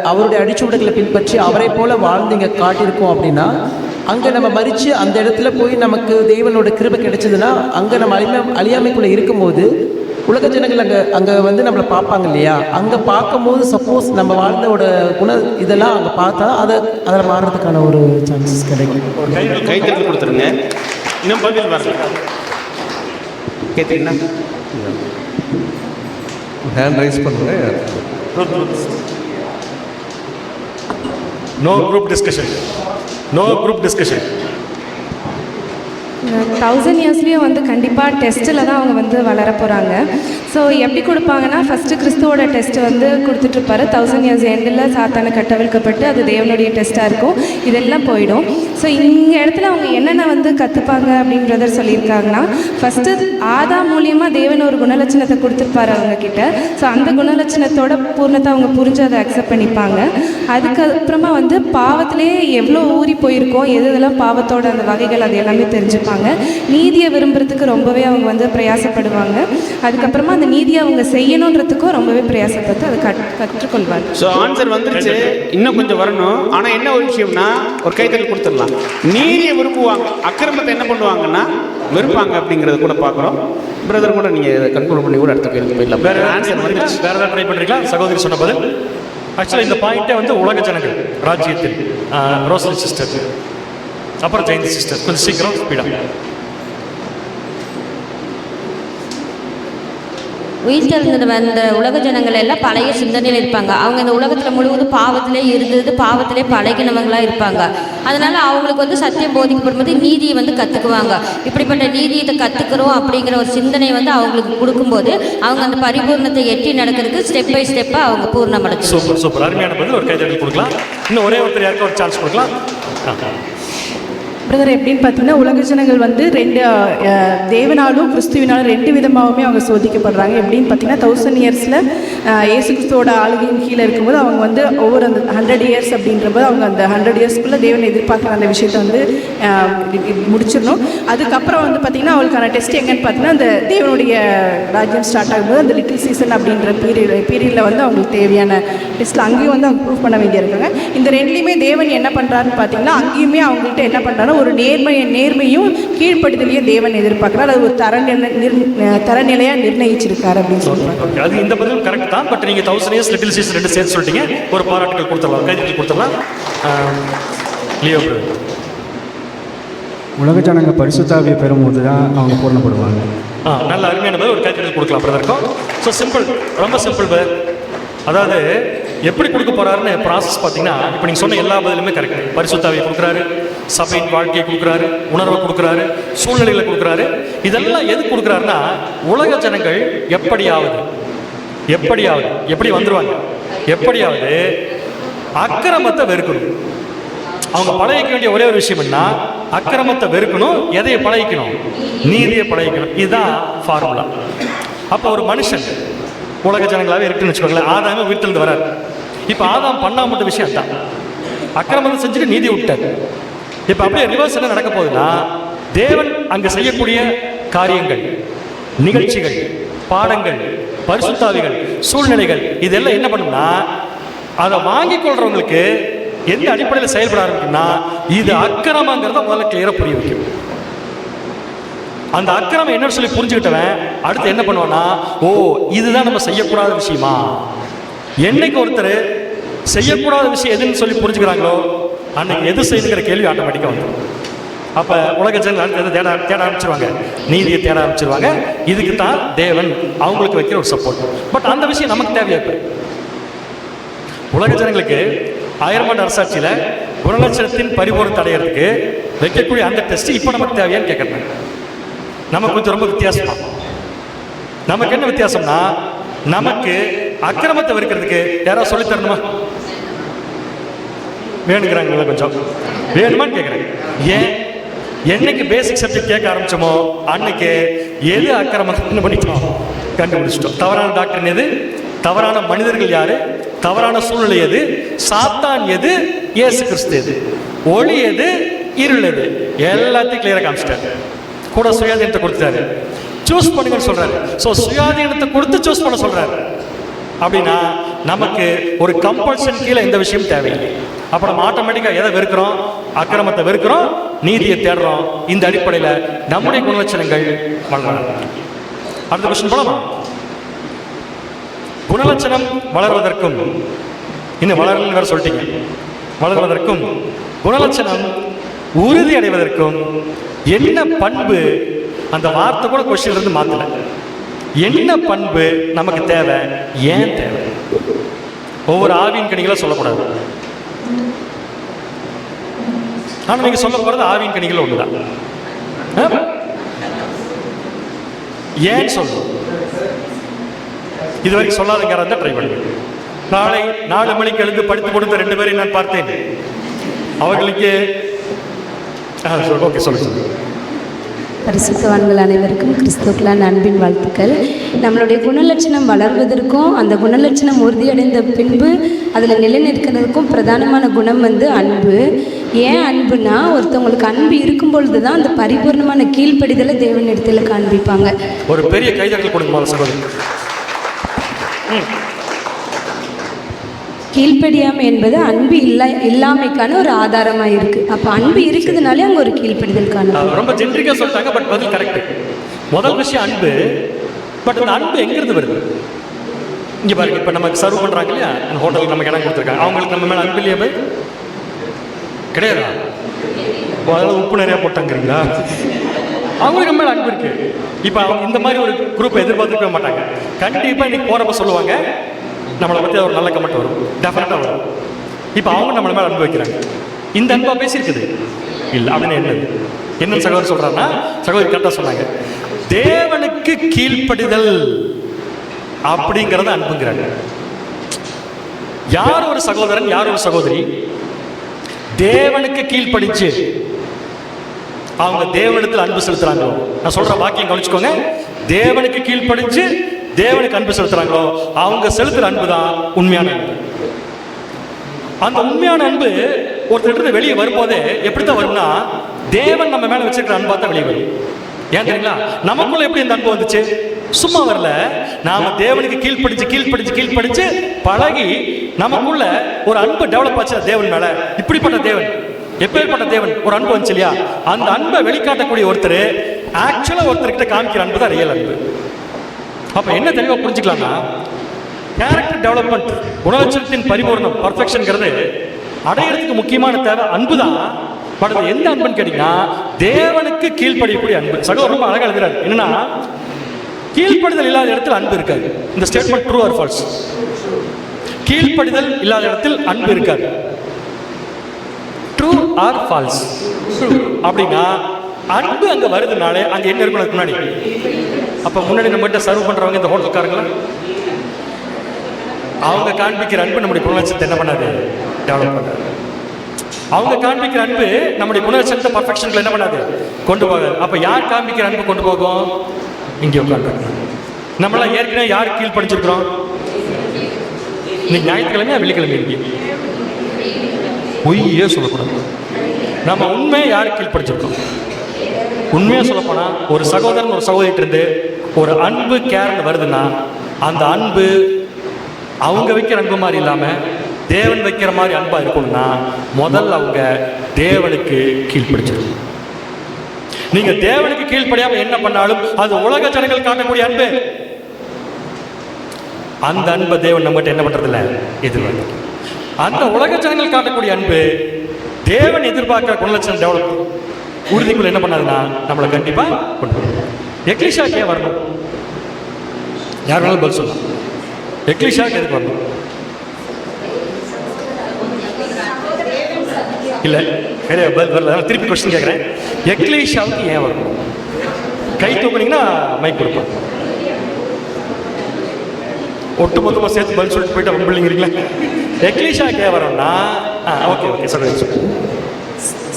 அவருடைய அடிச்சுவடுகளை பின்பற்றி அவரை போல வாழ்ந்து இங்கே காட்டியிருக்கோம் அப்படின்னா அங்கே நம்ம மறித்து அந்த இடத்துல போய் நமக்கு தேவனோட கிருபை கிடைச்சதுன்னா அங்கே நம்ம அழியாமைக்குள்ளே இருக்கும்போது உலக ஜனங்கள் அங்கே வந்து நம்மளை பார்ப்பாங்க இல்லையா? அங்கே பார்க்கும்போது சப்போஸ் நம்ம வாழ்ந்தோட இதெல்லாம் அங்கே பார்த்தா அதில் மாறுறதுக்கான ஒரு சான்சஸ் கிடைக்கும். கைத்தட்டல் கொடுத்துருங்க. இன்னும் பதில் வரல. கேட்டீங்கன்னா ஹேண்ட் ரைஸ் பண்ணுங்க. No group discussion. 1000 இயர்ஸ்லேயும் வந்து கண்டிப்பாக டெஸ்ட்டில் தான் அவங்க வந்து வளர போகிறாங்க. ஸோ எப்படி கொடுப்பாங்கன்னா ஃபஸ்ட்டு கிறிஸ்துவோட டெஸ்ட் வந்து கொடுத்துட்ருப்பாரு. 1000 இயர்ஸ் எண்டில் சாத்தான கட்டவிழ்க்கப்பட்டு அது தேவனுடைய டெஸ்ட்டாக இருக்கும். இதெல்லாம் போயிடும். ஸோ இங்கே இடத்துல அவங்க என்னென்ன வந்து கற்றுப்பாங்க அப்படின்னு பிரதர் சொல்லியிருக்காங்கன்னா, ஃபஸ்ட்டு ஆதாம் மூலியமாக தேவன் ஒரு குணலட்சணத்தை கொடுத்துருப்பாரு அவங்கக்கிட்ட. ஸோ அந்த குணலட்சணத்தோட பூர்ணத்தை அவங்க புரிஞ்சு அதை அக்செப்ட் பண்ணிப்பாங்க. அதுக்கப்புறமா வந்து பாவத்திலே எவ்வளோ ஊறி போயிருக்கோம், எது இதெல்லாம் பாவத்தோட அந்த வகைகள் அது எல்லாமே தெரிஞ்சுப்பாங்க. நீதியை விரும்புறதுக்கு ரொம்பவே அவங்க வந்து பிரயாசப்படுவாங்க. அதுக்கப்புறமா அந்த நீதியை அவங்க செய்யணுன்றதுக்கும் ரொம்பவே பிரயாசப்பட்டு அதை கற்றுக்கொள்வாங்க. ஸோ ஆன்சர் வந்துருச்சு, இன்னும் கொஞ்சம் வரணும். ஆனால் என்ன ஒரு விஷயம்னா, ஒரு கைத்தறி கொடுத்துடலாம். நீதியை விரும்புவாங்க, அக்கிரமத்தை என்ன பண்ணுவாங்கன்னா வெறுப்பாங்க அப்படிங்கிறத கூட பார்க்குறோம். பிரதர் கூட நீங்கள் கன்க்ளூட் பண்ணி கூட அடுத்த கேள்வி போயிடலாம். வேறு ஆன்சர் வந்துருச்சு. வேறு ஏதாவது ட்ரை பண்ணுறீங்களா? சகோதரி சொன்ன பதில். ஆக்சுவலாக இந்த பாயிண்ட்டே வந்து உலக ஜனங்கள் ராஜ்யத்தில் ரோசலி சிஸ்டர், அப்புறம் ஜெயந்தி சிஸ்டர், கொஞ்சம் சீக்கிரம் ஸ்பீடாக. உயிர்த்தெழுந்து வந்த உலக ஜனங்கள் எல்லாம் பழைய சிந்தனையில் இருப்பாங்க. அவங்க இந்த உலகத்தில் முழுவதும் பாவத்திலே இருந்தது, பாவத்திலே பழகினவங்களாக இருப்பாங்க. அதனால் அவங்களுக்கு வந்து சத்தியம் போதிக்கப்படும்போது நீதியை வந்து கற்றுக்குவாங்க. இப்படிப்பட்ட நீதியை கற்றுக்கிறோம் அப்படிங்கிற ஒரு சிந்தனை வந்து அவங்களுக்கு கொடுக்கும்போது அவங்க அந்த பரிபூர்ணத்தை எட்டி நடக்கிறதுக்கு ஸ்டெப் பை ஸ்டெப்பாக அவங்க பூர்ணமடைச்சு. சூப்பர் சூப்பர், அருமையான பதில். ஒரு கைத்தறி கொடுக்கலாம். இன்னும் ஒரே ஒருத்தர் யாருக்கும் ஒரு சான்ஸ் கொடுக்கலாம். பிரதர் எப்படின்னு பார்த்தீங்கன்னா, உலக ஜனங்கள் வந்து தேவனாலும் கிறிஸ்துவினாலும் 2 விதமாகவுமே அவங்க சோதிக்கப்படுறாங்க. எப்படின்னு பார்த்தீங்கன்னா, 1000 இயர்ஸில் இயேசு கிறிஸ்துவோட ஆளுகையின் கீழே இருக்கும்போது அவங்க வந்து ஒவ்வொரு அந்த 100 இயர்ஸ் அப்படின்றபோது அவங்க அந்த 100 இயர்ஸ்க்குள்ளே தேவனை எதிர்பார்க்குற அந்த விஷயத்தை வந்து முடிச்சிடணும். அதுக்கப்புறம் வந்து பார்த்திங்கன்னா அவங்களுக்கான டெஸ்ட் எங்கன்னு பார்த்தீங்கன்னா, அந்த தேவனுடைய ராஜ்யம் ஸ்டார்ட் ஆகும்போது அந்த லிட்டில் சீசன் அப்படின்ற பீரியடில் வந்து அவங்களுக்கு தேவையான டெஸ்ட்டில் அங்கேயும் வந்து அவங்க ப்ரூவ் பண்ண வேண்டியிருக்காங்க. இந்த ரெண்டுலேயுமே தேவன் என்ன பண்ணுறாருன்னு பார்த்தீங்கன்னா, அங்கேயுமே அவங்கள்ட்ட என்ன பண்ணுறாரு, ஒரு நேர்மையும் கீழ்ப்படுதலையும் தேவன் எதிர்பார்க்கிறார். அது ஒரு தரநிலையாக நிர்ணயிச்சிருக்காரு அப்படின்னு சொல்றாங்க. அது இந்த பதில் கரெக்ட் தான். பட் நீங்கள் 1000 இயர்ஸ் லிட்டில் சீசன் 2 சேர்த்து சொல்லிட்டீங்க. ஒரு பாராட்டுகள் கொடுத்துடலாம், கைதட்டி கொடுத்துடலாம். லியோ உலக ஜனங்க பரிசுத்தாவியை பெறும்போது தான் அவங்க பூர்ணப்படுவாங்க. நல்ல அருமையான பதில். ஒரு கைதட்டி கொடுக்கலாம் பிரதருக்கும். ஸோ சிம்பிள், ரொம்ப சிம்பிள் பதில். அதாவது எப்படி கொடுக்க போறாருன்னு ப்ராசஸ் பார்த்தீங்கன்னா, இப்போ நீங்கள் சொன்ன எல்லா பதிலுமே கரெக்ட். பரிசுத்தாவியை கொடுக்குறாரு, சபையின் வாழ்க்கையை கொடுக்குறாரு, உணர்வை கொடுக்குறாரு, சூழ்நிலைகளை கொடுக்குறாரு. இதெல்லாம் எது கொடுக்குறாருன்னா, உலக ஜனங்கள் எப்படி வந்துருவாங்க, எப்படியாவது அக்கிரமத்தை வெறுக்கணும். அவங்க பழகிக்க வேண்டிய ஒரே ஒரு விஷயம் என்ன, அக்கிரமத்தை வெறுக்கணும். எதையை பழகிக்கணும்? நீதியை பழகிக்கணும். இதுதான் ஃபார்முலா. அப்போ ஒரு மனுஷன் உலக ஜனங்களாகவே இருக்குன்னு வச்சுக்கோங்களேன். ஆதாமே உயிர்த்தெழுந்து வராரு. இப்போ ஆதாம் பண்ணா மட்டும் விஷயம் தான், அக்கிரமத்தை செஞ்சுட்டு நீதி விட்டார். இப்போ அப்படியே ரிவர்ஸ் என்ன நடக்க போகுதுன்னா, தேவன் அங்கே செய்யக்கூடிய காரியங்கள், நிகழ்ச்சிகள், பாடங்கள், பரிசுத்தாவிகள், சூழ்நிலைகள் இதெல்லாம் என்ன பண்ணும்னா, அதை வாங்கி கொள்றவங்களுக்கு எந்த அடிப்படையில் செயல்பட ஆரம்பிக்கும்னா, இது அக்கிரமங்கிறத முதல்ல கிளியராக புரிய வைக்கும். அந்த அக்கிரமம் என்னன்னு சொல்லி புரிஞ்சுக்கிட்டவன் அடுத்து என்ன பண்ணுவான்னா, ஓ இதுதான் நம்ம செய்யக்கூடாத விஷயமா. என்னைக்கு ஒருத்தர் செய்யக்கூடாத விஷயம் எதுன்னு சொல்லி புரிஞ்சுக்கிறாங்களோ அன்னைக்கு எது செய்யுங்கிற கேள்வி ஆட்டோமேட்டிக்காக வந்துடும். அப்போ உலக ஜனங்கள் அடுத்து தேட ஆரம்பிச்சிருவாங்க, நீதியை தேட ஆரம்பிச்சிருவாங்க. இதுக்கு தான் தேவன் அவங்களுக்கு வைக்கிற ஒரு சப்போர்ட். பட் அந்த விஷயம் நமக்கு தேவையா? இப்போ உலக ஜனங்களுக்கு 1000 ஆண்டு அரசாட்சியில் குணலட்சணத்தின் பரிபூர்ணத்தை அடையிறதுக்கு வைக்கக்கூடிய அந்த டெஸ்ட் இப்போ நமக்கு தேவையான்னு கேட்குறேன். நமக்கு கொஞ்சம் ரொம்ப வித்தியாசமா. நமக்கு என்ன வித்தியாசம்னா, நமக்கு அக்கிரமத்தை வெறுக்கிறதுக்கு யாராவது சொல்லி தரணுமா? வேணுங்கிறாங்களா? கொஞ்சம் வேணுமான்னு கேட்குறேன். ஏன்? என்னைக்கு பேசிக் சப்ஜெக்ட் கேட்க ஆரம்பிச்சோமோ அன்னைக்கு எது அக்கிரமத்தை பண்ணிட்டோம், கண்டுபிடிச்சிட்டோம். தவறான டாக்டர் எது, தவறான மனிதர்கள் யாரு, தவறான சூழ்நிலை எது, சாத்தான் எது, இயேசு கிறிஸ்து எது, ஒளி எது, இருள் எது, எல்லாத்தையும் கிளியராக காமிச்சிட்டாரு. கூட சுயாதீனத்தை கொடுத்துட்டாரு. சூஸ் பண்ணுங்கன்னு சொல்றாரு. ஸோ சுயாதீனத்தை கொடுத்து சூஸ் பண்ண சொல்றாரு. அப்படின்னா நமக்கு ஒரு கம்பல்ஷன் கீழே இந்த விஷயம் தேவையில்லை. அப்போ நம்ம ஆட்டோமேட்டிக்காக எதை வெறுக்கிறோம்? அக்கிரமத்தை வெறுக்கிறோம், நீதியை தேடுறோம். இந்த அடிப்படையில் நம்முடைய குணலட்சணங்கள் வளரலாம். அடுத்த கொஸ்டின் போலாமா? குணலட்சணம் வளர்வதற்கும், இன்னும் வளரலன்னு வேற சொல்லிட்டீங்க, வளர்வதற்கும் குணலட்சணம் உறுதி அடைவதற்கும் என்ன பண்பு, அந்த வார்த்தை கூட கொஸ்டின்ல இருந்து மாத்தல, என்ன பண்பு நமக்கு தேவை, ஏன் தேவை? ஒவ்வொரு ஆவியின் கனிகளை சொல்லக்கூடாது. ஆனால் நீங்க சொல்ல போறது ஆவியின் கனிகள் ஒண்ணுதான். ஏன் சொல்றோம்? இது வரைக்கும் சொல்லாதங்க இருந்தால் ட்ரை பண்ணுங்க. நாளை 4 மணிக்கு எழுந்து படித்து கொடுத்த 2 பேரை நான் பார்த்தேன். அவர்களுக்கு ஓகே சொல்லுங்க. பரிசுத்தவான்கள் அனைவருக்கும் கிறிஸ்துக்களான அன்பின் வாழ்த்துக்கள். நம்மளுடைய குணலட்சணம் வளர்வதற்கும் அந்த குணலட்சணம் உறுதியடைந்த பின்பு அதில் நிலைநிற்கிறதுக்கும் பிரதானமான குணம் வந்து அன்பு. ஏன் அன்புனா, ஒருத்தவங்களுக்கு அன்பு இருக்கும் பொழுது தான் அந்த பரிபூர்ணமான கீழ்ப்படிதலை தேவன் இடத்துல காண்பிப்பாங்க. ஒரு பெரிய கைதட்டல் கொடுங்க சகோதரி. கீழ்ப்படியாமை என்பது அன்பு இல்லாமைக்கான ஒரு ஆதாரமாக இருக்குது. அப்போ அன்பு இருக்குதுனாலே அங்கே ஒரு கீழ்ப்படிதல் காணும். ரொம்ப ஜென்ரிக்காக சொல்லிட்டாங்க, பட் பதில் கரெக்ட். முதல் விஷயம் அன்பு. பட் அந்த அன்பு எங்கிருந்து வருது? இங்கே பாருங்க, இப்போ நமக்கு சர்வ் பண்ணுறாங்க இல்லையா, அந்த ஹோட்டலுக்கு நமக்கு இடம் கொடுத்துருக்காங்க. அவங்களுக்கு நம்ம மேலே அன்பு இல்லையா? கிடையாதா? அதெல்லாம் உப்பு நிறையா போட்டாங்கிறீங்களா? அவங்களுக்கு நம்ம மேலே அன்பு இருக்கு. இப்போ அவங்க இந்த மாதிரி ஒரு குரூப்பை எதிர்பார்த்துக்கவே மாட்டாங்க. கண்டிப்பாக இன்னைக்கு போகிறப்ப சொல்லுவாங்க, நம்மளை பற்றி ஒரு நல்ல கமெண்ட் வரும், டெஃபினட்டாக வரும். இப்போ அவங்க நம்மளை மேலே அன்பு வைக்கிறாங்க. இந்த அன்பா பேசியிருக்குது இல்லை அப்படின்னு என்ன சகோதரர் சொல்கிறாருன்னா, சகோதரி கரெக்டாக சொன்னாங்க, தேவனுக்கு கீழ்ப்படிதல் அப்படிங்கிறத அன்புங்கிறாங்க. யார் ஒரு சகோதரன், யார் ஒரு சகோதரி தேவனுக்கு கீழ்ப்படிச்சு அவங்க தேவனிடத்தில் அன்பு செலுத்துறாங்களோ, நான் சொல்ற வாக்கியம் கவனிச்சுக்கோங்க, தேவனுக்கு கீழ்ப்படிச்சு தேவனுக்கு அன்பு செலுத்துறாங்களோ அவங்க செலுத்துற அன்பு தான் உண்மையான அன்பு. அந்த உண்மையான அன்பு ஒருத்தர் வெளியே வரும்போதே எப்படித்தான் வரும்னா, தேவன் நம்ம மேல வச்சிருக்கிற அன்பா தான் வெளியே வரும். ஏன் தெரியுங்களா? நமக்குள்ள எப்படி இந்த அன்பு வந்துச்சு? சும்மா வரல. நாம தேவனுக்கு கீழ்ப்படிச்சு பழகி நமக்குள்ள ஒரு அன்பு டெவலப் ஆச்சு தேவன் மேல. இப்படிப்பட்ட தேவன், எப்பேற்பட்ட தேவன், ஒரு அன்பு வந்துச்சு இல்லையா? அந்த அன்பை வெளிக்காட்டக்கூடிய ஒருத்தர் ஆக்சுவலா ஒருத்தர்கிட்ட காமிக்கிற அன்பு தான் ரியல் அன்பு. அப்ப என்ன தெளிவா புரிஞ்சுக்கலாம்னா, கேரக்டர் டெவலப்மெண்ட், குணலட்சணத்தின் பரிபூர்ணம், பர்ஃபெக்ஷன்ங்கிறது அடையிறதுக்கு முக்கியமான தேவை அன்பு தான். பட் அது எந்த அன்புன்னு கேட்டீங்கன்னா, தேவனுக்கு கீழ்ப்படியக்கூடிய அன்பு. சகோதரர் ரொம்ப அழகா எழுதுறாரு. என்னன்னா, கீழ்ப்படிதல் இல்லாத இடத்தில் அன்பு இருக்காது. இந்த ஸ்டேட்மெண்ட் ட்ரூ ஆர் ஃபால்ஸ்? கீழ்ப்படிதல் இல்லாத இடத்தில் அன்பு இருக்காது. True or false? அப்படின்னா அன்பு அங்க வருதுனாலே அங்க என்ன இருக்கும் முன்னாடி? அப்ப முன்னாடி நம்ம கிட்ட சர்வ் பண்றவங்க இந்த ஹோட்டல்காரங்களா, அவங்க காண்பிக்கிற அன்பு நம்முடைய குணலட்சணத்தை என்ன பண்ணாது? டெவலப் பண்ணாது. அவங்க காண்பிக்கிற அன்பு நம்முடைய குணலட்சணத்தை பர்ஃபெக்ஷன்ல என்ன பண்ணாது? கொண்டு போகாது. அப்ப யார் காண்பிக்கிற அன்பு கொண்டு போகும்? இங்கே உட்காந்து நம்மளாம் ஏற்கனவே யார் கீழ் படிச்சிருக்கிறோம்? இன்னைக்கு ஞாயிற்றுக்கிழமை வெள்ளிக்கிழமை இருக்கு, பொய்யே சொல்லக்கூடாது. நம்ம உண்மையை யார் கீழ் படிச்சிருக்கோம்? உண்மையாக சொல்லப்போனா, ஒரு சகோதரன் ஒரு சகோதரிட்டு இருந்து ஒரு அன்பு கேர்னு வருதுன்னா, அந்த அன்பு அவங்க வைக்கிற அன்பு மாதிரி இல்லாமல் தேவன் வைக்கிற மாதிரி அன்பா இருக்கணும்னா முதல்ல அவங்க தேவனுக்கு கீழ்ப்படிச்சிருக்கும். நீங்க தேவனுக்கு கீழ்ப்படியாம என்ன பண்ணாலும் அது உலக ஜனங்கள் காட்டக்கூடிய அன்பு. அந்த அன்பை தேவன் நம்மகிட்ட என்ன பண்றதில்ல? எதிர்பார்க்க. அந்த உலக ஜனங்கள் காட்டக்கூடிய அன்பு தேவன் எதிர்பார்க்கிற குணலட்சணம் டெவலப் உறுதிக்குள்ள என்ன பண்ணாதுன்னா நம்மளை கண்டிப்பா கொண்டு வரும். எக்லிஷாக்கே வரணும். யார் வேணாலும் பதில் சொல்லலாம். எக்லிஷாக்கு எதுக்கு வரணும்? இல்லை வரல. திருப்பி கொஸ்டின் கேட்குறேன். எக்லிஷாவுக்கு ஏன் வரணும்? கை தூக்குனீங்கன்னா மைக் கொடுப்பேன். ஒட்டு மொத்தமாக சேர்த்து பதில் சொல்லிட்டு போயிட்டு அவங்க பிள்ளைங்கிறீங்களா? எக்லிஷாவுக்கு ஏன் வரணும்னா, ஓகே ஓகே சொல்லுங்க.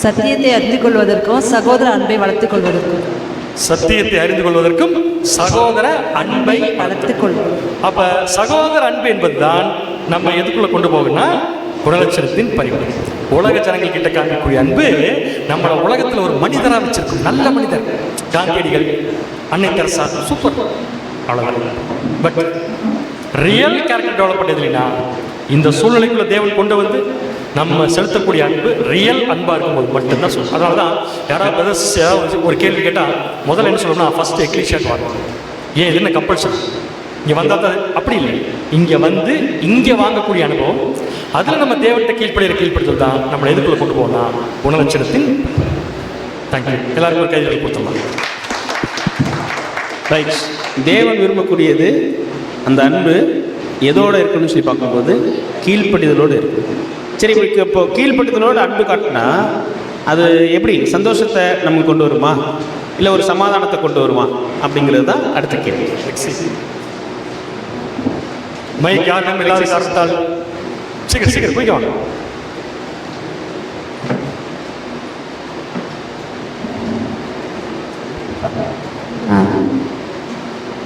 சத்தியத்தை அறிந்து கொள்வதற்கும் சகோதர அன்பை வளர்த்துக் கொள்வதற்கும். சத்தியத்தை அறிந்து கொள்வதற்கும் சகோதர அன்பை வளர்த்துக் கொள்வோம். அப்ப சகோதர அன்பு என்பதுதான் நம்ம எதுக்குள்ள கொண்டு போகும்னா குணலட்சணத்தின் பரிமாணம். உலக ஜனங்கள் கிட்ட காமிக்கக்கூடிய அன்பு நம்மள உலகத்துல ஒரு மனிதரா வச்சிருக்கும். நல்ல மனிதர், காந்தியடிகள், அன்னை தெரசா, சூப்பர், அவ்வளவுதான். பட் ரியல் கேரக்டர் டெவலப் பண்ணது இல்லைன்னா இந்த சூழ்நிலைக்குள்ள தேவன் கொண்டு வந்து நம்ம செலுத்தக்கூடிய அன்பு ரியல் அன்பா இருக்கும்போது மட்டும்தான் சொல்லும். அதனால தான் யாராவது ஒரு கேள்வி கேட்டால் முதல்ல என்ன சொல்லணும்னா, ஃபர்ஸ்ட் எக்லிஷியாக்கு வரணும். ஏன் இது என்ன கம்பல்சரி? இங்கே வந்தால் தான் அப்படி இல்லை. இங்கே வந்து இங்கே வாங்கக்கூடிய அனுபவம், அதில் நம்ம தேவன்கிட்ட கீழ்ப்படுதல் தான் நம்மளை எதுக்குள்ள கொண்டு போகலாம்? குணலட்சணத்தின். தேங்க்யூ. எல்லாருக்கும் ஒரு கையில் கொடுத்துடலாம். ரைட். தேவன் விரும்பக்கூடியது அந்த அன்பு எதோட இருக்குன்னு சொல்லி பார்க்கும்போது கீழ்ப்படிதலோடு இருக்கு. சரி, இப்போ கீழ்ப்படிதலோடு அன்பு காட்டினா அது எப்படி சந்தோஷத்தை நமக்கு கொண்டு வருமா? இல்லை ஒரு சமாதானத்தை கொண்டு வருவான் அப்படிங்கிறது தான் அடுத்த கேள்வி. மைக் யாரும் இல்லாத காரணத்தால் சீக்கிரம் சீக்கிரம் போய்க்கு வாங்க.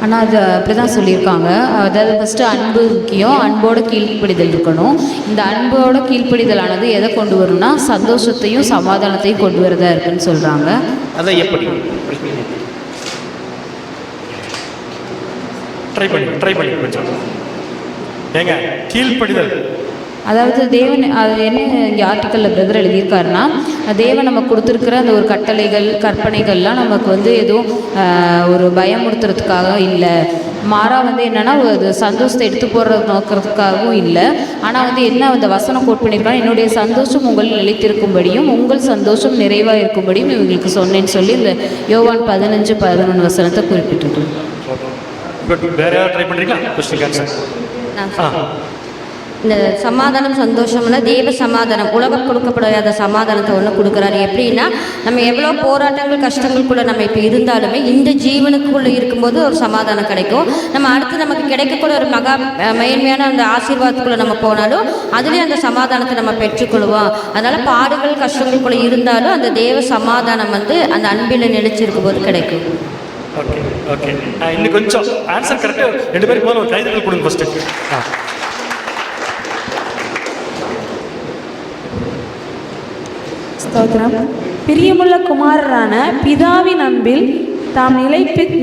ஆனால் அது அப்படி தான் சொல்லியிருக்காங்க. அதாவது ஃபஸ்ட்டு அன்பு முக்கியம், அன்போட கீழ்ப்படிதல் இருக்கணும். இந்த அன்போட கீழ்ப்படிதலானது எதை கொண்டு வரும்னா சந்தோஷத்தையும் சமாதானத்தையும் கொண்டு வரதா இருக்குன்னு சொல்கிறாங்க. அதை எப்படி ட்ரை பண்ணி கொஞ்சம் ஏங்க கீழ்ப்படிதல், அதாவது தேவன் அது என்ன இங்கே ஆர்டிக்கலில் பிரதர் எழுதியிருக்காருன்னா, தேவன் நமக்கு கொடுத்துருக்கிற அந்த ஒரு கட்டளைகள் கற்பனைகள்லாம் நமக்கு வந்து எதுவும் ஒரு பயமுறுத்துறதுக்காக இல்லை, மாறாக வந்து என்னென்னா ஒரு சந்தோஷத்தை எடுத்து போடுறது நோக்கிறதுக்காகவும் இல்லை. ஆனால் வந்து என்ன அந்த வசனம் கோட் பண்ணியிருக்காங்க, என்னுடைய சந்தோஷம் உங்கள் நிலைத்திருக்கும்படியும் உங்கள் சந்தோஷம் நிறைவாக இருக்கும்படியும் இவங்களுக்கு சொன்னேன்னு சொல்லி இந்த யோவான் 15:11 வசனத்தை குறிப்பிட்டிருக்கு. வேற யாராவது ட்ரை பண்ணுறீங்களா? Question answer. இந்த சமாதானம் சந்தோஷம்னா தேவ சமாதானம், உலகம் கொடுக்கப்படாத சமாதானத்தை ஒன்று கொடுக்குறாரு. எப்படின்னா நம்ம எவ்வளோ போராட்டங்கள் கஷ்டங்களுக்குள்ளே நம்ம இப்போ இருந்தாலுமே இந்த ஜீவனுக்குள்ளே இருக்கும்போது ஒரு சமாதானம் கிடைக்கும். நம்ம அடுத்து நமக்கு கிடைக்கக்கூடிய ஒரு மேன்மையான அந்த ஆசீர்வாதத்துக்குள்ளே நம்ம போனாலும் அதுலேயும் அந்த சமாதானத்தை நம்ம பெற்றுக்கொள்வோம். அதனால் பாடுகள் கஷ்டங்களுக்குள்ளே இருந்தாலும் அந்த தேவ சமாதானம் வந்து அந்த அன்பில் நிலைச்சிருக்கும் போது கிடைக்கும். ஓகே ஓகே, இன்னும் கொஞ்சம் ஆன்சர் கரெக்டாக 2 பேருக்கு போல ஒரு கைதுகள் கொடுங்க ஃபஸ்ட்டு. ஸ்தோத்திரம். பிரியமுள்ள குமாரரான பிதாவின் அன்பில் தாம்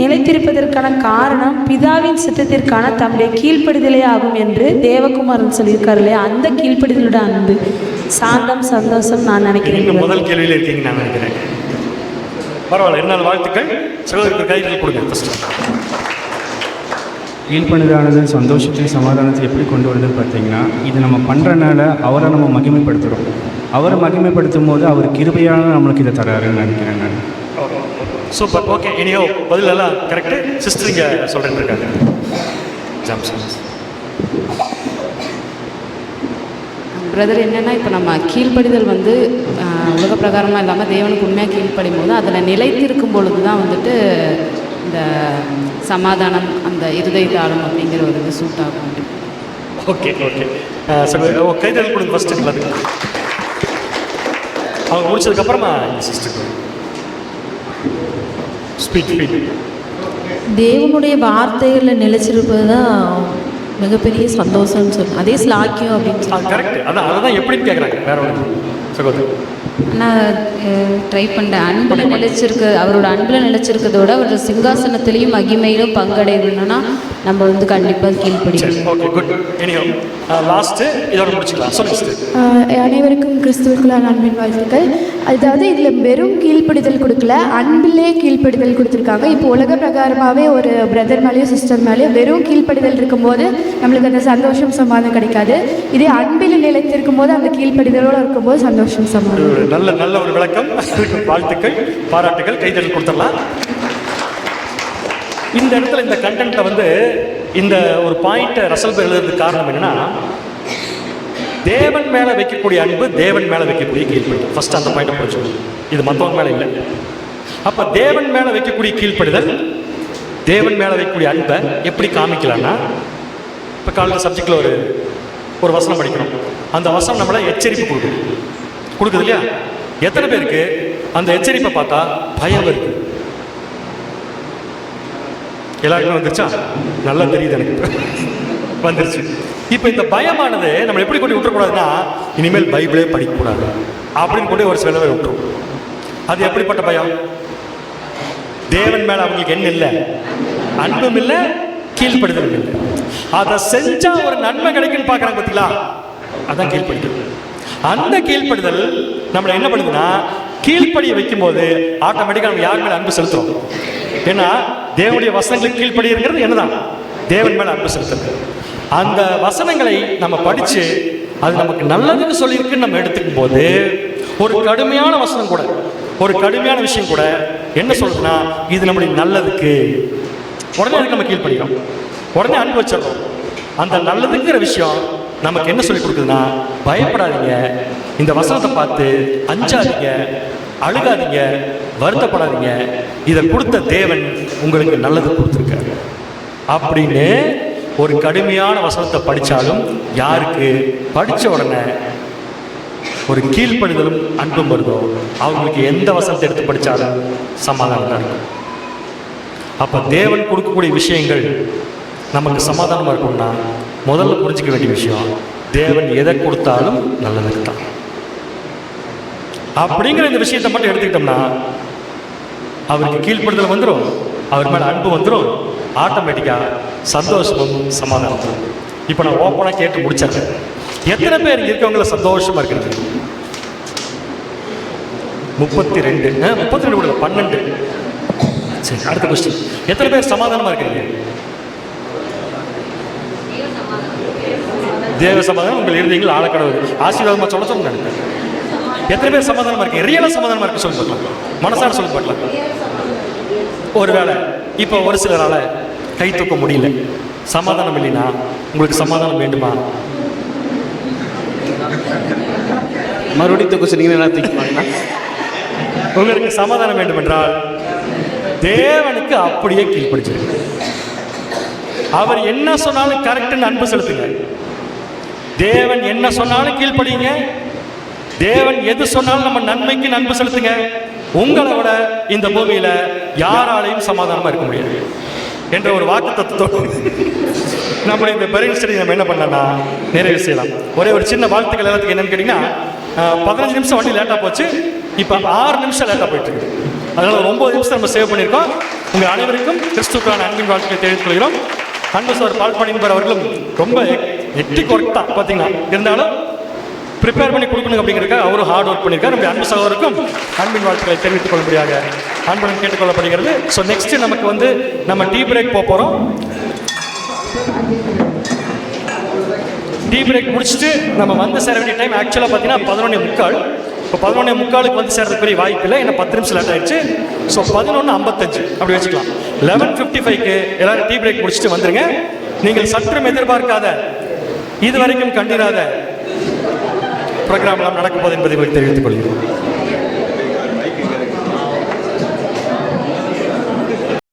நிலைத்திருப்பதற்கான காரணம் பிதாவின் சித்தத்திற்கான தம்முடைய கீழ்ப்படிதலே ஆகும் என்று தேவகுமாரன் சொல்லியிருக்காரு இல்லையா? அந்த கீழ்ப்படிதலோட அன்பு, சாந்தம், சந்தோஷம் நான் நினைக்கிறேன். முதல் கேள்வியில் இருக்கீங்க நான் நினைக்கிறேன். பரவாயில்ல, என்னால் வாழ்த்துக்கள். சகோதரருக்கு கைகள் கொடுங்க ஃபஸ்ட்டு. கீழ்ப்படிதலானது சந்தோஷத்தையும் சமாதானத்தை எப்படி கொண்டு வருதுன்னு பார்த்தீங்கன்னா, இது நம்ம பண்ணுறனால அவரை நம்ம மகிமைப்படுத்துகிறோம். அவரை மகிமைப்படுத்தும் போது அவர் கிருபையான நம்மளுக்கு இதை தராருன்னு நினைக்கிறேன் நான். Super, okay. இனியோ பதில் எல்லாம் கரெக்டு. சிஸ்டர் இங்கே சொல்கிறேன்னு இருக்காங்க. பிரதர் என்னென்னா, இப்போ நம்ம கீழ்ப்படிதல் வந்து உலக பிரகாரமாக இல்லாமல் தேவனுக்கு உண்மையாக கீழ்ப்படும் போது அதில் நிலைத்திருக்கும் பொழுது தான் வந்துட்டு இந்த சமாதானம், அந்த இருதயத்தாளம் அப்படிங்கிற ஒரு இது சூட் ஆகும். ஓகே ஓகே, கைதல் கொடுங்க ஃபஸ்ட்டு எல்லாத்துக்கும். அவங்க முடிச்சதுக்கப்புறமா சிஸ்டர் ஸ்பீட். தேவனுடைய வார்த்தைகளில் நிலைச்சிருப்பது தான் மிகப்பெரிய சந்தோஷம்னு சொல்லணும். அதே ஸ்லாக்கியம் அப்படின்னு சொல்லி கரெக்ட். அதான் எப்படின்னு கேட்குறாங்க வேற ஒன்று சகோதரி. நான் ட்ரை பண்ணுறேன். அன்பில் நிலைச்சிருக்க, அவரோட அன்பில் நிலைச்சிருக்கிறதோட அவரோட சிங்காசனத்திலையும் மகிமையிலும் பங்கடையணும்னா நம்ம வந்து கண்டிப்பாக கீழ்ப்படிக்கணும். Okay, good. எனியோ லாஸ்ட்டு இதோட முடிச்சுக்கலாம். சொல்லுங்க. அனைவருக்கும் கிறிஸ்துவுக்குள்ளான அன்பின் வாழ்த்துக்கள். அதாவது இதில் வெறும் கீழ்ப்படிதல் கொடுக்கல, அன்பிலே கீழ்ப்படிதல் கொடுத்துருக்காங்க. இப்போ உலக பிரகாரமாகவே ஒரு பிரதர் மேலேயும் சிஸ்டர் மேலேயும் வெறும் கீழ்ப்படிதல் இருக்கும்போது நம்மளுக்கு அந்த சந்தோஷம் சமாதானம் கிடைக்காது. இதே அன்பில் நிலைத்திருக்கும் போது அந்த கீழ்ப்படிதலோடு இருக்கும்போது சந்தோஷம் சமாதானம். நல்ல ஒரு விளக்கம். வாழ்த்துக்கள், பாராட்டுகள், கைதல் கொடுத்துடலாம். இந்த இடத்துல இந்த கண்டென்ட்ல வந்து இந்த ஒரு பாயிண்ட்டை ரசல் எழுதுறதுக்கு காரணம் என்னன்னா, தேவன் மேல வைக்கக்கூடிய அன்பு, தேவன் மேல வைக்கக்கூடிய கீழ்ப்படிதல். ஃபர்ஸ்ட் அந்த பாயிண்ட்டை புரிஞ்சுக்கணும். இது மற்றவங்க மேல இல்லை. அப்ப தேவன் மேல வைக்கக்கூடிய கீழ்ப்படிதல், தேவன் மேல வைக்கக்கூடிய அன்பை எப்படி காமிக்கலாம்னா, இப்போ காலையில் சப்ஜெக்டில் ஒரு வசனம் படிக்கிறோம். அந்த வசனம் நம்மளை எச்சரிப்பு கொடுக்குது இல்லையா? எத்தனை பேருக்கு அந்த எச்சரிப்பை பார்த்தா பயம் இருக்கு? எல்லாருக்குமே வந்துருச்சா? நல்லா தெரியுது எனக்கு, வந்துருச்சு. இப்போ இந்த பயமானது நம்ம எப்படி கொண்டு விட்டுறக்கூடாதுன்னா, இனிமேல் பைபிளே படிக்கக்கூடாது அப்படின்னு கொண்டு ஒரு சில பேர் விட்டுரும். அது எப்படிப்பட்ட பயம்? தேவன் மேலே அவங்களுக்கு என்ன இல்லை? அன்பும் இல்லை, கீழ்ப்படுதலும் இல்லை. அதை செஞ்சா ஒரு நன்மை கிடைக்குன்னு பார்க்குறாங்க பார்த்தீங்களா? அதான் கீழ்ப்படுதல். அந்த கீழ்ப்படுதல் நம்மளை என்ன பண்ணுதுன்னா, கீழ்ப்படியை வைக்கும்போது ஆட்டோமேட்டிக்காக நம்ம யார் மேலே அன்பு செலுத்துறோம். ஏன்னா தேவனுடைய வசனங்களுக்கு கீழ்ப்படிங்கிறது என்னதான்? தேவன் மேலே அன்பு செலுத்துறது. அந்த வசனங்களை நம்ம படித்து அது நமக்கு நல்லதுன்னு சொல்லியிருக்குன்னு நம்ம எடுத்துக்கும் போது, ஒரு கடுமையான வசனம் கூட, ஒரு கடுமையான விஷயம் கூட என்ன சொல்றதுன்னா, இது நம்முடைய நல்லதுக்கு, உடனே அதுக்கு நம்ம கீழ்ப்படிக்கிறோம், உடனே அன்பு வச்சிடறோம். அந்த நல்லதுங்கிற விஷயம் நமக்கு என்ன சொல்லி கொடுக்குதுன்னா, பயப்படாதீங்க, இந்த வசனத்தை பார்த்து அஞ்சாதீங்க, அழுகாதீங்க, வருத்தப்படாதீங்க, இதை கொடுத்த தேவன் உங்களுக்கு நல்லது கொடுத்துருக்காரு அப்படின்னு ஒரு கடுமையான வசனத்தை படித்தாலும் யாருக்கு படித்த உடனே ஒரு கீழ்ப்படிதலும் அன்பும் வருதோ அவங்களுக்கு எந்த வசனத்தை எடுத்து படித்தாலும் சமாதானம் தான் இருக்கும். அப்போ தேவன் கொடுக்கக்கூடிய விஷயங்கள் நமக்கு சமாதானமாக இருக்கும்னா முதல்ல புரிஞ்சிக்க வேண்டிய விஷயம், தேவன் எதை கொடுத்தாலும் நல்லதுக்கு தான். அப்படிங்கிற இந்த விஷயத்தை மட்டும் எடுத்துக்கிட்டோம்னா அவருக்கு கீழ்ப்படுதல் வந்துடும், அவர் மேலே அன்பு வந்துடும், ஆட்டோமேட்டிக்காக சந்தோஷமும் சமாதானம். இப்போ நான் ஓப்பனாக கேட்டு முடிச்சிடுறேன். எத்தனை பேர் இருக்கவங்கள சந்தோஷமாக இருக்கிறது? 32 32 கூட 12. சரி, அடுத்த கொஸ்டின். எத்தனை பேர் சமாதானமாக இருக்கிறீங்க? தேவ சமாதானம் உங்கள் இருந்தீங்கள் ஆழக்கடவுள் ஆசீர்வாதமாக சொல்ல சொல்லுங்க. எத்தனை பேர் சமாதானமாக இருக்கீங்க? ரியலாக சமாதானமாக இருக்க சொல்லி பார்க்கலாம், மனசார சொல்லி பார்க்கலாம். ஒருவேளை இப்போ ஒரு சிலரால் கை தூக்க முடியல, சமாதானம் இல்லைன்னா உங்களுக்கு சமாதானம் வேண்டுமா? மறுபடியும் தூக்க சொன்னீங்கன்னா தூக்கிப்பாங்க. உங்களுக்கு சமாதானம் வேண்டும் என்றால் தேவனுக்கு அப்படியே கீழ்ப்படிச்சிருங்க. அவர் என்ன சொன்னாலும் கரெக்டுன்னு அன்பு செலுத்துங்க. தேவன் என்ன சொன்னாலும் கீழ்ப்படிங்க. தேவன் எது சொன்னாலும் நம்ம நன்மைக்கு அன்பு செலுத்துங்க. உங்களை விட இந்த பூமியில யாராலையும் சமாதானமா இருக்க முடியாது என்ற ஒரு வாக்கு தத்துவத்தோடு நம்ம இந்த பெரிய ஸ்டடி நம்ம என்ன பண்ணலாம்னா நிறைவு செய்யலாம். ஒரே ஒரு சின்ன வாழ்த்துக்கள் எல்லாத்துக்கும் என்னன்னு கேட்டீங்கன்னா, 15 நிமிஷம் வண்டி லேட்டாக போச்சு, இப்போ 6 நிமிஷம் லேட்டாக போயிட்டு இருக்கு. அதனால ஒரு 9 நிமிஷம் நம்ம சேவ் பண்ணியிருக்கோம். உங்கள் அனைவருக்கும் கிறிஸ்துக்கான அன்பின் வாழ்க்கையை தெரிவித்துக் கொள்கிறோம். அன்பு சார் பால் பணிபர் அவர்களும் ரொம்ப எட்டிக் ஒர்க் தான் பார்த்தீங்கன்னா, இருந்தாலும் ப்ரிப்பேர் பண்ணி கொடுக்கணும் அப்படிங்கிறதுக்காக அவரும் ஹார்ட் ஒர்க் பண்ணியிருக்காரு. நம்முடைய அன்பு சகோதரருக்கும் அன்பின் வாழ்த்துக்களை தெரிவித்துக் கொள்ளும்படியாக அன்புடன் கேட்டுக்கொள்ளப்படுகிறது. ஸோ நெக்ஸ்ட்டு நமக்கு வந்து நம்ம டீ பிரேக் போக போகிறோம். டீ பிரேக் முடிச்சுட்டு நம்ம வந்து சேர வேண்டிய டைம் ஆக்சுவலாக பார்த்தீங்கன்னா 11:45. இப்போ 11:45 வந்து சேர்றதுக்குரிய வாய்ப்பு இல்லை, ஏன்னா 10 நிமிஷம் லேட் ஆயிடுச்சு. ஸோ 11:55 அப்படி வச்சுக்கலாம். 11:55க்கு எல்லாரும் டீ பிரேக் முடிச்சுட்டு வந்துருங்க. நீங்கள் சற்றும் எதிர்பார்க்காத, இதுவரைக்கும் கண்டிராத ப்ரோக்ராம்லாம் நடக்கும் போது என்பதை தெரிவித்துக் கொள்கிறேன்.